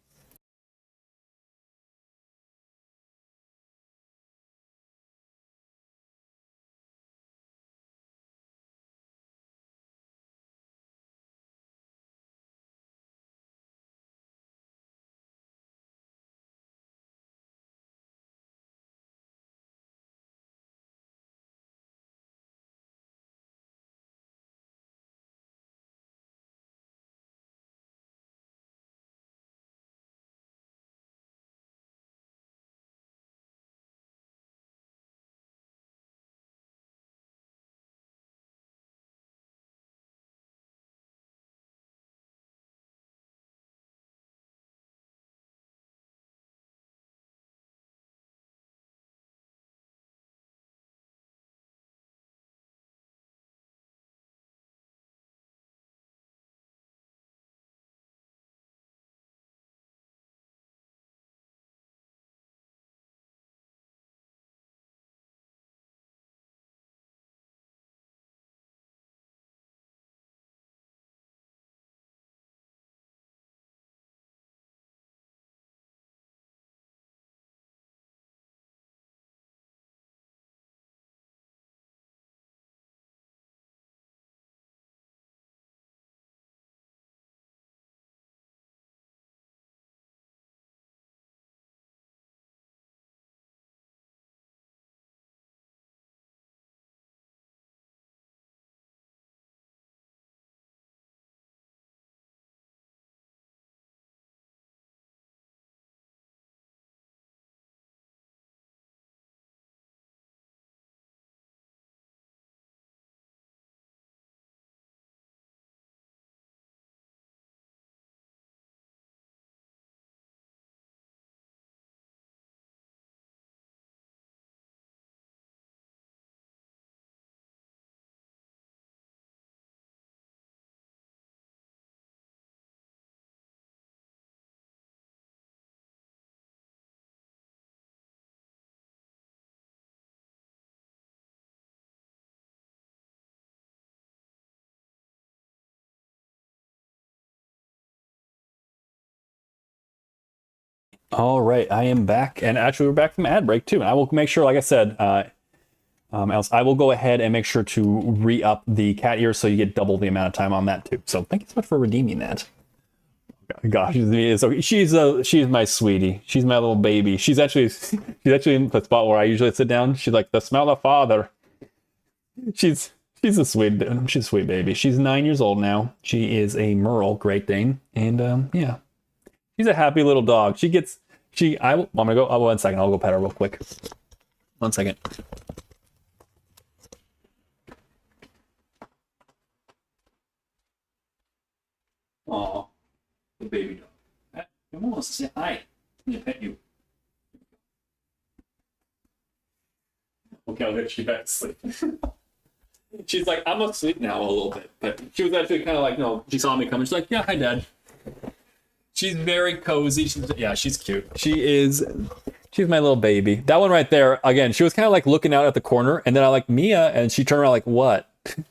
All right, I am back, and actually we're back from ad break too. And I will make sure, like I said, Else I will go ahead and make sure to re-up the cat ears so you get double the amount of time on that too. So thank you so much for redeeming that. Gosh, she's my sweetie. She's my little baby. She's actually in the spot where I usually sit down. She's like the smell of father. She's a sweet baby. She's 9 years old now. She is a Merle Great Dane, and yeah, she's a happy little dog. I'm gonna go. Oh, 1 second. I'll go pet her real quick. 1 second. Aw, the baby dog. Come on, say hi. I'm gonna pet you. Okay, I'll get you back to sleep. She's like, I'm asleep now a little bit. But she was actually kind of like, no, she saw me coming. She's like, yeah, hi, Dad. She's very cozy. She's cute. She's my little baby. That one right there, again, she was kind of like looking out at the corner. And then I like Mia, and she turned around like, what?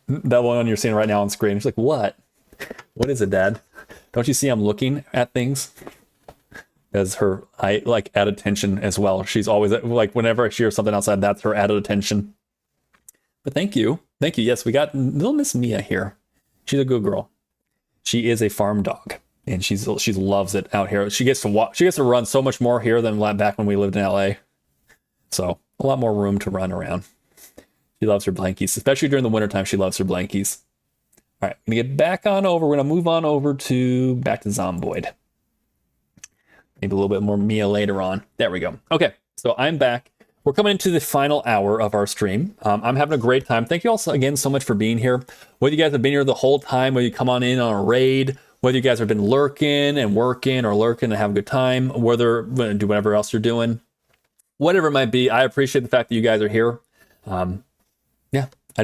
That one you're seeing right now on screen. She's like, what? What is it, Dad? Don't you see I'm looking at things? As her, I like added attention as well. She's always like, whenever I hear something outside, that's her added attention. But thank you. Yes, we got little Miss Mia here. She's a good girl. She is a farm dog, and she loves it out here. She gets to walk. She gets to run so much more here than back when we lived in LA. So a lot more room to run around. She loves her blankies, especially during the wintertime. She loves her blankies. All right, I'm gonna get back on over. We're gonna move on over back to Zomboid. Maybe a little bit more Mia later on. There we go. Okay, so I'm back. We're coming into the final hour of our stream. I'm having a great time. Thank you all again so much for being here. Whether you guys have been here the whole time, whether you come on in on a raid, whether you guys have been lurking and working or lurking and have a good time, whether do whatever else you're doing, whatever it might be, I appreciate the fact that you guys are here. Yeah, I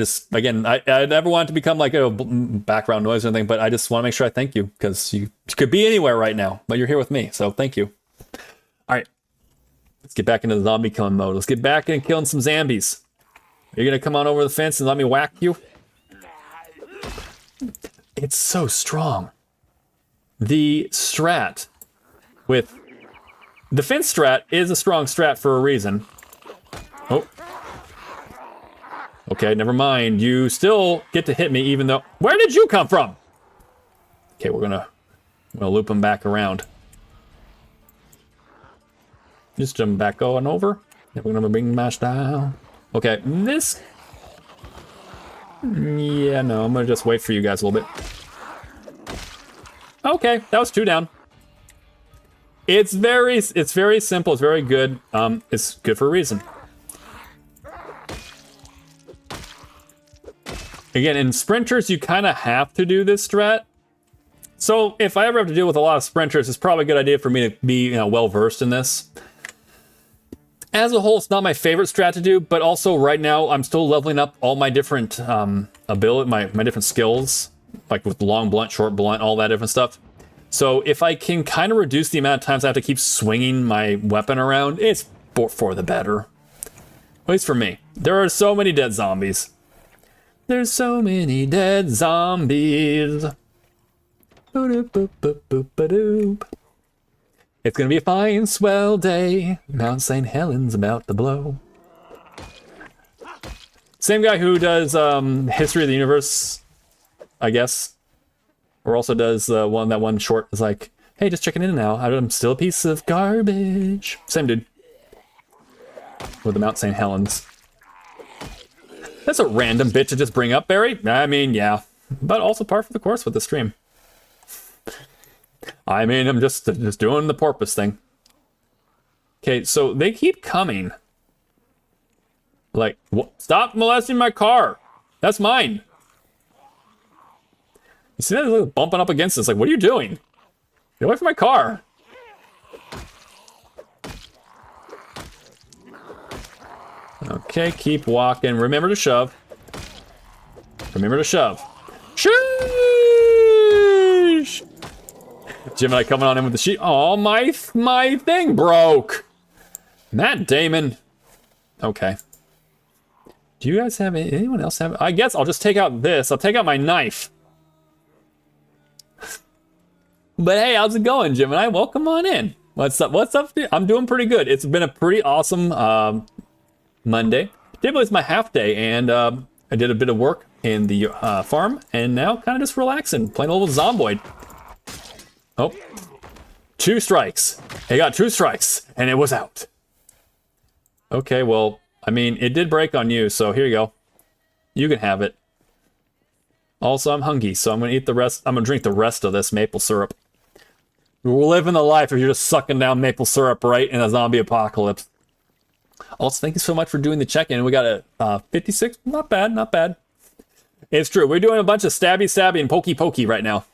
never want it to become like a background noise or anything, but I just want to make sure I thank you because you could be anywhere right now, but you're here with me, so thank you. All right. Let's get back into the zombie killing mode. Let's get back into killing some zombies. Are you going to come on over the fence and let me whack you? It's so strong. The strat with... The fence strat is a strong strat for a reason. Oh. Okay, never mind. You still get to hit me even though... Where did you come from? Okay, we're going to loop him back around. Just jump back on over. Then we're gonna bring my style. Okay, this. Yeah, no, I'm gonna just wait for you guys a little bit. Okay, that was 2 down. It's very simple. It's very good. It's good for a reason. Again, in sprinters, you kind of have to do this strat. So if I ever have to deal with a lot of sprinters, it's probably a good idea for me to be well versed in this. As a whole, it's not my favorite strat to do, but also right now I'm still leveling up all my different ability, my different skills, like with long blunt, short blunt, all that different stuff. So if I can kind of reduce the amount of times I have to keep swinging my weapon around, it's for the better. At least for me. There are so many dead zombies. There's so many dead zombies. Boop, boop, boop, boop, boop. It's gonna be a fine, swell day. Mount St. Helens about to blow. Same guy who does History of the Universe, I guess. Or also does that one short is like, hey, just checking in now. I'm still a piece of garbage. Same dude. With the Mount St. Helens. That's a random bit to just bring up, Barry. I mean, yeah. But also par for the course with the stream. I mean, I'm just doing the porpoise thing. Okay, so they keep coming. Like, stop molesting my car. That's mine. You see that? They're bumping up against us. Like, what are you doing? Get away from my car. Okay, keep walking. Remember to shove. Remember to shove. Sheesh! Jim and I coming on in with the sheet. Oh, my thing broke. Matt Damon. Okay. Do you guys have anyone else have? I guess I'll just take out this. I'll take out my knife. But hey, how's it going, Jim and I? Welcome on in. What's up? I'm doing pretty good. It's been a pretty awesome Monday. Typically it's my half day, and I did a bit of work in the farm, and now kind of just relaxing, playing a little Zomboid. Oh, 2 strikes. He got 2 strikes, and it was out. Okay, well, I mean, it did break on you, so here you go. You can have it. Also, I'm hungry, so I'm gonna eat the rest. I'm gonna drink the rest of this maple syrup. We're living the life if you're just sucking down maple syrup right in a zombie apocalypse. Also, thank you so much for doing the check-in. We got a 56. Not bad, not bad. It's true. We're doing a bunch of stabby and pokey right now.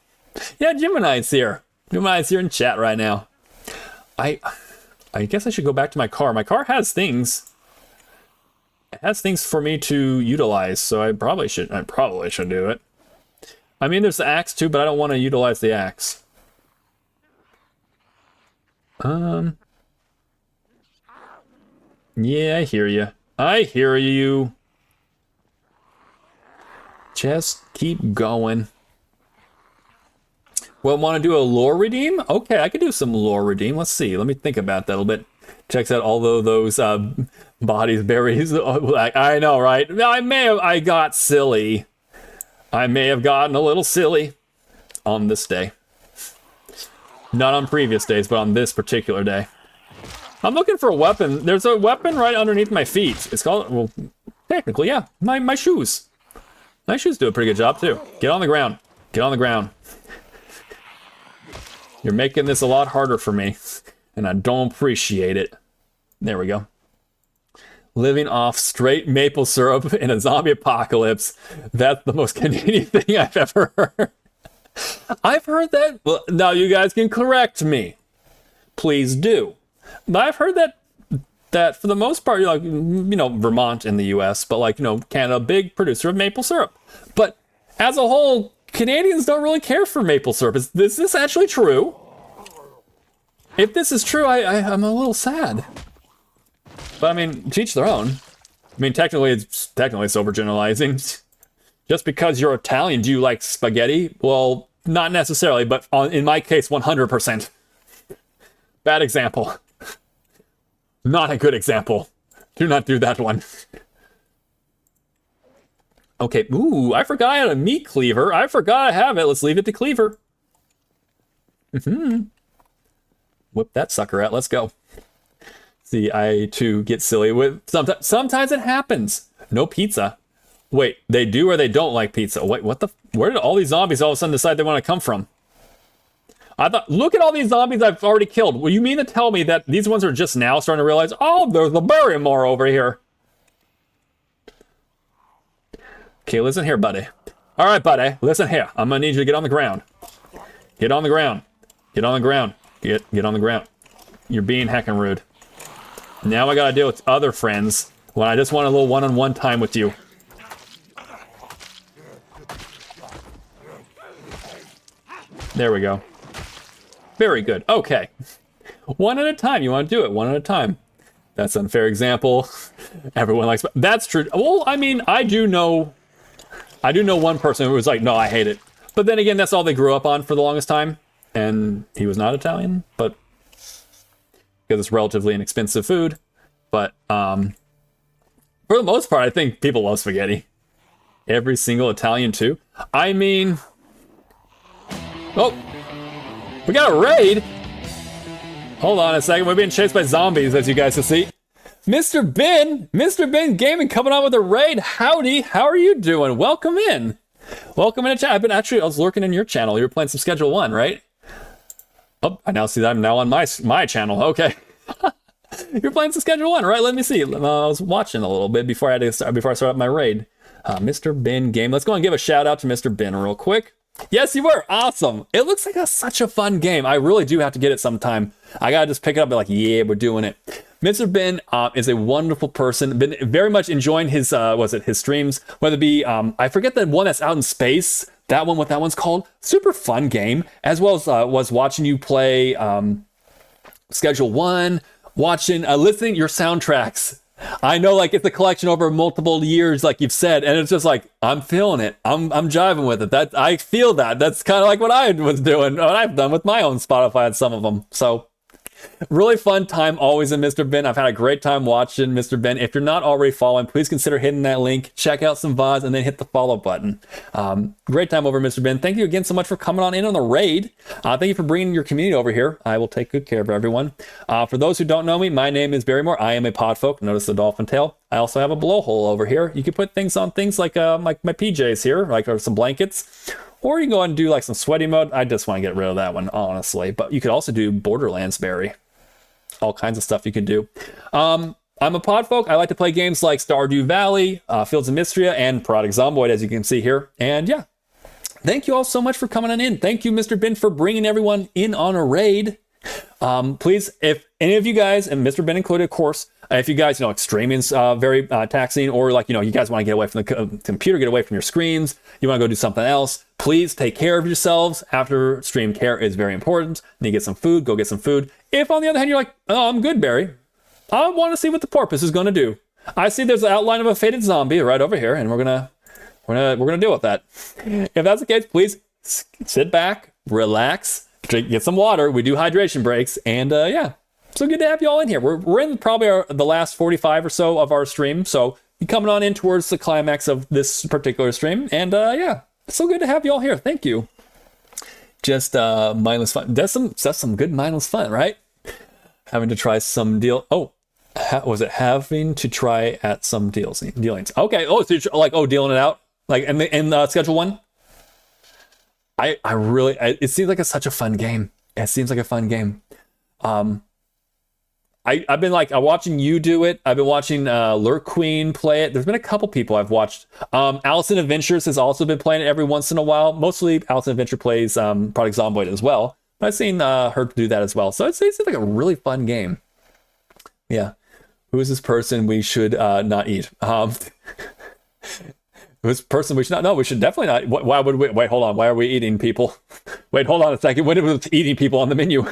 Yeah, Gemini's here. Gemini's here in chat right now. I guess I should go back to my car. My car has things. It has things for me to utilize, so I probably should do it. I mean, there's the axe too, but I don't want to utilize the axe. Yeah, I hear you. I hear you. Just keep going. Well, want to do a lore redeem? Okay, I could do some lore redeem. Let's see. Let me think about that a little bit. Checks out all of those bodies, berries. I know, right? I got silly. I may have gotten a little silly on this day. Not on previous days, but on this particular day. I'm looking for a weapon. There's a weapon right underneath my feet. It's called, well, technically, yeah, my shoes. My shoes do a pretty good job, too. Get on the ground. Get on the ground. You're making this a lot harder for me, and I don't appreciate it. There we go. Living off straight maple syrup in a zombie apocalypse. That's the most Canadian thing I've ever heard. I've heard that. Well, now you guys can correct me. Please do. But I've heard that for the most part, like, you know, Vermont in the U.S., but like, you know, Canada, big producer of maple syrup. But as a whole, Canadians don't really care for maple syrup. Is this actually true? If this is true, I'm a little sad. But I mean, to each their own. I mean, technically it's overgeneralizing. Just because you're Italian, do you like spaghetti? Well, not necessarily, but in my case, 100%. Bad example. Not a good example. Do not do that one. Okay, ooh, I forgot I had a meat cleaver. I forgot I have it. Let's leave it to cleaver. Whip that sucker out. Let's go. See, I too get silly with sometimes it happens. No pizza. Wait, they do or they don't like pizza? Wait, what the? Where did all these zombies all of a sudden decide they want to come from? I thought, look at all these zombies I've already killed. Well, you mean to tell me that these ones are just now starting to realize, oh, there's the Barrymore over here. Okay, listen here, buddy. All right, buddy, listen here. I'm gonna need you to get on the ground. Get on the ground. Get on the ground. Get on the ground. You're being heckin' rude. Now I gotta deal with other friends when I just want a little one-on-one time with you. There we go. Very good. Okay. One at a time. You want to do it one at a time. That's an unfair example. Everyone likes. That's true. Well, I mean, I do know one person who was like, no, I hate it. But then again, that's all they grew up on for the longest time. And he was not Italian, but because it's relatively inexpensive food. But for the most part, I think people love spaghetti. Every single Italian too. I mean, oh, we got a raid. Hold on a second. We're being chased by zombies, as you guys can see. Mr. Ben Gaming coming on with a raid. Howdy, how are you doing? Welcome in. Welcome in to chat. I was lurking in your channel. You were playing some Schedule 1, right? Oh, I now see that I'm now on my channel. Okay. You're playing some Schedule 1, right? Let me see. I was watching a little bit before I started up my raid. Mr. Ben Game. Let's go and give a shout out to Mr. Ben real quick. Yes, you were. Awesome. It looks like such a fun game. I really do have to get it sometime. I gotta just pick it up and be like, yeah, we're doing it. Mr. Ben is a wonderful person. Been very much enjoying his his streams, whether it be I forget the one that's out in space. That one, what that one's called. Super fun game. As well as was watching you play Schedule 1, listening to your soundtracks. I know, like, it's a collection over multiple years, like you've said, and it's just like, I'm feeling it. I'm jiving with it. I feel that. That's kind of like what I was doing, what I've done with my own Spotify and some of them. So, Really fun time always in Mr. Ben. I've had a great time watching Mr. Ben. If you're not already following, please consider hitting that link, check out some VODs, and then hit the follow button. Great time over, Mr. Ben. Thank you again so much for coming on in on the raid. Thank you for bringing your community over here. I will take good care of everyone. For those who don't know me, my name is Barrymore. I am a podfolk. Notice the dolphin tail. I also have a blowhole over here. You can put things on things like my PJs here, like or some blankets. Or you can go and do like some sweaty mode. I just want to get rid of that one, honestly. But you could also do Borderlands Berry. All kinds of stuff you can do. I'm a podfolk. I like to play games like Stardew Valley, Fields of Mystria, and Parodic Zomboid, as you can see here. And yeah, thank you all so much for coming on in. Thank you, Mr. Ben, for bringing everyone in on a raid. Please, if any of you guys, and Mr. Ben included, of course, if you guys, streaming's very taxing, or like, you guys want to get away from the computer, get away from your screens, you want to go do something else, please take care of yourselves. After stream, care is very important. Need to get some food, go get some food. If on the other hand, you're like, oh, I'm good, Barry, I want to see what the porpoise is going to do. I see there's an outline of a faded zombie right over here, and we're gonna deal with that. If that's the case, please sit back, relax, get some water. We do hydration breaks, and yeah. So good to have you all in here. We're in probably the last 45 or so of our stream. So you're coming on in towards the climax of this particular stream. And yeah, so good to have you all here. Thank you. Just mindless fun. That's some good mindless fun, right? Having to try some deal. Oh, was it having to try at some dealings? Okay. Oh, so you're like, dealing it out like in schedule one. I really, it seems like it's such a fun game. It seems like a fun game. I've been like watching you do it. I've been watching Lurk Queen play it. There's been a couple people I've watched. Allison Adventures has also been playing it every once in a while. Mostly Allison Adventure plays Product Zomboid as well. But I've seen her do that as well. So it's like a really fun game. Yeah. Who is this person we should not eat? This person we should not. No, we should definitely not. Why would we? Wait, hold on. Why are we eating people? Wait, hold on a second. What is eating people on the menu?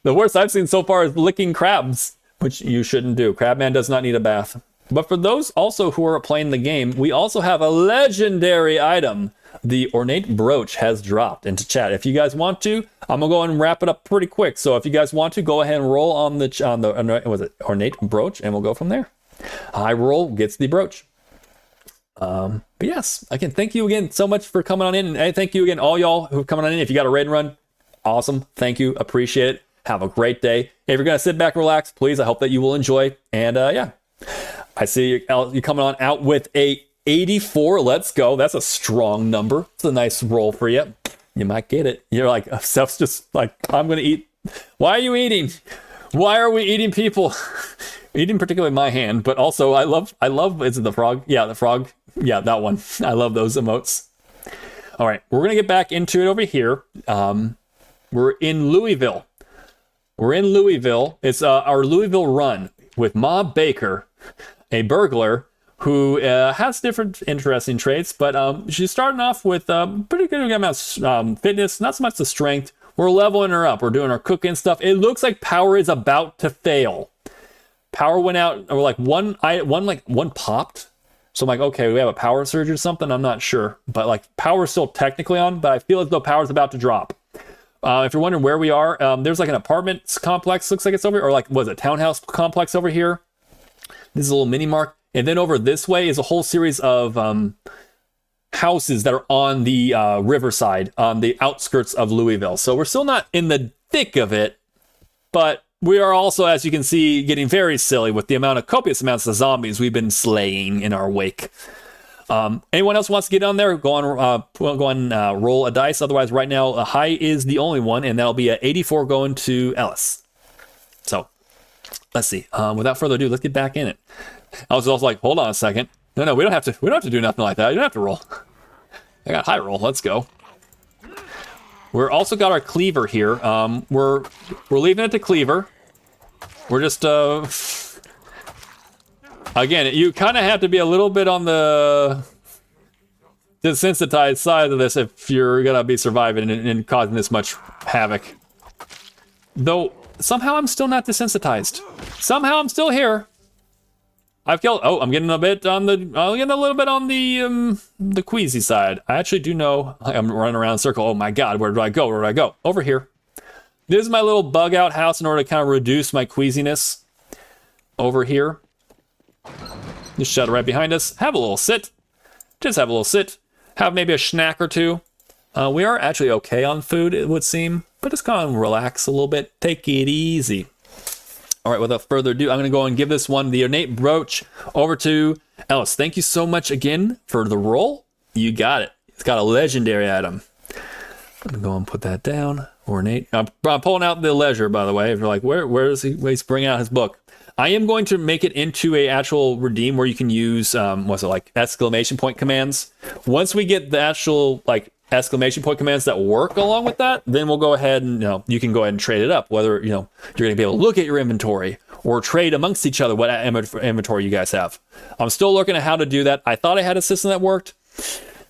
The worst I've seen so far is licking crabs, which you shouldn't do. Crabman does not need a bath. But for those also who are playing the game, we also have a legendary item. The ornate brooch has dropped into chat. If you guys want to, I'm gonna go and wrap it up pretty quick. So if you guys want to, go ahead and roll on the was it ornate brooch, and we'll go from there. High roll gets the brooch. But yes, again, thank you again so much for coming on in, and thank you again all y'all who are coming on in. If you got a raid run, awesome. Thank you, appreciate it. Have a great day. If you're gonna sit back and relax, please, I hope that you will enjoy. And yeah, I see you coming on out with a 84. Let's go. That's a strong number. It's a nice roll for you. You might get it. You're like, stuff's just like, I'm gonna eat. Why are you eating? Why are we eating people? Eating particularly my hand, but also I love. Is it the frog? Yeah, the frog. Yeah, that one. I love those emotes. All right, we're gonna get back into it over here. We're in Louisville. It's our Louisville run with Ma Baker, a burglar who has different interesting traits, but she's starting off with pretty good amount of fitness, not so much the strength. We're leveling her up. We're doing our cooking stuff. It looks like power is about to fail. Power went out, or like one popped. So I'm like, okay, we have a power surge or something. I'm not sure, but like power's still technically on, but I feel as though power's about to drop. If you're wondering where we are, there's like an apartment complex, looks like it's over here, or like, was it townhouse complex over here? This is a little mini mark. And then over this way is a whole series of houses that are on the riverside, on the outskirts of Louisville. So we're still not in the thick of it, but we are also, as you can see, getting very silly with the amount of copious amounts of zombies we've been slaying in our wake. Anyone else wants to get on there, go on, roll a dice. Otherwise, right now, a high is the only one, and that'll be a 84 going to Ellis. So, let's see. Without further ado, let's get back in it. I was also like, hold on a second. No, we don't have to do nothing like that. You don't have to roll. I got high roll. Let's go. We're also got our cleaver here. We're leaving it to cleaver. We're just again, you kind of have to be a little bit on the desensitized side of this if you're gonna be surviving and causing this much havoc. Though somehow I'm still not desensitized. Somehow I'm still here. I've killed. Oh, I'm getting a bit on the. I'm getting a little bit on the queasy side. I actually do know I'm running around in a circle. Oh my God, where do I go? Where do I go? Over here. This is my little bug out house in order to kind of reduce my queasiness over here. Just shut it right behind us. Have a little sit. Just have a little sit. Have maybe a snack or two. We are actually okay on food, it would seem. But just kind of relax a little bit. Take it easy. All right, without further ado, I'm going to go and give this one, the ornate brooch, over to Ellis. Thank you so much again for the roll. You got it. It's got a legendary item. I'm going to go and put that down. Ornate. I'm pulling out the ledger, by the way. If you're like, where is he? He's bringing out his book. I am going to make it into a actual redeem where you can use, what's it, like exclamation point commands. Once we get the actual, like, exclamation point commands that work along with that, then we'll go ahead and, you can go ahead and trade it up, whether, you're going to be able to look at your inventory or trade amongst each other what inventory you guys have. I'm still looking at how to do that. I thought I had a system that worked.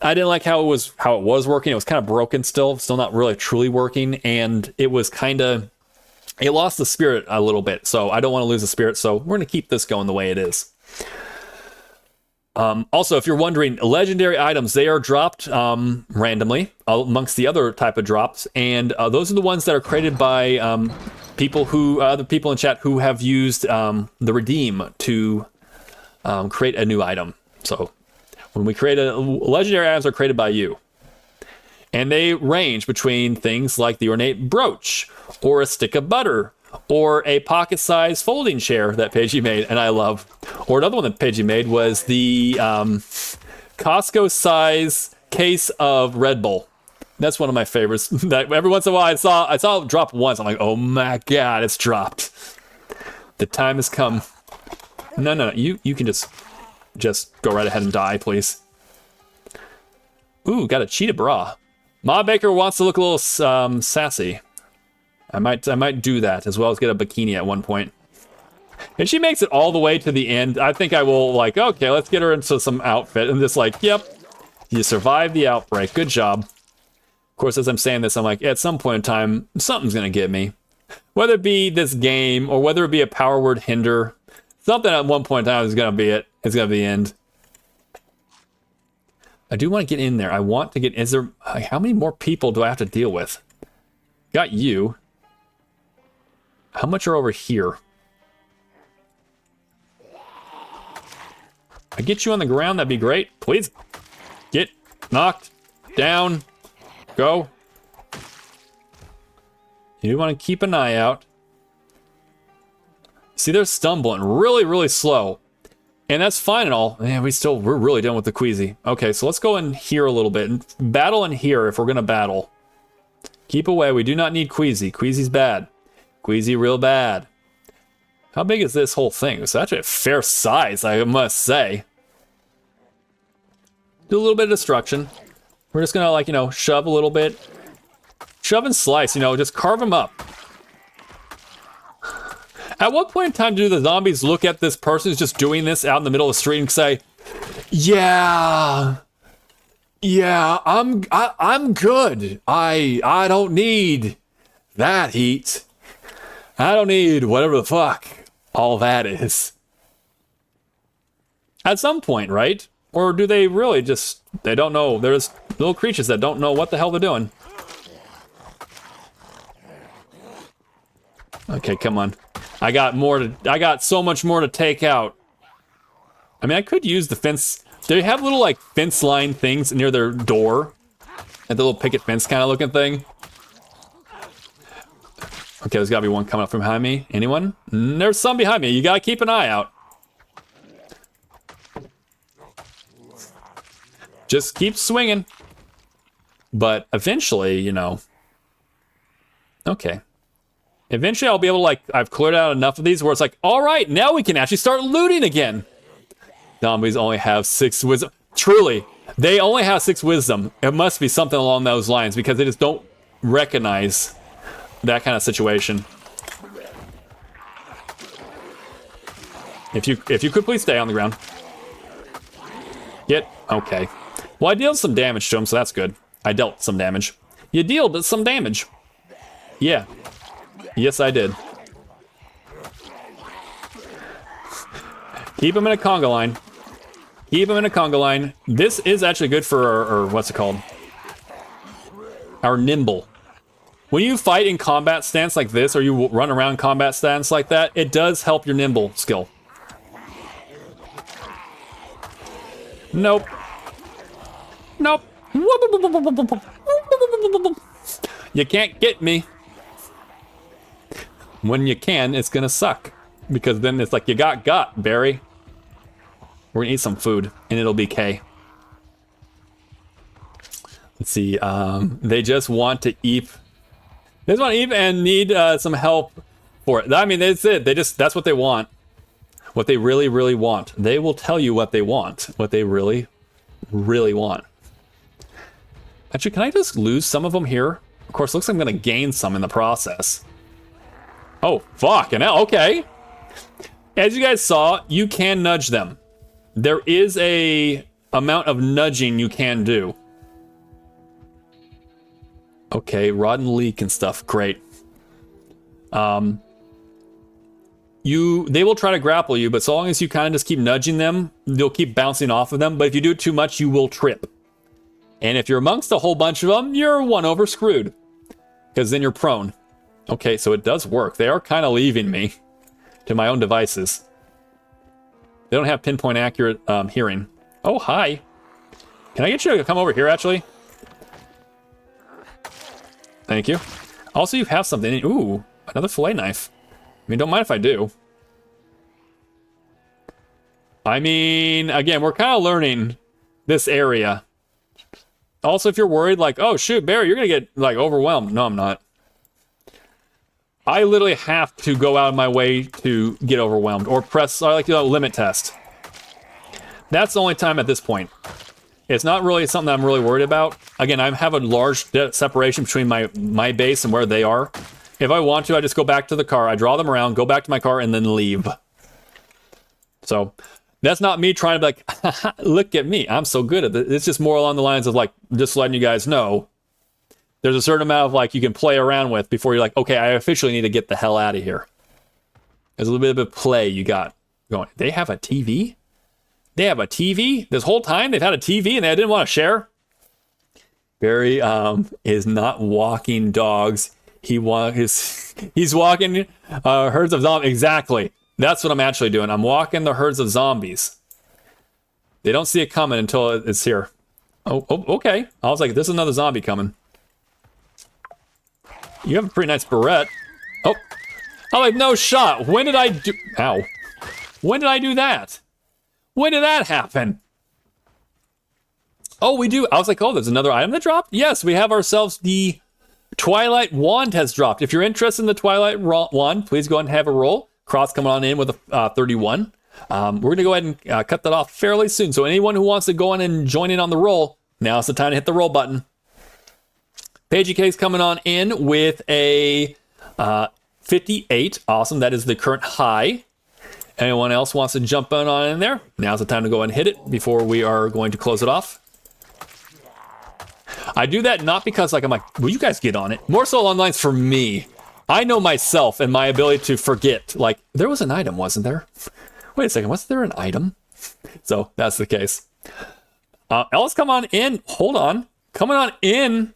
I didn't like how it was working. It was kind of broken still not really truly working, and it was kind of, it lost the spirit a little bit, so I don't want to lose the spirit, so we're going to keep this going the way it is. Also, if you're wondering, legendary items, they are dropped randomly amongst the other type of drops, and those are the ones that are created by other people in chat who have used the redeem to create a new item. So when we create legendary items are created by you. And they range between things like the ornate brooch, or a stick of butter, or a pocket-sized folding chair that Paigey made, and I love. Or another one that Paigey made was the Costco-size case of Red Bull. That's one of my favorites. That every once in a while I saw it drop once. I'm like, oh my god, it's dropped. The time has come. No, you can just go right ahead and die, please. Ooh, got a cheetah bra. Ma Baker wants to look a little sassy. I might do that, as well as get a bikini at one point. If she makes it all the way to the end, I think I will, like, okay, let's get her into some outfit. And just like, yep, you survived the outbreak. Good job. Of course, as I'm saying this, I'm like, at some point in time, something's going to get me. Whether it be this game, or whether it be a power word hinder, something at one point in time is going to be it. It's going to be the end. I do want to get in there. I want to get... Is there... How many more people do I have to deal with? Got you. How much are over here? I get you on the ground, that'd be great. Please. Get knocked down. Go. You do want to keep an eye out. See, they're stumbling really, really slow. And that's fine and all. Man, we're really done with the Queasy. Okay, so let's go in here a little bit and battle in here if we're gonna battle. Keep away, we do not need Queasy. Queasy's bad. Queasy real bad. How big is this whole thing? It's actually a fair size, I must say. Do a little bit of destruction. We're just gonna, like, shove a little bit. Shove and slice, just carve them up. At what point in time do the zombies look at this person who's just doing this out in the middle of the street and say, yeah, I'm good. I don't need that heat. I don't need whatever the fuck all that is. At some point, right? Or do they really just, they don't know. There's little creatures that don't know what the hell they're doing. Okay, come on. I got so much more to take out. I mean, I could use the fence. They have little, like, fence line things near their door. And the little picket fence kind of looking thing. Okay, there's gotta be one coming up from behind me. Anyone? There's some behind me. You gotta keep an eye out. Just keep swinging. But eventually, Okay. Eventually I'll be able to, like, I've cleared out enough of these where it's like, all right, now we can actually start looting again. Zombies only have 6 wisdom. Truly, they only have 6 wisdom. It must be something along those lines because they just don't recognize that kind of situation. If you could please stay on the ground. Okay. Well, I dealt some damage to him, so that's good. I dealt some damage. You dealt some damage. Yeah. Yes, I did. Keep him in a conga line. Keep him in a conga line. This is actually good for our what's it called? Our nimble. When you fight in combat stance like this, or you run around combat stance like that, it does help your nimble skill. Nope. Nope. You can't get me. When you can, it's gonna suck. Because then it's like, you got, Barry. We're gonna eat some food, and it'll be K. Let's see, they just want to eat. They just want to eat and need some help for it. I mean, that's it. That's what they want. What they really, really want. They will tell you what they want. What they really, really want. Actually, can I just lose some of them here? Of course, looks like I'm going to gain some in the process. Oh, fucking hell. Okay. As you guys saw, you can nudge them. There is a amount of nudging you can do. Okay, rotten leak and stuff. Great. They will try to grapple you, but so long as you kind of just keep nudging them, they'll keep bouncing off of them. But if you do it too much, you will trip. And if you're amongst a whole bunch of them, you're one over screwed. Because then you're prone. Okay, so it does work. They are kind of leaving me to my own devices. They don't have pinpoint accurate hearing. Oh, hi. Can I get you to come over here, actually? Thank you. Also, you have something. Ooh, another fillet knife. I mean, don't mind if I do. I mean, again, we're kind of learning this area. Also, if you're worried, like, oh, shoot, Barry, you're going to get, like, overwhelmed. No, I'm not. I literally have to go out of my way to get overwhelmed. Or press, or like, limit test. That's the only time at this point. It's not really something I'm really worried about. Again, I have a large separation between my base and where they are. If I want to, I just go back to the car. I draw them around, go back to my car, and then leave. So that's not me trying to be like, look at me, I'm so good at this. It's just more along the lines of like, just letting you guys know there's a certain amount of like you can play around with before you're like, okay, I officially need to get the hell out of here. There's a little bit of a play you got going. They have a TV? They have a TV? This whole time they've had a TV and they didn't want to share? Barry is not walking dogs. He's walking herds of zombies. Exactly. That's what I'm actually doing. I'm walking the herds of zombies. They don't see it coming until it's here. Oh, okay. I was like, there's another zombie coming. You have a pretty nice barrette. Oh, I'm like, no shot. When did I do... Ow. When did I do that? When did that happen? Oh, we do. I was like, oh, there's another item that dropped? Yes, we have ourselves the Twilight Wand has dropped. If you're interested in the Twilight Wand, please go ahead and have a roll. Cross coming on in with a 31. We're going to go ahead and cut that off fairly soon. So anyone who wants to go in and join in on the roll, now's the time to hit the roll button. Pagey K's coming on in with a 58. Awesome. That is the current high. Anyone else wants to jump on in there? Now's the time to go and hit it before we are going to close it off. I do that not because like I'm like, will you guys get on it? More so along the lines for me. I know myself and my ability to forget. Like, there was an item, wasn't there? Wait a second, wasn't there an item? So that's the case. Ellis, come on in. Hold on. Coming on in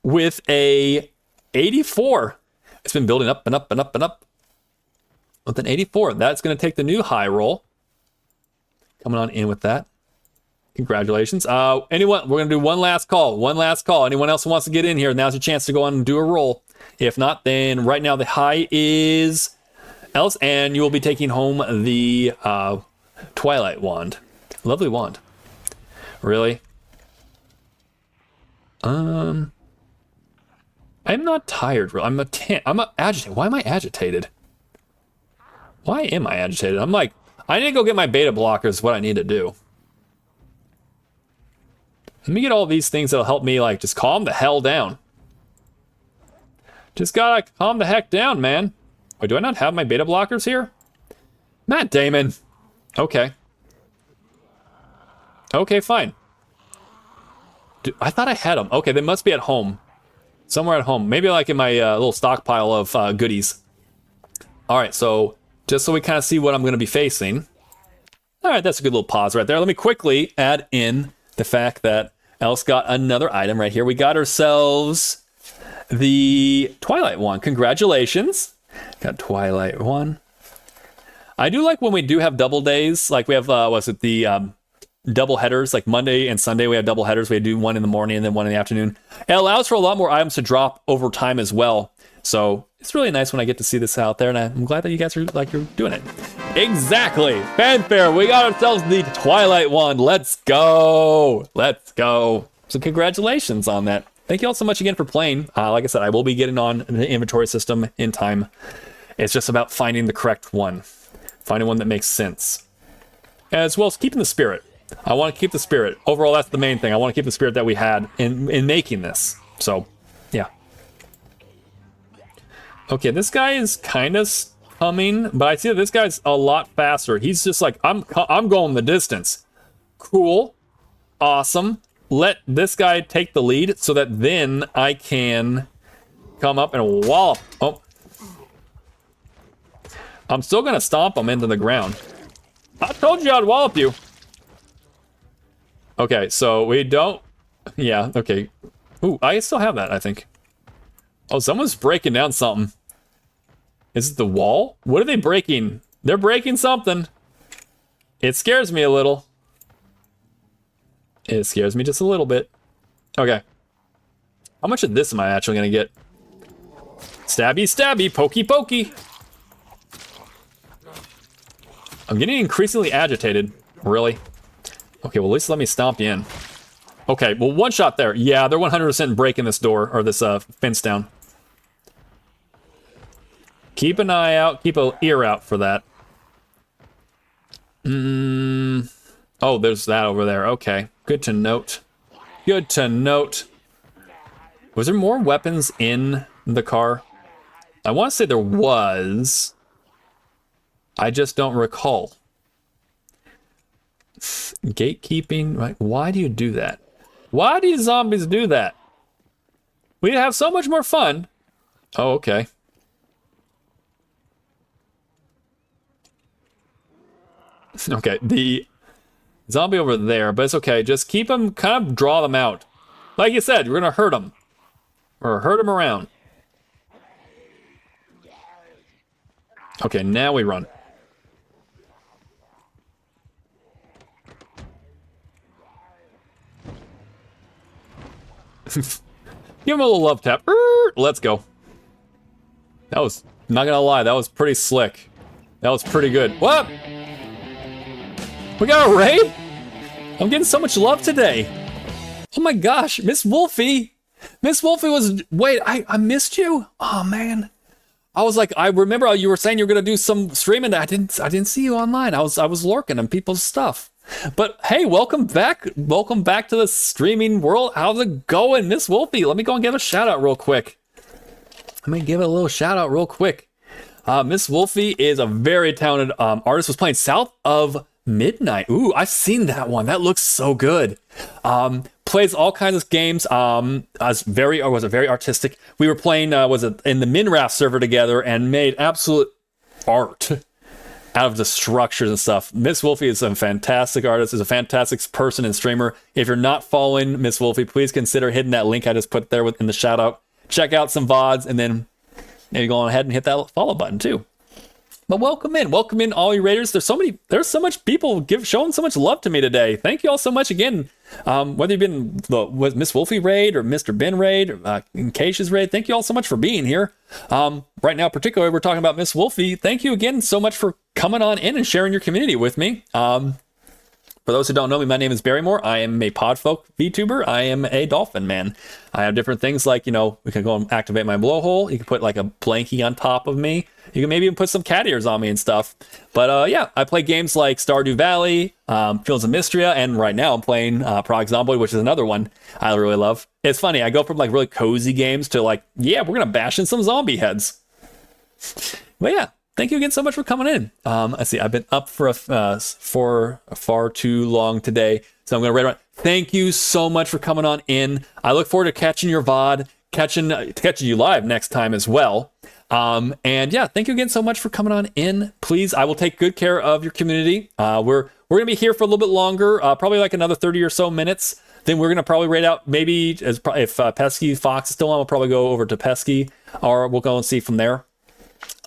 with a 84. It's been building up and up and up and up. With an 84, that's going to take the new high roll. Coming on in with that. Congratulations. Anyone, we're going to do one last call. One last call. Anyone else who wants to get in here, now's your chance to go on and do a roll. If not, then right now the high is Ellis, and you will be taking home the Twilight Wand. Lovely wand. Really? I'm not tired. I'm agitated. Why am I agitated? Why am I agitated? I'm like, I need to go get my beta blockers, what I need to do. Let me get all these things that'll help me, like, just calm the hell down. Just gotta calm the heck down, man. Wait, do I not have my beta blockers here? Matt Damon. Okay. Okay, fine. I thought I had them. Okay, they must be at home. Somewhere at home. Maybe like in my little stockpile of goodies. All right, so just so we kind of see what I'm going to be facing. All right, that's a good little pause right there. Let me quickly add in the fact that Ellis got another item right here. We got ourselves the Twilight one. Congratulations. Got Twilight one. I do like when we do have double days. Like we have, the double headers, like Monday and Sunday we have double headers. We do one in the morning and then one in the afternoon. It allows for a lot more items to drop over time as well. So it's really nice when I get to see this out there, and I'm glad that you guys are you're doing it. Exactly. Fanfare. We got ourselves the Twilight one. Let's go. Let's go. So congratulations on that. Thank you all so much again for playing. Like I said, I will be getting on the inventory system in time. It's just about finding the correct one. Finding one that makes sense. As well as keeping the spirit. I want to keep the spirit. Overall, that's the main thing. I want to keep the spirit that we had in making this. So, yeah. Okay, this guy is kind of coming, but I see that this guy's a lot faster. He's just like, I'm going the distance. Cool. Awesome. Let this guy take the lead so that then I can come up and wallop. Oh. I'm still going to stomp him into the ground. I told you I'd wallop you. Okay, so we don't... Yeah, okay. Ooh, I still have that, I think. Oh, someone's breaking down something. Is it the wall? What are they breaking? They're breaking something. It scares me a little. It scares me just a little bit. Okay. How much of this am I actually going to get? Stabby, stabby, pokey, pokey. I'm getting increasingly agitated. Really? Okay, well, at least let me stomp you in. Okay, well, one shot there. Yeah, they're 100% breaking this door, or this fence down. Keep an eye out, keep an ear out for that. Oh, there's that over there. Okay, good to note. Good to note. Was there more weapons in the car? I want to say there was. I just don't recall. Gatekeeping, right? Why do you do that? Why do you zombies do that? We'd have so much more fun. Oh, okay. Okay, the zombie over there, but it's okay. Just keep them, kind of draw them out. Like you said, we're gonna hurt them. Or hurt them around. Okay, now we run. Give him a little love tap. Let's go. That was, not gonna lie, that was pretty slick. That was pretty good. What? We got a raid? I'm getting so much love today. Oh my gosh, Miss Wolfie. Miss Wolfie was, wait, I missed you? Oh man. I was like, I remember you were saying you were gonna do some streaming. I didn't see you online. I was lurking on people's stuff. But hey, welcome back. Welcome back to the streaming world. How's it going, Miss Wolfie? Let me go and give a shout out real quick. Let me give it a little shout out real quick. Miss Wolfie is a very talented artist. Was playing South of Midnight. Ooh, I've seen that one. That looks so good. Plays all kinds of games. Was very artistic. We were playing in the Minrath server together and made absolute art out of the structures and stuff. Miss Wolfie is a fantastic artist, is a fantastic person and streamer. If you're not following Miss Wolfie, please consider hitting that link I just put there in the shout out. Check out some VODs and then maybe go on ahead and hit that follow button too. But welcome in all you raiders. There's so much people showing so much love to me today. Thank you all so much again. Whether you've been with Miss Wolfie raid or Mr. Ben raid, or Keisha's raid, thank you all so much for being here. Right now, particularly, we're talking about Miss Wolfie. Thank you again so much for coming on in and sharing your community with me. For those who don't know me, my name is Barrymore. I am a Podfolk VTuber. I am a dolphin man. I have different things like, we can go and activate my blowhole. You can put like a blankie on top of me. You can maybe even put some cat ears on me and stuff. But yeah, I play games like Stardew Valley, Fields of Mystria, and right now I'm playing Zomboid, which is another one I really love. It's funny, I go from like really cozy games to like, yeah, we're gonna bash in some zombie heads. But yeah, thank you again so much for coming in. Let's see, I've been up for far too long today, so I'm gonna raid around. Thank you so much for coming on in. I look forward to catching your VOD, catching you live next time as well. And yeah, thank you again so much for coming on in. Please, I will take good care of your community. We're gonna be here for a little bit longer, probably like another 30 or so minutes. then we're going to probably raid out maybe if Pesky Fox is still on, we'll probably go over to Pesky, or we'll go and see from there.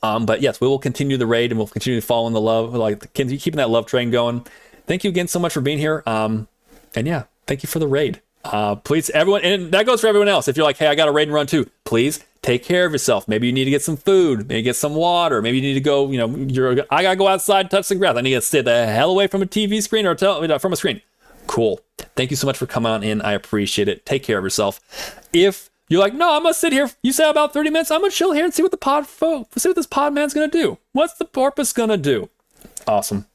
But yes, we will continue the raid and we'll continue following the love, like keeping that love train going. Thank you again so much for being here. And yeah, thank you for the raid. Please, everyone, and that goes for everyone else. If you're like, hey, I got a raid and run too, please take care of yourself. Maybe you need to get some food, maybe get some water, maybe you need to go, I gotta go outside and touch some grass. I need to stay the hell away from a TV screen or from a screen. Cool. Thank you so much for coming on in. I appreciate it. Take care of yourself. If you're like, no, I'm gonna sit here. You say about 30 minutes. I'm gonna chill here and see what this pod man's gonna do. What's the porpoise gonna do? Awesome.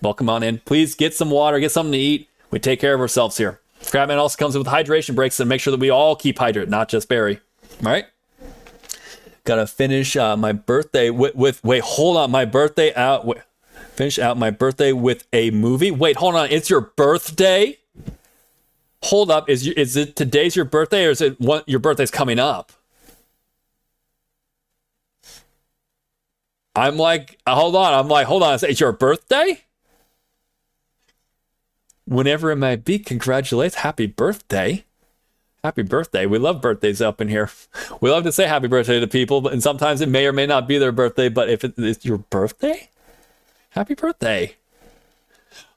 Welcome on in. Please get some water, get something to eat. We take care of ourselves here. Crabman also comes with hydration breaks to make sure that we all keep hydrated, not just Barry. All right. Gotta finish my birthday with wait, hold on. My birthday out. Finish out my birthday with a movie. Wait, hold on. It's your birthday? Hold up. Is it today's your birthday, or is it your birthday's coming up? I'm like, hold on. It's your birthday? Whenever it might be, congratulations. Happy birthday. Happy birthday. We love birthdays up in here. We love to say happy birthday to people, and sometimes it may or may not be their birthday, but if it's your birthday, happy birthday.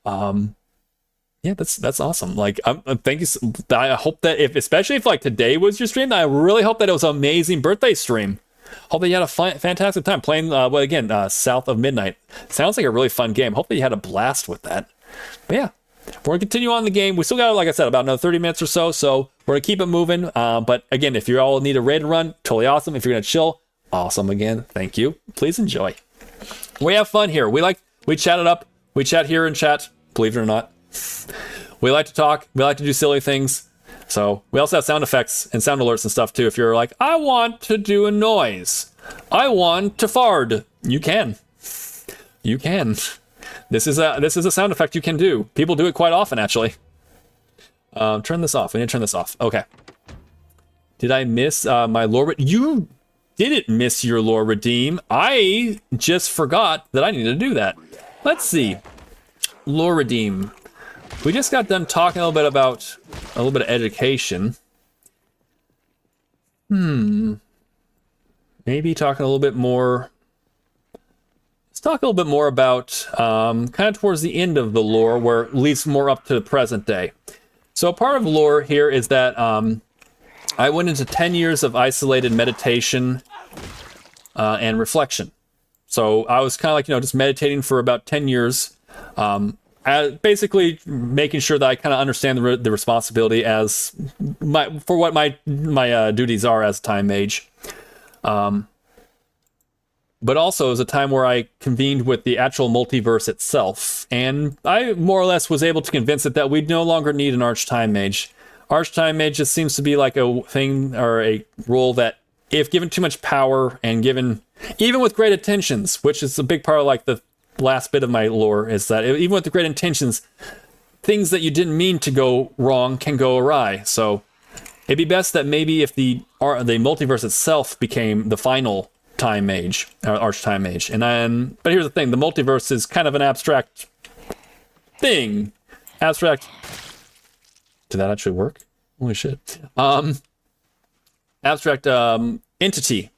Yeah, that's awesome. Like, thank you. I hope that especially if like today was your stream, I really hope that it was an amazing birthday stream. Hope that you had a fantastic time playing, South of Midnight. Sounds like a really fun game. Hope that you had a blast with that. But yeah, we're going to continue on the game. We still got, like I said, about another 30 minutes or so we're going to keep it moving. But again, if you all need a raid to run, totally awesome. If you're going to chill, awesome again. Thank you. Please enjoy. We have fun here. We chat it up. We chat here in chat, believe it or not. We like to talk. We like to do silly things. So we also have sound effects and sound alerts and stuff too. If you're like, I want to do a noise, I want to fart, you can. This is a sound effect you can do. People do it quite often, actually. Turn this off. We need to turn this off. Okay. Did I miss my lore? You didn't miss your lore redeem. I just forgot that I needed to do that. Let's see. Lore redeem. We just got done talking a little bit of education. Maybe talking a little bit more. Let's talk a little bit more about kind of towards the end of the lore, where it leads more up to the present day. So part of lore here is that I went into 10 years of isolated meditation and reflection. So I was kind of like, just meditating for about 10 years. Basically making sure that I kind of understand the responsibility as for what my duties are as a time mage. But also it was a time where I convened with the actual multiverse itself, and I more or less was able to convince it that we no longer need an Arch-Time Mage. Arch-Time Mage just seems to be like a thing or a role that, if given too much power and given, even with great intentions, which is a big part of like the last bit of my lore, is that even with the great intentions, things that you didn't mean to go wrong can go awry. So it'd be best that maybe if the multiverse itself became the final time mage, or Arch-Time Mage. But here's the thing, the multiverse is kind of an abstract thing. Abstract. Did that actually work? Holy shit. Abstract entity.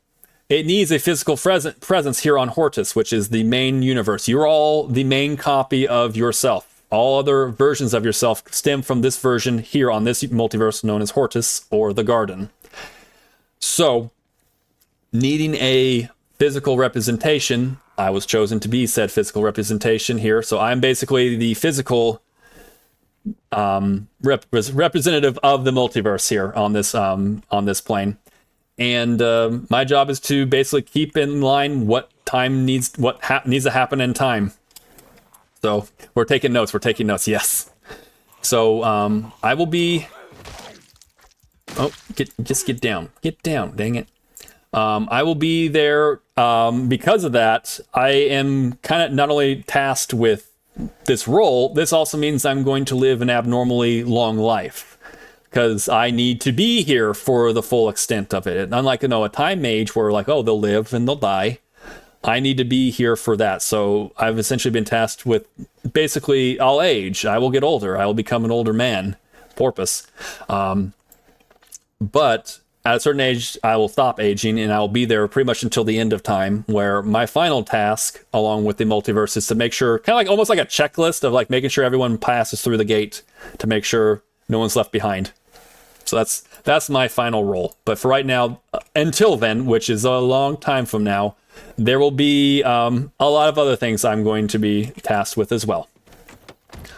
It needs a physical presence here on Hortus, which is the main universe. You're all the main copy of yourself. All other versions of yourself stem from this version here on this multiverse known as Hortus, or the Garden. So, needing a physical representation, I was chosen to be said physical representation here. So I'm basically the physical representative of the multiverse here on this plane. And my job is to basically keep in line what needs to happen in time. So we're taking notes. Yes. So I will be. Oh, get down. Dang it. I will be there because of that. I am kind of not only tasked with this role, this also means I'm going to live an abnormally long life. Because I need to be here for the full extent of it. Unlike, a time mage where like, oh, they'll live and they'll die. I need to be here for that. So I've essentially been tasked with basically, I'll age. I will get older. I will become an older man. porpoise. But at a certain age, I will stop aging, and I will be there pretty much until the end of time, where my final task, along with the multiverse, is to make sure, kind of like almost like a checklist of like making sure everyone passes through the gate to make sure no one's left behind. So that's my final role. But for right now, until then, which is a long time from now, there will be a lot of other things I'm going to be tasked with as well.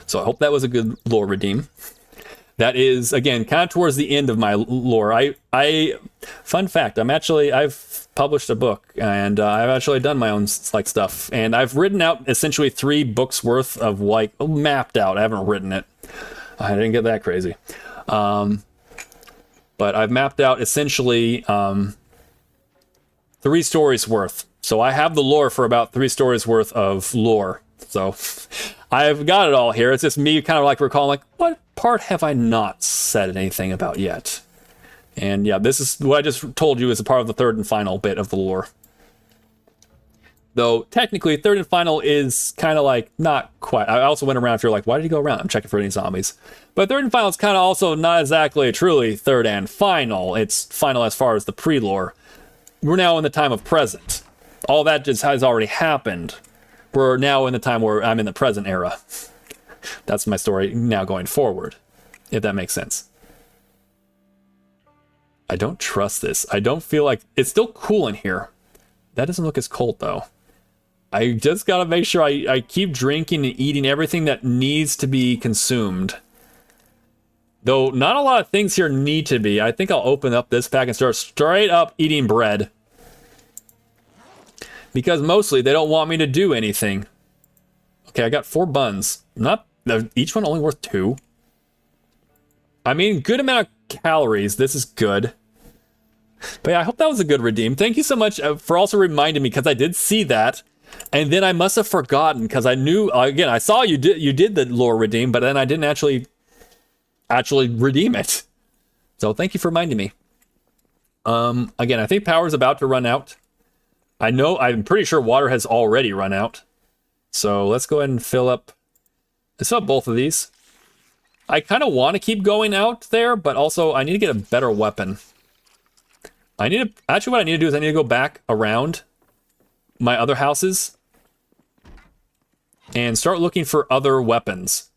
So I hope that was a good lore redeem. That is, again, kind of towards the end of my lore. Fun fact, I've published a book, and I've actually done my own like stuff, and I've written out essentially 3 books worth of like mapped out. I haven't written it. I didn't get that crazy. But I've mapped out essentially 3 stories worth. So I have the lore for about 3 stories worth of lore. So I've got it all here. It's just me kind of like recalling, like, what part have I not said anything about yet? And yeah, this is what I just told you is a part of the 3rd and final bit of the lore. Though technically 3rd and final is kind of like not quite. I also went around, if you're like, why did you go around? I'm checking for any zombies. But 3rd and final is kind of also not exactly truly 3rd and final. It's final as far as the pre-lore. We're now in the time of present. All that just has already happened. We're now in the time where I'm in the present era. That's my story now going forward, if that makes sense. I don't trust this. I don't feel like... It's still cool in here. That doesn't look as cold, though. I just gotta make sure I keep drinking and eating everything that needs to be consumed. Though not a lot of things here need to be. I think I'll open up this pack and start straight up eating bread. Because mostly they don't want me to do anything. Okay, I got 4 buns. Not each one only worth 2. I mean, good amount of calories. This is good. But yeah, I hope that was a good redeem. Thank you so much for also reminding me, because I did see that. And then I must have forgotten, because I knew, again, I saw you did the lore redeem, but then I didn't actually redeem it. So thank you for reminding me. Again, I think power's about to run out. I'm pretty sure water has already run out. So let's go ahead and fill up both of these. I kind of want to keep going out there, but also I need to get a better weapon. Actually what I need to do is I need to go back around my other houses and start looking for other weapons.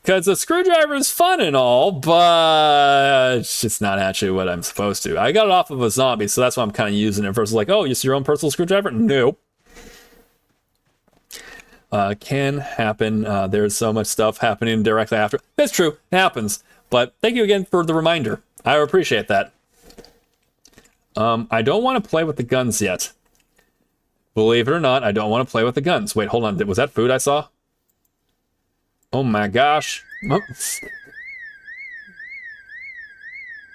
Because the screwdriver is fun and all, but it's just not actually what I'm supposed to. I got it off of a zombie, so that's why I'm kind of using it versus like, oh, it's your own personal screwdriver? Nope. Can happen. There's so much stuff happening directly after. That's true. It happens. But thank you again for the reminder. I appreciate that. I don't want to play with the guns yet. Believe it or not, I don't want to play with the guns. Wait, hold on. Was that food I saw? Oh my gosh. Oh.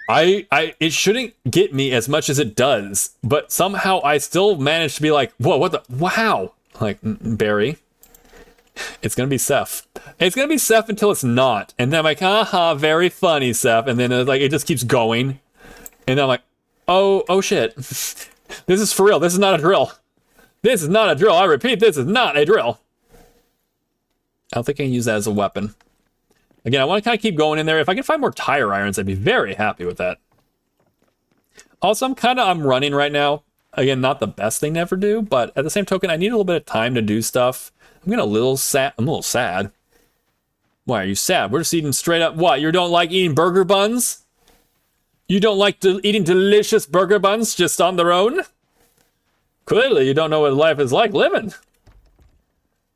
It shouldn't get me as much as it does, but somehow I still managed to be like, whoa, what the, wow. Like, Barry, it's going to be Seth. It's going to be Seth until it's not. And then I'm like, haha, very funny, Seth. And then it just keeps going. And then I'm like, oh shit. This is for real. This is not a drill. This is not a drill. I repeat, this is not a drill. I don't think I can use that as a weapon. Again, I want to kind of keep going in there. If I can find more tire irons, I'd be very happy with that. Also, I'm running right now. Again, not the best thing to ever do, but at the same token, I need a little bit of time to do stuff. I'm getting a little sad. I'm a little sad. Why are you sad? We're just eating straight up. What? You don't like eating burger buns? You don't like eating delicious burger buns just on their own? Clearly, you don't know what life is like living.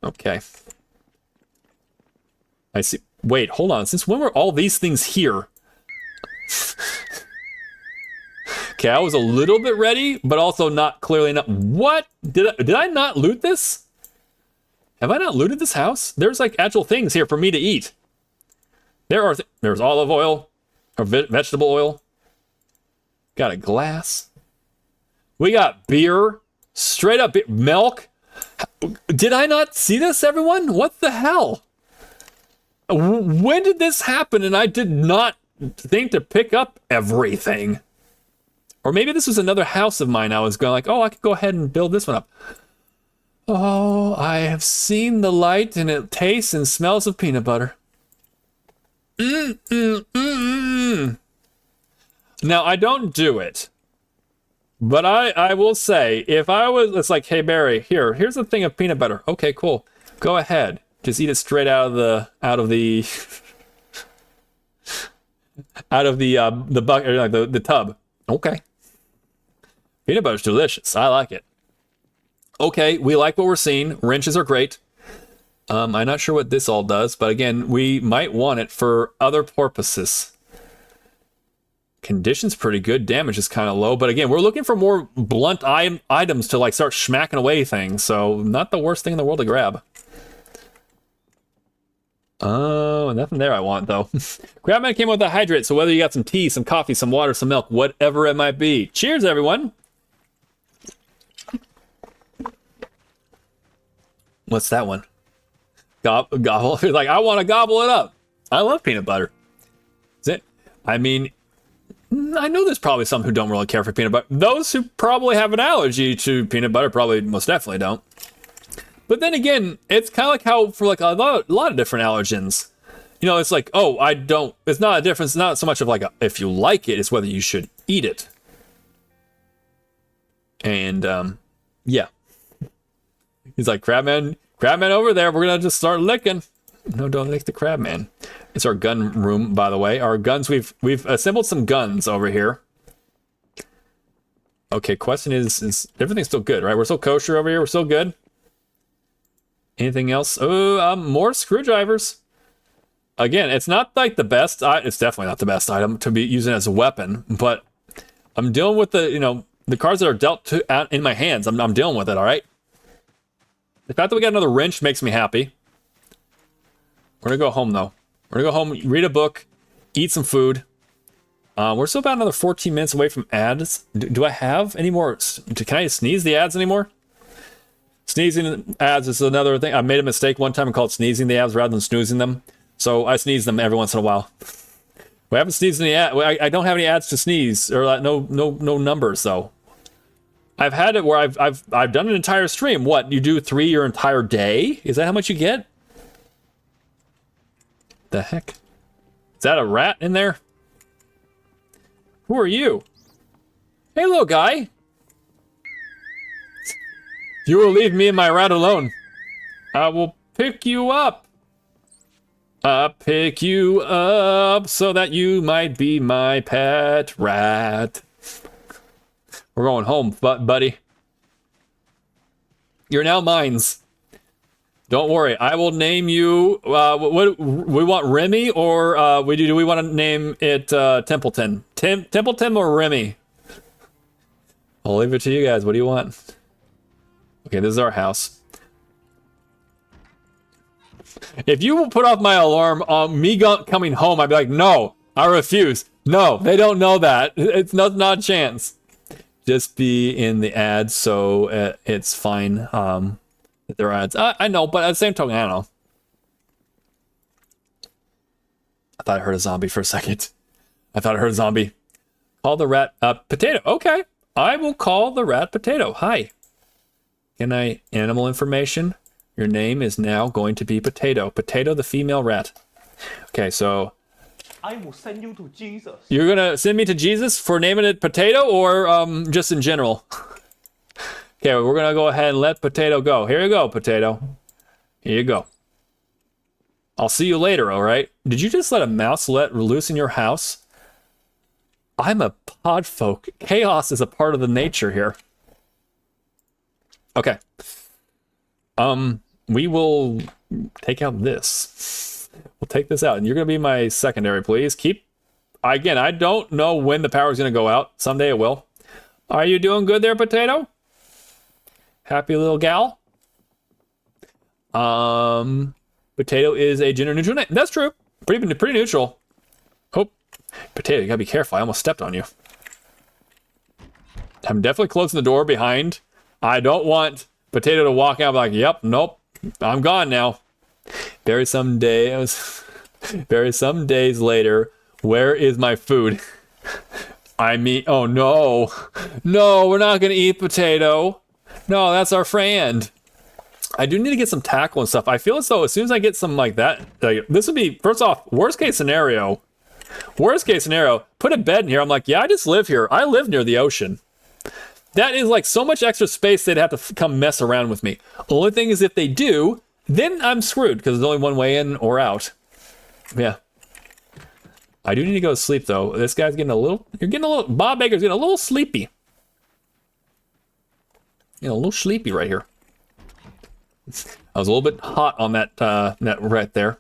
Okay. I see. Wait, hold on. Since when were all these things here? Okay, I was a little bit ready, but also not clearly enough. What? Did I not loot this? Have I not looted this house? There's like actual things here for me to eat. There's olive oil, or vegetable oil. Got a glass. We got beer. Straight up milk. Did I not see this, everyone? What the hell? When did this happen and I did not think to pick up everything? Or maybe this was another house of mine. I was going like, oh, I could go ahead and build this one up. Oh, I have seen the light and it tastes and smells of peanut butter. Now, I don't do it. But I will say, if I was, it's like, hey, Barry, here's a thing of peanut butter. Okay, cool. Go ahead. Just eat it straight out of the bucket, or like the tub. Okay. Peanut butter's delicious. I like it. Okay, we like what we're seeing. Wrenches are great. I'm not sure what this all does, but again, we might want it for other purposes. Condition's pretty good. Damage is kind of low, but again, we're looking for more blunt items to like start smacking away things, so not the worst thing in the world to grab. Oh, nothing there I want, though. Crabman came with a hydrate, so whether you got some tea, some coffee, some water, some milk, whatever it might be. Cheers, everyone! What's that one? Gobble. Like, I want to gobble it up. I love peanut butter. Is it? I mean, I know there's probably some who don't really care for peanut butter. Those who probably have an allergy to peanut butter probably most definitely don't. But then again, it's kind of like how for like a lot of different allergens, you know, it's like, oh, I don't, it's not a difference, not so much of like if you like it, it's whether you should eat it. And yeah. He's like, Crabman over there, we're gonna just start licking. No, don't lick the Crabman. It's our gun room, by the way. Our guns, we've assembled some guns over here. Okay, question is everything's still good, right? We're still kosher over here, we're still good. Anything else? Oh, more screwdrivers. Again, it's not like the best, it's definitely not the best item to be using as a weapon, but I'm dealing with the, you know, the cards that are dealt out in my hands. I'm dealing with it, all right? The fact that we got another wrench makes me happy. We're gonna go home, though. We're gonna go home, read a book, eat some food. We're still about another 14 minutes away from ads. Do I have any more? Can I sneeze the ads anymore? Sneezing ads is another thing. I made a mistake one time and called sneezing the ads rather than snoozing them. So I sneeze them every once in a while. We haven't sneezed any ads. I don't have any ads to sneeze, or no numbers though. I've had it where I've done an entire stream. What, you do 3 your entire day? Is that how much you get? The heck? Is that a rat in there? Who are you? Hey, little guy. You will leave me and my rat alone. I will pick you up. I'll pick you up so that you might be my pet rat. We're going home, buddy. You're now mines. Don't worry, I will name you. What we want, Remy, or do we want to name it Templeton? Templeton or Remy? I'll leave it to you guys. What do you want? Okay, this is our house. If you put off my alarm on me coming home, I'd be like, no, I refuse. No, they don't know that. It's not a chance. Just be in the ads, so it's fine. That there are ads. I know, but at the same token, I don't know. I thought I heard a zombie for a second. I thought I heard a zombie. Call the rat Potato. Okay, I will call the rat Potato. Hi. Can I animal information? Your name is now going to be Potato. Potato, the female rat. Okay, so I will send you to Jesus. You're gonna send me to Jesus for naming it Potato, or just in general? Okay, we're gonna go ahead and let Potato go. Here you go, Potato. Here you go. I'll see you later, all right? Did you just let a mouse let loose in your house? I'm a podfolk. Chaos is a part of the nature here. Okay. We will take out this. We'll take this out, and you're gonna be my secondary, please. Again, I don't know when the power's gonna go out. Someday it will. Are you doing good there, Potato? Happy little gal? Potato is a gender neutral name. That's true. Pretty neutral. Oh, Potato, you gotta be careful. I almost stepped on you. I'm definitely closing the door behind. I don't want Potato to walk out and be like, yep, nope, I'm gone now. Bury some days later, where is my food? I mean, oh no. No, we're not gonna eat Potato. No, that's our friend. I do need to get some tackle and stuff. I feel as though as soon as I get some like that, like, this would be, first off, worst case scenario, put a bed in here. I'm like, yeah, I just live here. I live near the ocean. That is like so much extra space they'd have to come mess around with me. Only thing is if they do, then I'm screwed because there's only one way in or out. Yeah. I do need to go to sleep though. This guy's getting a little, Bob Baker's getting a little sleepy. A little sleepy right here. I was a little bit hot on that net right there.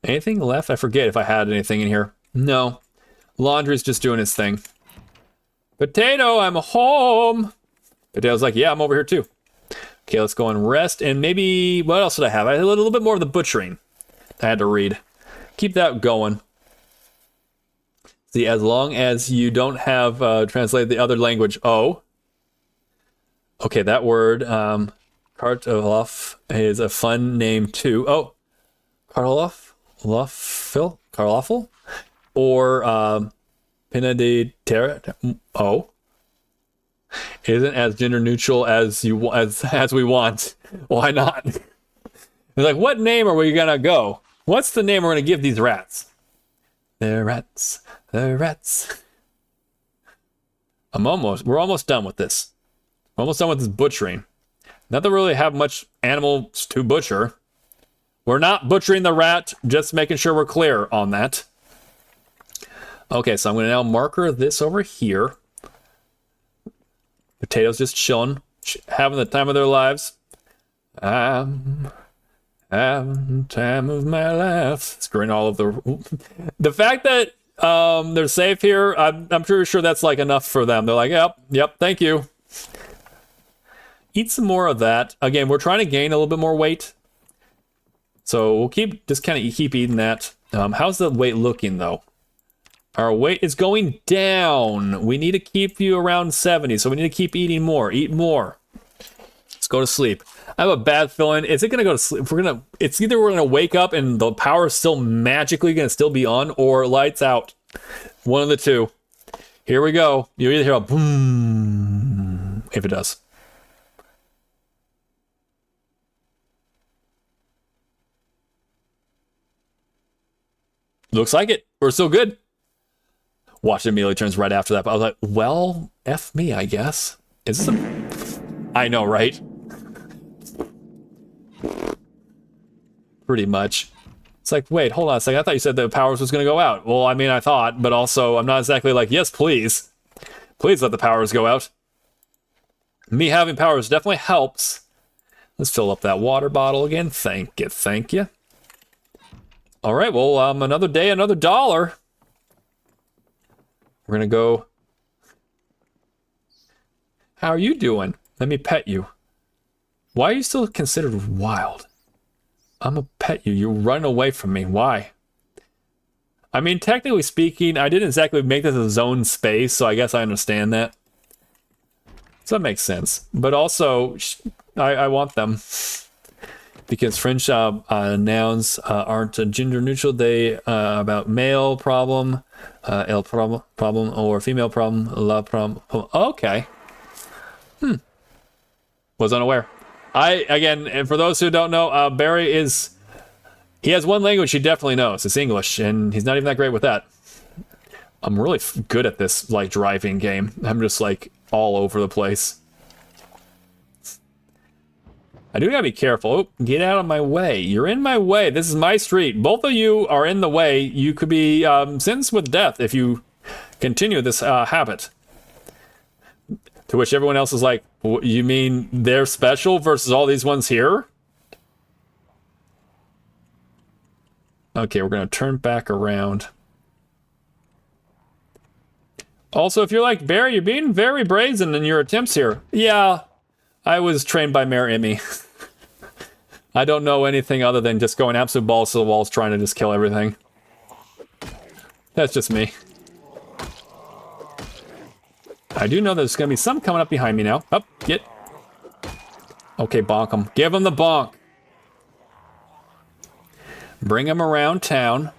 Anything left? I forget if I had anything in here. No. Laundry's just doing its thing. Potato, I'm home. Potato's like, yeah, I'm over here too. Okay, let's go and rest. And maybe, what else did I have? I had a little bit more of the butchering I had to read. Keep that going. See, as long as you don't have translated the other language. Oh. Okay, that word, Kartoff is a fun name too. Oh, Karloffel? Or Pina de Terra? Oh. Isn't as gender neutral as we want. Why not? It's like, what name are we gonna go? What's the name we're gonna give these rats? They're rats. They're rats. We're almost done with this. We're almost done with this butchering. Not that we really have much animals to butcher. We're not butchering the rat, just making sure we're clear on that. Okay, so I'm going to now marker this over here. Potatoes just chilling, having the time of their lives. I'm having the time of my life. Screwing all of the fact that they're safe here, I'm pretty sure that's like enough for them. They're like, yep, thank you. Eat some more of that. Again, we're trying to gain a little bit more weight. So we'll keep eating that. How's the weight looking though? Our weight is going down. We need to keep you around 70, so we need to keep eating more. Eat more. Let's go to sleep. I have a bad feeling. Is it gonna go to sleep? It's either we're gonna wake up and the power is still magically gonna still be on, or lights out. One of the two. Here we go. You either hear a boom, if it does. Looks like it. We're still good. Watch immediately turns right after that. But I was like, well, F me, I guess. Is this I know, right? Pretty much. It's like, wait, hold on a second. I thought you said the powers was going to go out. Well, I mean, I thought, but also I'm not exactly like, yes, please. Please let the powers go out. Me having powers definitely helps. Let's fill up that water bottle again. Thank you, thank you. All right, well, another day, another dollar. We're gonna go. How are you doing? Let me pet you. Why are you still considered wild? I'm gonna pet you. You're running away from me. Why? I mean, technically speaking, I didn't exactly make this a zone space, so I guess I understand that. So that makes sense. But also, I want them. Because French nouns aren't gender neutral. They about male problem, el problem, or female problem, la problem. Okay. Was unaware. Again, and for those who don't know, Barry he has one language he definitely knows. It's English, and he's not even that great with that. I'm really good at this, like, driving game. I'm just, like, all over the place. I do gotta be careful. Oh, get out of my way. You're in my way. This is my street. Both of you are in the way. You could be sentenced with death if you continue this habit. To which everyone else is like, you mean they're special versus all these ones here? Okay, we're gonna turn back around. Also, if you're like, Barry, you're being very brazen in your attempts here. Yeah. I was trained by MayorEmi. I don't know anything other than just going absolute balls to the walls trying to just kill everything. That's just me. I do know there's going to be some coming up behind me now. Up, get. Okay, bonk him. Give him the bonk. Bring him around town.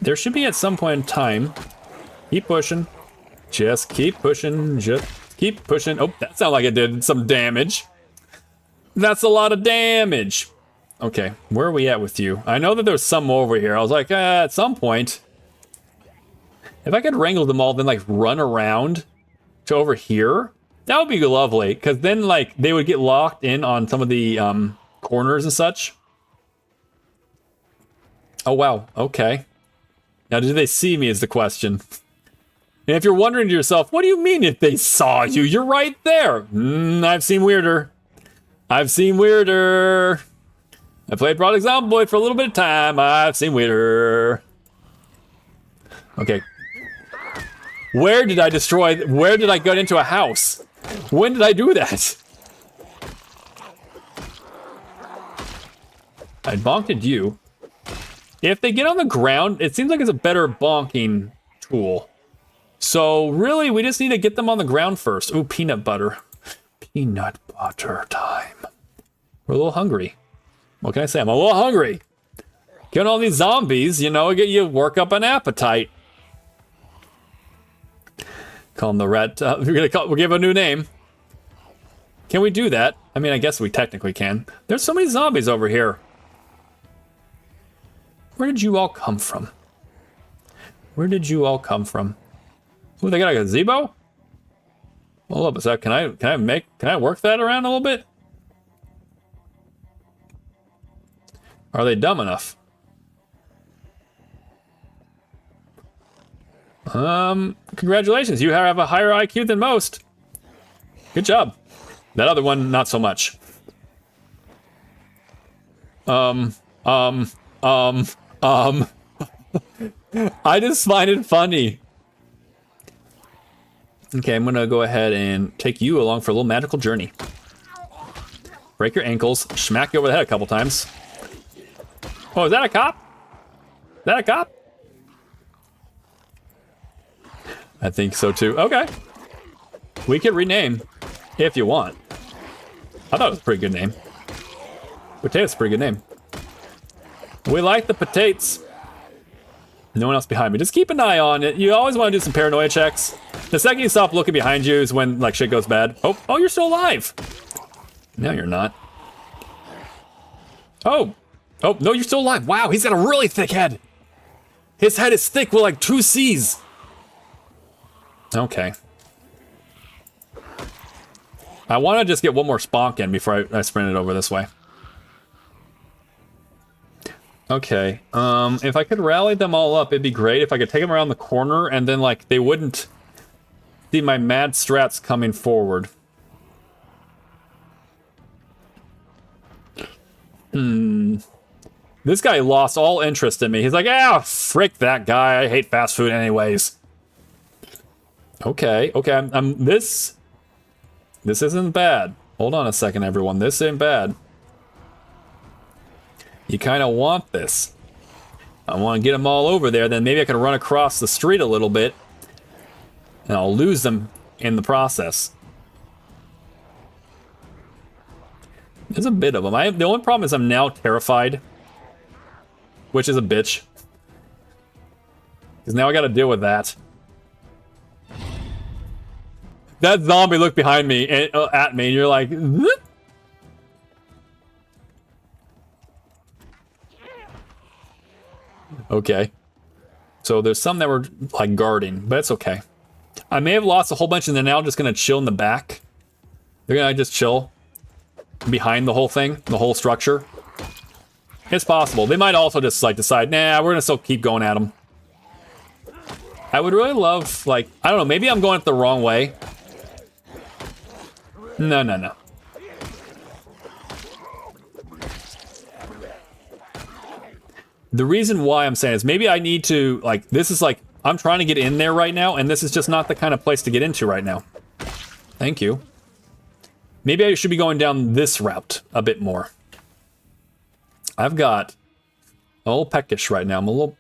There should be at some point in time. Keep pushing. Just keep pushing. Just Keep pushing. Oh, that sounded like it did some damage. That's a lot of damage. Okay, where are we at with you? I know that there's some over here. I was like, at some point, if I could wrangle them all, then like run around to over here, that would be lovely. Because then like they would get locked in on some of the corners and such. Oh, wow. Okay. Now, do they see me is the question. And if you're wondering to yourself, what do you mean if they saw you? You're right there. I've seen weirder. I've seen weirder. I played Project Zomboid for a little bit of time. I've seen weirder. Okay. Where did I destroy? Where did I get into a house? When did I do that? I bonked at you. If they get on the ground, it seems like it's a better bonking tool. So really, we just need to get them on the ground first. Ooh, peanut butter. Peanut butter time. We're a little hungry. What can I say? I'm a little hungry. Getting all these zombies, you know, get you work up an appetite. Call them the rat. We'll give a new name. Can we do that? I mean, I guess we technically can. There's so many zombies over here. Where did you all come from? Where did you all come from? Ooh, they got a gazebo? Hold up a sec. Can I work that around a little bit? Are they dumb enough? Congratulations. You have a higher IQ than most. Good job. That other one, not so much. I just find it funny. Okay, I'm gonna go ahead and take you along for a little magical journey. Break your ankles, smack you over the head a couple times. Oh, is that a cop? Is that a cop? I think so too. Okay. We can rename if you want. I thought it was a pretty good name. Potato's a pretty good name. We like the potatoes. No one else behind me. Just keep an eye on it. You always want to do some paranoia checks. The second you stop looking behind you is when like shit goes bad. Oh, you're still alive. No, you're not. Oh, no, you're still alive. Wow, he's got a really thick head. His head is thick with like 2 C's. Okay. I want to just get one more sponk in before I sprint it over this way. Okay, if I could rally them all up, it'd be great if I could take them around the corner and then, like, they wouldn't see my mad strats coming forward. This guy lost all interest in me. He's like, frick that guy. I hate fast food anyways. Okay, this isn't bad. Hold on a second, everyone. This ain't bad. You kind of want this. I want to get them all over there, then maybe I can run across the street a little bit, and I'll lose them in the process. There's a bit of them. The only problem is I'm now terrified, which is a bitch. Because now I got to deal with that. That zombie looked behind me, and, at me, and you're like... Zip. Okay. So there's some that were like guarding, but it's okay. I may have lost a whole bunch and they're now just gonna chill in the back. They're gonna just chill behind the whole thing, the whole structure. It's possible. They might also just like decide, nah, we're gonna still keep going at them. I would really love, like, I don't know, maybe I'm going it the wrong way. No. The reason why I'm saying is maybe I need to, like, this is like, I'm trying to get in there right now, and this is just not the kind of place to get into right now. Thank you. Maybe I should be going down this route a bit more. I've got a little peckish right now. I'm a little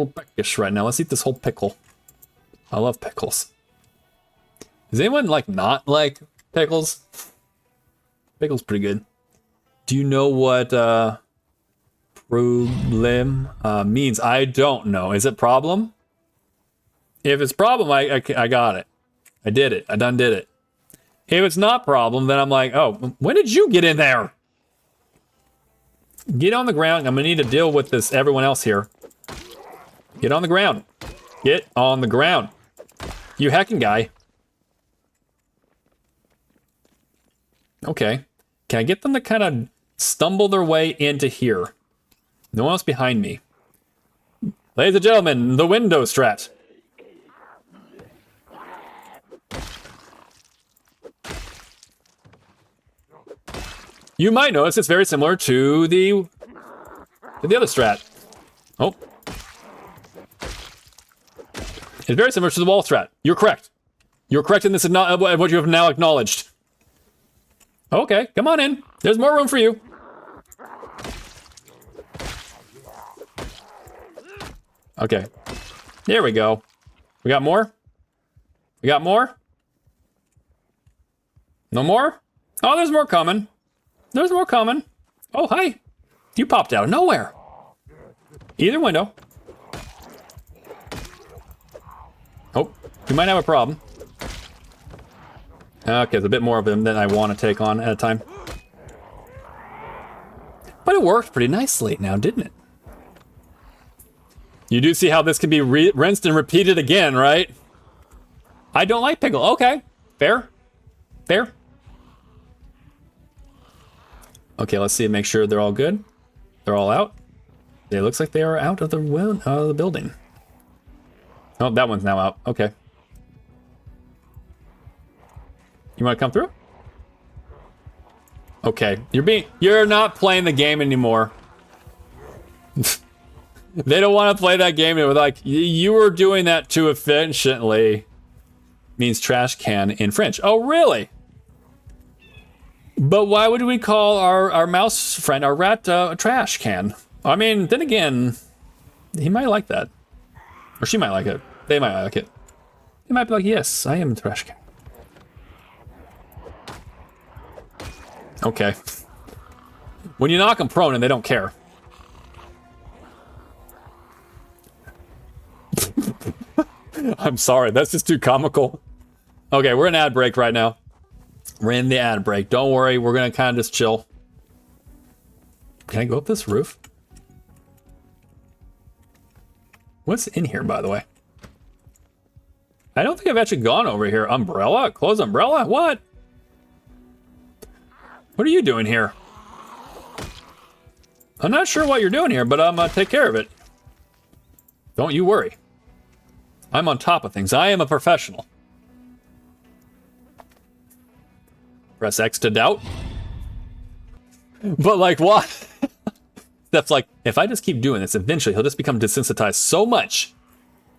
peckish right now. Let's eat this whole pickle. I love pickles. Does anyone, like, not like pickles? Pickles pretty good. Do you know what, problem means? I don't know. Is it problem? If it's problem, I got it. I did it. I done did it. If it's not a problem, then I'm like, oh, when did you get in there? Get on the ground. I'm gonna need to deal with this, everyone else here. Get on the ground. Get on the ground. You hacking guy. Okay. Can I get them to kind of stumble their way into here? No one else behind me. Ladies and gentlemen, the window strat. You might notice it's very similar to the other strat. Oh. It's very similar to the wall strat. You're correct. You're correct in this, what you have now acknowledged. Okay, come on in. There's more room for you. Okay. There we go. We got more? We got more? No more? Oh, there's more coming. There's more coming. Oh, hi. You popped out of nowhere. Either window. Oh, you might have a problem. Okay, there's a bit more of them than I want to take on at a time. But it worked pretty nicely now, didn't it? You do see how this can be rinsed and repeated again, right? I don't like pickle. Okay, fair. Fair. Okay, let's see, make sure they're all good. They're all out. It looks like they are out of the building. Oh, that one's now out. Okay. You want to come through? Okay, you're not playing the game anymore. They don't want to play that game. They were like, you were doing that too efficiently. Means trash can in French. Oh, really? But why would we call our mouse friend, our rat, a trash can? I mean, then again, he might like that. Or she might like it. They might like it. They might be like, yes, I am a trash can. Okay. When you knock them prone and they don't care. I'm sorry, that's just too comical. Okay, we're in ad break right now. We're in the ad break. Don't worry, we're gonna kind of just chill. Can I go up this roof? What's in here, by the way? I don't think I've actually gone over here. Umbrella? Closed umbrella? What? What are you doing here? I'm not sure what you're doing here, but I'm gonna take care of it. Don't you worry. I'm on top of things. I am a professional. Press X to doubt. But like what? That's like, if I just keep doing this, eventually he'll just become desensitized so much.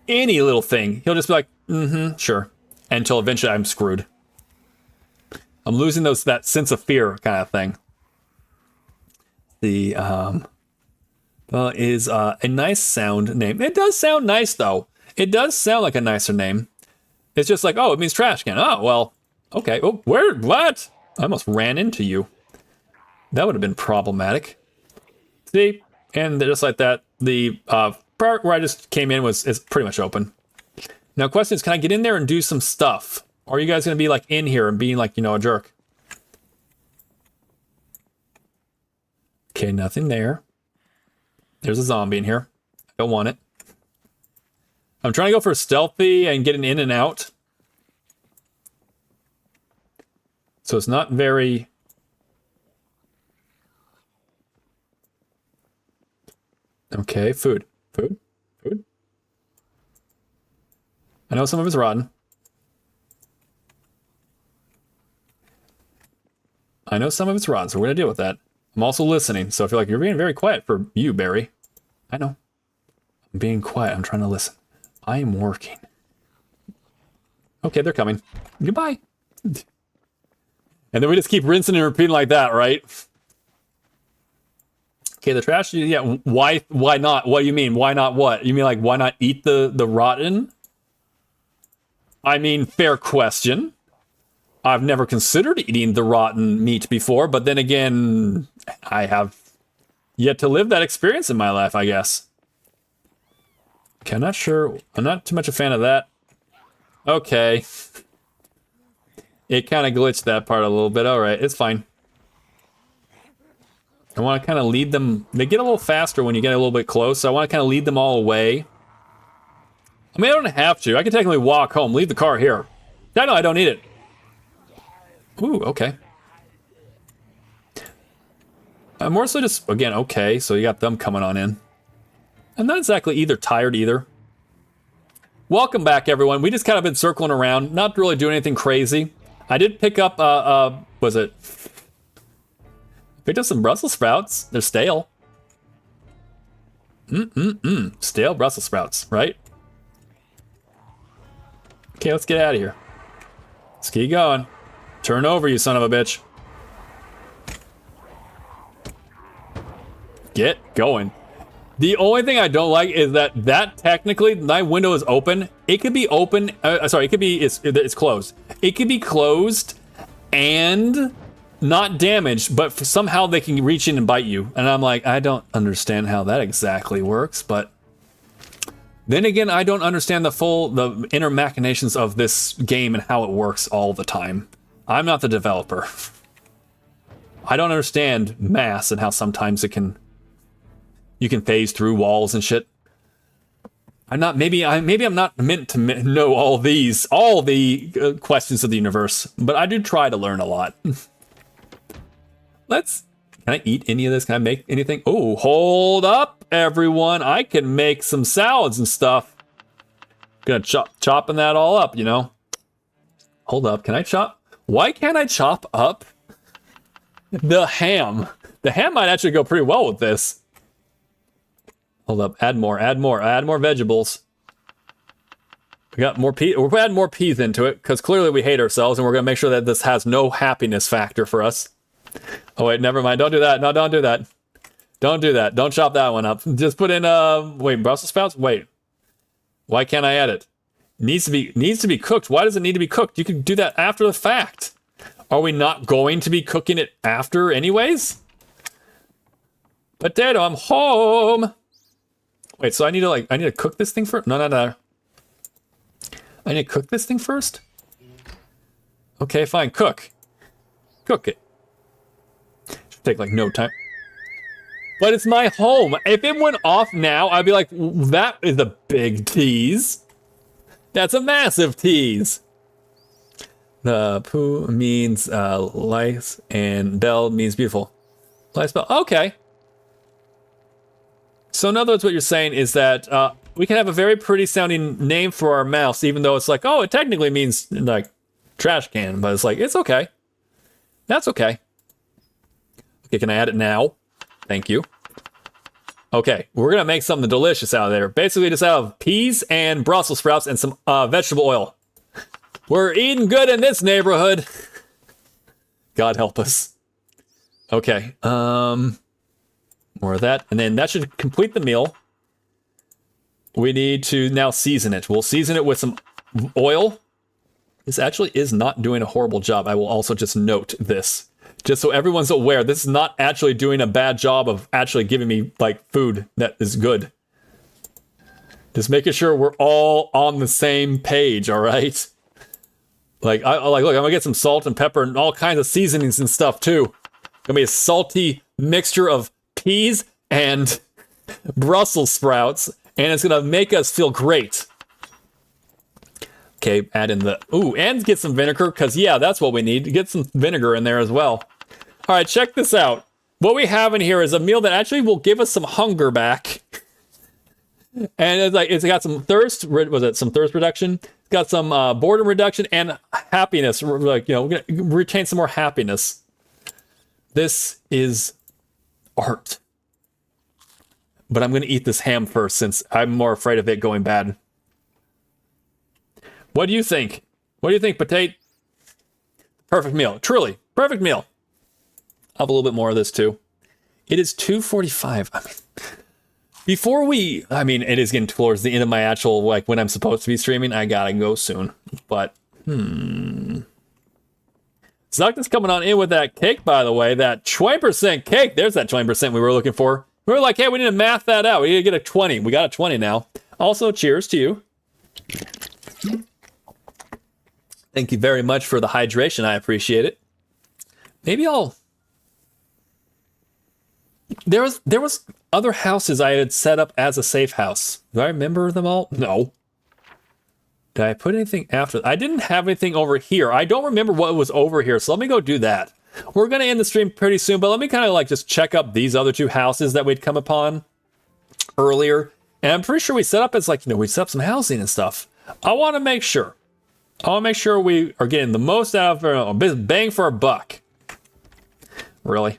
Any little thing, he'll just be like, sure. Until eventually I'm screwed. I'm losing that sense of fear kind of thing. The is a nice sound name. It does sound nice though. It does sound like a nicer name. It's just like, oh, it means trash can. Oh, well, okay. Oh, where? What? I almost ran into you. That would have been problematic. See? And just like that, the part where I just came in is pretty much open. Now, question is, can I get in there and do some stuff? Or are you guys going to be like in here and being like, you know, a jerk? Okay, nothing there. There's a zombie in here. I don't want it. I'm trying to go for stealthy and get an in and out. So it's not very... Okay, food. Food? Food? I know some of it's rotten. I know some of it's rotten, so we're going to deal with that. I'm also listening, so I feel like you're being very quiet for you, Barry. I know. I'm being quiet. I'm trying to listen. I am working. Okay, they're coming. Goodbye. And then we just keep rinsing and repeating like that, right? Okay, the trash, yeah, why not? What do you mean? Why not what? You mean like, why not eat the rotten? I mean, fair question. I've never considered eating the rotten meat before, but then again, I have yet to live that experience in my life, I guess. Okay, I'm not sure. I'm not too much a fan of that. Okay. It kind of glitched that part a little bit. All right, it's fine. I want to kind of lead them. They get a little faster when you get a little bit close, so I want to kind of lead them all away. I mean, I don't have to. I can technically walk home, leave the car here. No, I don't need it. Ooh, okay. I'm more so just, again, okay, so you got them coming on in. I'm not exactly either tired either. Welcome back, everyone. We just kind of been circling around, not really doing anything crazy. I did pick up, was it? Picked up some Brussels sprouts. They're stale. Stale Brussels sprouts, right? Okay, let's get out of here. Let's keep going. Turn over, you son of a bitch. Get going. The only thing I don't like is that technically my window is open. It could be open. Sorry, it could be it's closed. It could be closed and not damaged, but somehow they can reach in and bite you. And I'm like, I don't understand how that exactly works. But then again, I don't understand the inner machinations of this game and how it works all the time. I'm not the developer. I don't understand mass and how sometimes you can phase through walls and shit. Maybe I'm not meant to know all the questions of the universe, but I do try to learn a lot. Can I eat any of this? Can I make anything? Oh, hold up, everyone. I can make some salads and stuff. Gonna chopping that all up, you know. Hold up, can I chop? Why can't I chop up the ham? The ham might actually go pretty well with this. Hold up, add more vegetables. We got more peas. We're adding more peas into it because clearly we hate ourselves, and we're gonna make sure that this has no happiness factor for us. Oh wait, never mind. Don't do that. No, don't do that. Don't do that. Don't chop that one up. Just put in wait, Brussels sprouts? Wait. Why can't I add it? Needs to be cooked. Why does it need to be cooked? You can do that after the fact. Are we not going to be cooking it after anyways? Potato, I'm home. Wait, so I need to cook this thing first? No. I need to cook this thing first? Okay, fine, cook. Cook it. Should take like no time. But it's my home. If it went off now, I'd be like, that is a big tease. That's a massive tease. The poo means lice and bell means beautiful. Lice bell, okay. So in other words, what you're saying is that we can have a very pretty sounding name for our mouse, even though it's like, oh, it technically means like trash can, but it's like, it's okay. That's okay. Okay, can I add it now? Thank you. Okay, we're gonna make something delicious out of there. Basically just out of peas and Brussels sprouts and some vegetable oil. We're eating good in this neighborhood. God help us. Okay, more of that, and then that should complete the meal. We need to now season it. We'll season it with some oil. This actually is not doing a horrible job. I will also just note this. Just so everyone's aware, this is not actually doing a bad job of actually giving me, like, food that is good. Just making sure we're all on the same page, all right? Look, I'm gonna get some salt and pepper and all kinds of seasonings and stuff, too. Gonna be a salty mixture of peas and Brussels sprouts, and it's gonna make us feel great. Okay, add in the... Ooh, and get some vinegar, because, yeah, that's what we need. Get some vinegar in there as well. All right, check this out. What we have in here is a meal that actually will give us some hunger back. And it's got some thirst... Was it some thirst reduction? It's got some boredom reduction and happiness. Like, you know, we're going to retain some more happiness. This is art. But I'm going to eat this ham first, since I'm more afraid of it going bad. What do you think? What do you think, Potato? Perfect meal. Truly, perfect meal. I'll have a little bit more of this, too. It is 2:45. It is getting towards the end of my actual, like, when I'm supposed to be streaming. I gotta go soon. But, Zuck's coming on in with that cake, by the way. That 20% cake. There's that 20% we were looking for. We were like, hey, we need to math that out. We need to get a 20. We got a 20 now. Also, cheers to you. Thank you very much for the hydration. I appreciate it. Maybe I'll... There was other houses I had set up as a safe house. Do I remember them all? No. Did I put anything after? I didn't have anything over here. I don't remember what was over here, so let me go do that. We're going to end the stream pretty soon, but let me kind of like just check up these other two houses that we'd come upon earlier. And I'm pretty sure we set up as like, we set up some housing and stuff. I want to make sure. I want to make sure we are getting the most out of it. Bang for a buck. Really?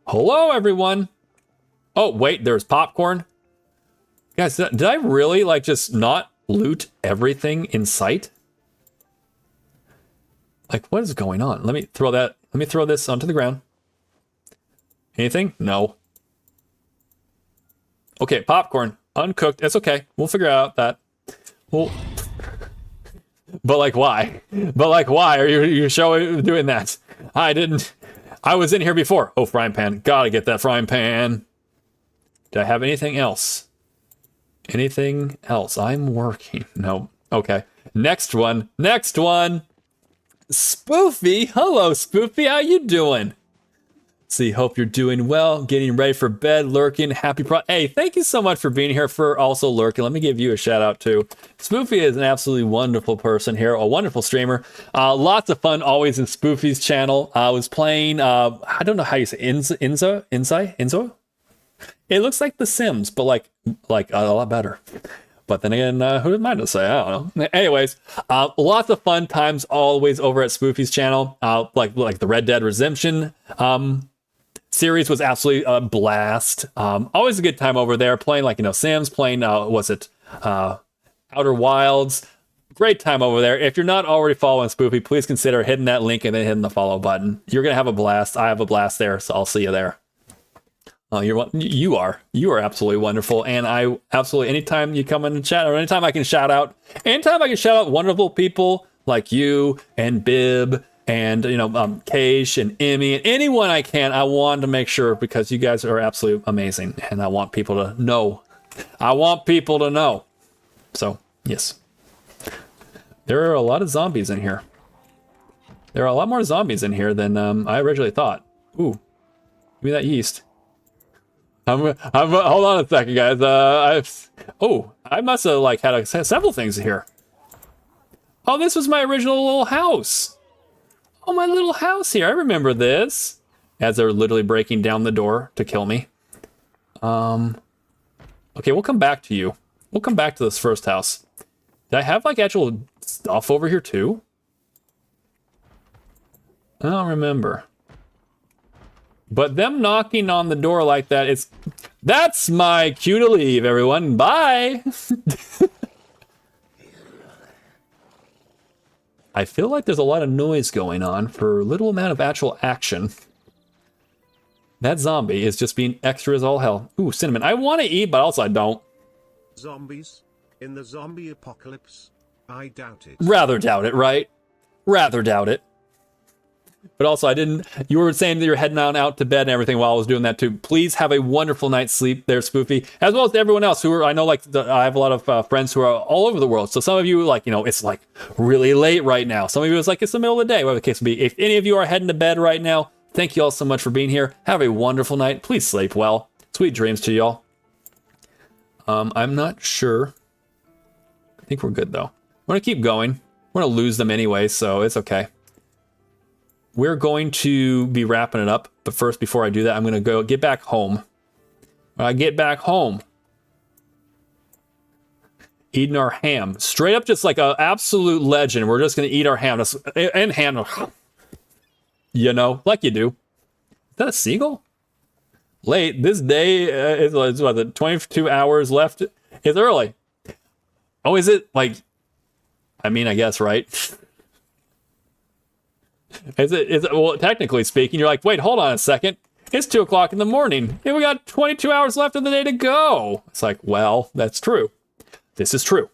Hello, everyone. Oh, wait, there's popcorn. Guys, did I really like just not loot everything in sight? Like, what is going on? Let me throw this onto the ground. Anything? No. Okay, popcorn. Uncooked. It's okay. We'll figure out that. Well, but like, why? But like, why are you doing that? I was in here before. Oh, frying pan. Gotta get that frying pan. Do I have anything else? Anything else? I'm working. No. Okay. Next one. Spoofy. Hello, Spoofy. How you doing? See, hope you're doing well. Getting ready for bed, lurking. Hey, thank you so much for being here, for also lurking. Let me give you a shout out too. Spoofy is an absolutely wonderful person here, a wonderful streamer. Lots of fun always in Spoofy's channel. I was playing, I don't know how you say Enzo? It looks like The Sims, but like a lot better. But then again, who am I to say? I don't know. Anyways, lots of fun times always over at Spoofy's channel. Like the Red Dead Redemption series was absolutely a blast. Always a good time over there playing Sims, playing Outer Wilds. Great time over there. If you're not already following Spoofy, please consider hitting that link and then hitting the follow button. You're gonna have a blast. I have a blast there, so I'll see you there. You are absolutely wonderful, and I absolutely, anytime you come in the chat, or anytime I can shout out wonderful people like you and Bib and Keish and Emmy and anyone I can. I want to make sure, because you guys are absolutely amazing, and I want people to know. So yes, there are a lot of zombies in here. There are a lot more zombies in here than I originally thought. Ooh, give me that yeast. Hold on a second, guys. I must have had several things here. Oh, this was my original little house. Oh, my little house here. I remember this. As they're literally breaking down the door to kill me. Okay, we'll come back to you. We'll come back to this first house. Did I have actual stuff over here too? I don't remember. But them knocking on the door like that, that's my cue to leave, everyone. Bye. I feel like there's a lot of noise going on for little amount of actual action. That zombie is just being extra as all hell. Ooh, cinnamon. I want to eat, but also I don't. Zombies? In the zombie apocalypse? I doubt it. Rather doubt it, right? Rather doubt it. But also, you were saying that you're heading on out to bed and everything while I was doing that too. Please have a wonderful night's sleep there, Spoofy. As well as everyone else I know, I have a lot of friends who are all over the world. So some of you, it's really late right now. Some of you, it's the middle of the day, whatever the case may be. If any of you are heading to bed right now, thank you all so much for being here. Have a wonderful night. Please sleep well. Sweet dreams to y'all. I'm not sure. I think we're good though. We're gonna keep going. We're gonna lose them anyway, so it's okay. We're going to be wrapping it up, but first, before I do that, I'm going to go get back home. When I get back home, eating our ham. Straight up, just like an absolute legend. We're just going to eat our ham. And ham, like you do. Is that a seagull? Late. This day is, 22 hours left? It's early. Oh, is it? I guess, right? Is it? Well, technically speaking, you're like, wait, hold on a second. It's 2 o'clock in the morning, and we got 22 hours left of the day to go. It's like, well, that's true. This is true.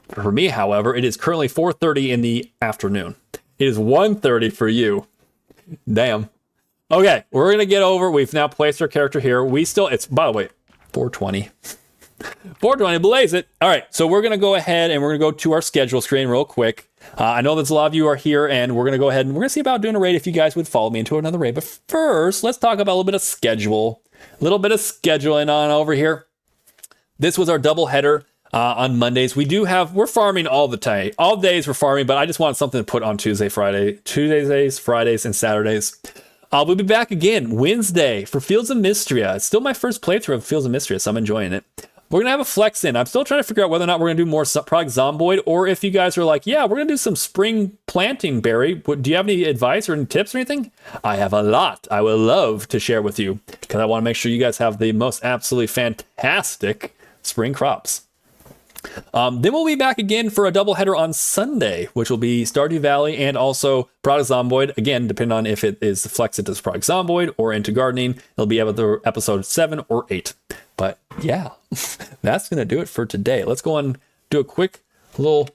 For me, however, it is currently 4:30 in the afternoon. It is 1:30 for you. Damn. Okay, we're gonna get over. We've now placed our character here. It's, by the way, 4:20. 420, blaze it. All right, so we're going to go ahead and we're going to go to our schedule screen real quick. I know there's a lot of you are here, and we're going to go ahead and we're going to see about doing a raid if you guys would follow me into another raid. But first, let's talk about a little bit of schedule. A little bit of scheduling on over here. This was our double header on Mondays. We're farming all the time. All days we're farming, but I just want something to put on Tuesdays, Fridays, and Saturdays. We'll be back again Wednesday for Fields of Mystria. It's still my first playthrough of Fields of Mystria, so I'm enjoying it. We're going to have a flex in. I'm still trying to figure out whether or not we're going to do more product Zomboid, or if you guys are like, yeah, we're going to do some spring planting, Barry. Do you have any advice or any tips or anything? I have a lot I would love to share with you because I want to make sure you guys have the most absolutely fantastic spring crops. Then we'll be back again for a doubleheader on Sunday, which will be Stardew Valley and also Product Zomboid. Again, depending on if it is flex into Product Zomboid or into gardening, it'll be either episode 7 or 8. But yeah, that's going to do it for today. Let's go and do a quick little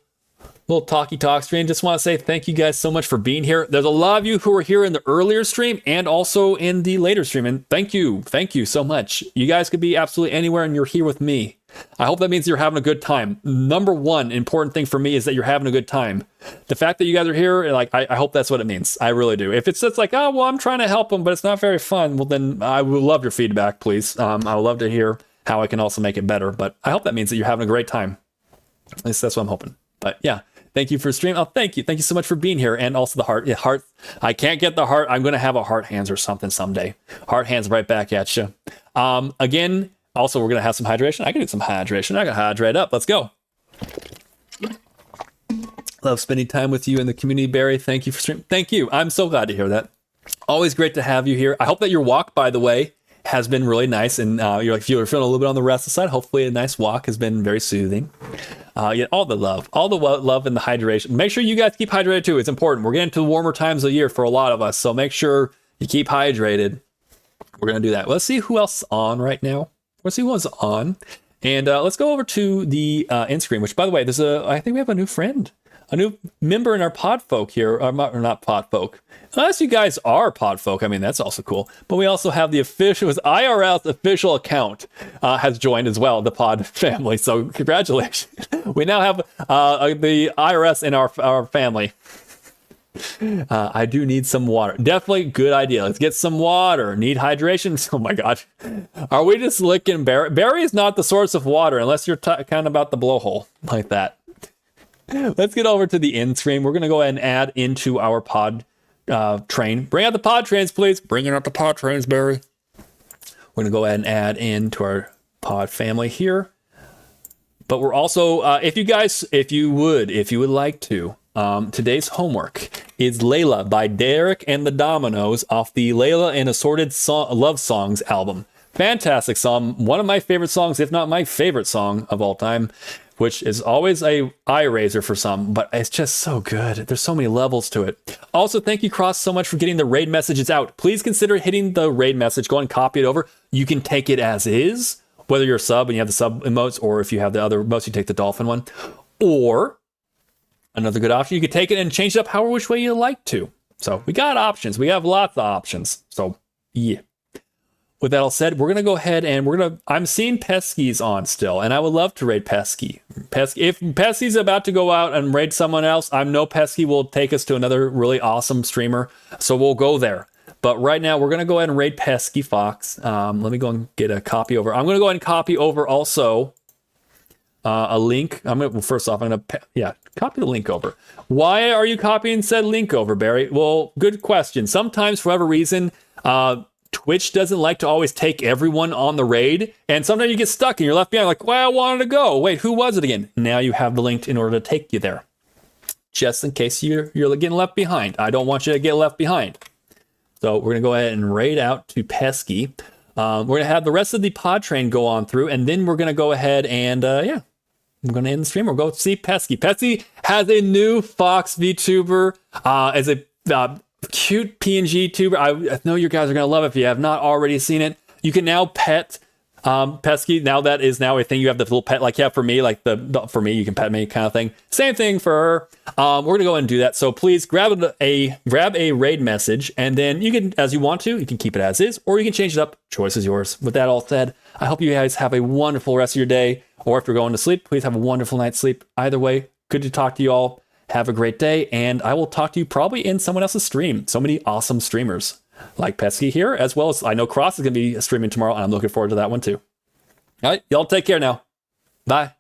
talky talk stream. Just want to say thank you guys so much for being here. There's a lot of you who were here in the earlier stream and also in the later stream. And thank you so much. You guys could be absolutely anywhere and you're here with me. I hope that means you're having a good time. Number one important thing for me is that you're having a good time. The fact that you guys are here, like, I hope that's what it means. I really do. If it's just like, oh, well, I'm trying to help them, but it's not very fun, well, then I would love your feedback, please. I would love to hear how I can also make it better. But I hope that means that you're having a great time. At least that's what I'm hoping. But yeah, thank you for streaming. Oh, thank you. Thank you so much for being here. And also the heart. Yeah, heart. I can't get the heart. I'm going to have a heart hands or something someday. Heart hands right back at you. Again, also, we're going to have some hydration. I can do some hydration. I can hydrate up. Let's go. Love spending time with you in the community, Barry. Thank you for streaming. Thank you. I'm so glad to hear that. Always great to have you here. I hope that your walk, by the way, has been really nice. And if you're feeling a little bit on the restless side, hopefully a nice walk has been very soothing. Yeah, all the love and the hydration. Make sure you guys keep hydrated too. It's important. We're getting to the warmer times of the year for a lot of us. So make sure you keep hydrated. We're going to do that. Let's see who else is on right now. Let's see what's on. And let's go over to the end screen, which, by the way, I think we have a new friend, a new member in our pod folk here, or not pod folk. Unless you guys are pod folk, I mean, that's also cool. But we also have the IRL's official account has joined as well, the pod family. So congratulations. We now have the IRS in our family. I do need some water. Definitely good idea. Let's get some water. Need hydration. Oh my god. Are we just licking Barry? Barry is not the source of water unless you're kind of about the blowhole like that. Let's get over to the end screen. We're going to go ahead and add into our pod train. Bring out the pod trains, please. Bringing out the pod trains, Barry. We're going to go ahead and add into our pod family here. But we're also, if you would like to, today's homework is Layla by Derek and the Dominoes off the Layla and Assorted Love Songs album. Fantastic song. One of my favorite songs, if not my favorite song of all time, which is always a eye raiser for some, but it's just so good. There's so many levels to it. Also, thank you, Cross, so much for getting the raid messages out. Please consider hitting the raid message. Go and copy it over. You can take it as is, whether you're a sub and you have the sub emotes, or if you have the other emotes, you take the dolphin one. Or another good option, you could take it and change it up however which way you like to. So we got options. We have lots of options. So yeah. With that all said, we're going to go ahead and I'm seeing Pesky's on still, and I would love to raid Pesky. If Pesky's about to go out and raid someone else, I know Pesky will take us to another really awesome streamer. So we'll go there. But right now, we're going to go ahead and raid Pesky Fox. Let me go and get a copy over. I'm going to go ahead and copy over also a link. First off, I'm going to copy the link over. Why are you copying said link over, Barry? Well, good question. Sometimes, for whatever reason, Twitch doesn't like to always take everyone on the raid, and sometimes you get stuck and you're left behind like, well, I wanted to go. Wait, who was it again? Now you have the link in order to take you there. Just in case you're getting left behind. I don't want you to get left behind. So we're going to go ahead and raid out to Pesky. We're going to have the rest of the pod train go on through, and then we're going to go ahead and, I'm going to end the stream. We'll go see Pesky. Pesky has a new Fox VTuber as a cute PNG tuber. I know you guys are going to love it if you have not already seen it. You can now pet Pesky, now that is now a thing. You have the little pet, like, yeah, for me, like for me, you can pet me kind of thing. Same thing for her. We're gonna go ahead and do that. So please grab a raid message, and then you can, as you want to, you can keep it as is, or you can change it up. Choice is yours. With that all said, I hope you guys have a wonderful rest of your day, or if you're going to sleep, please have a wonderful night's sleep. Either way, good to talk to you all. Have a great day, and I will talk to you probably in someone else's stream. So many awesome streamers like Pesky here, as well as I know Cross is going to be streaming tomorrow, and I'm looking forward to that one too. All right, y'all take care now. Bye.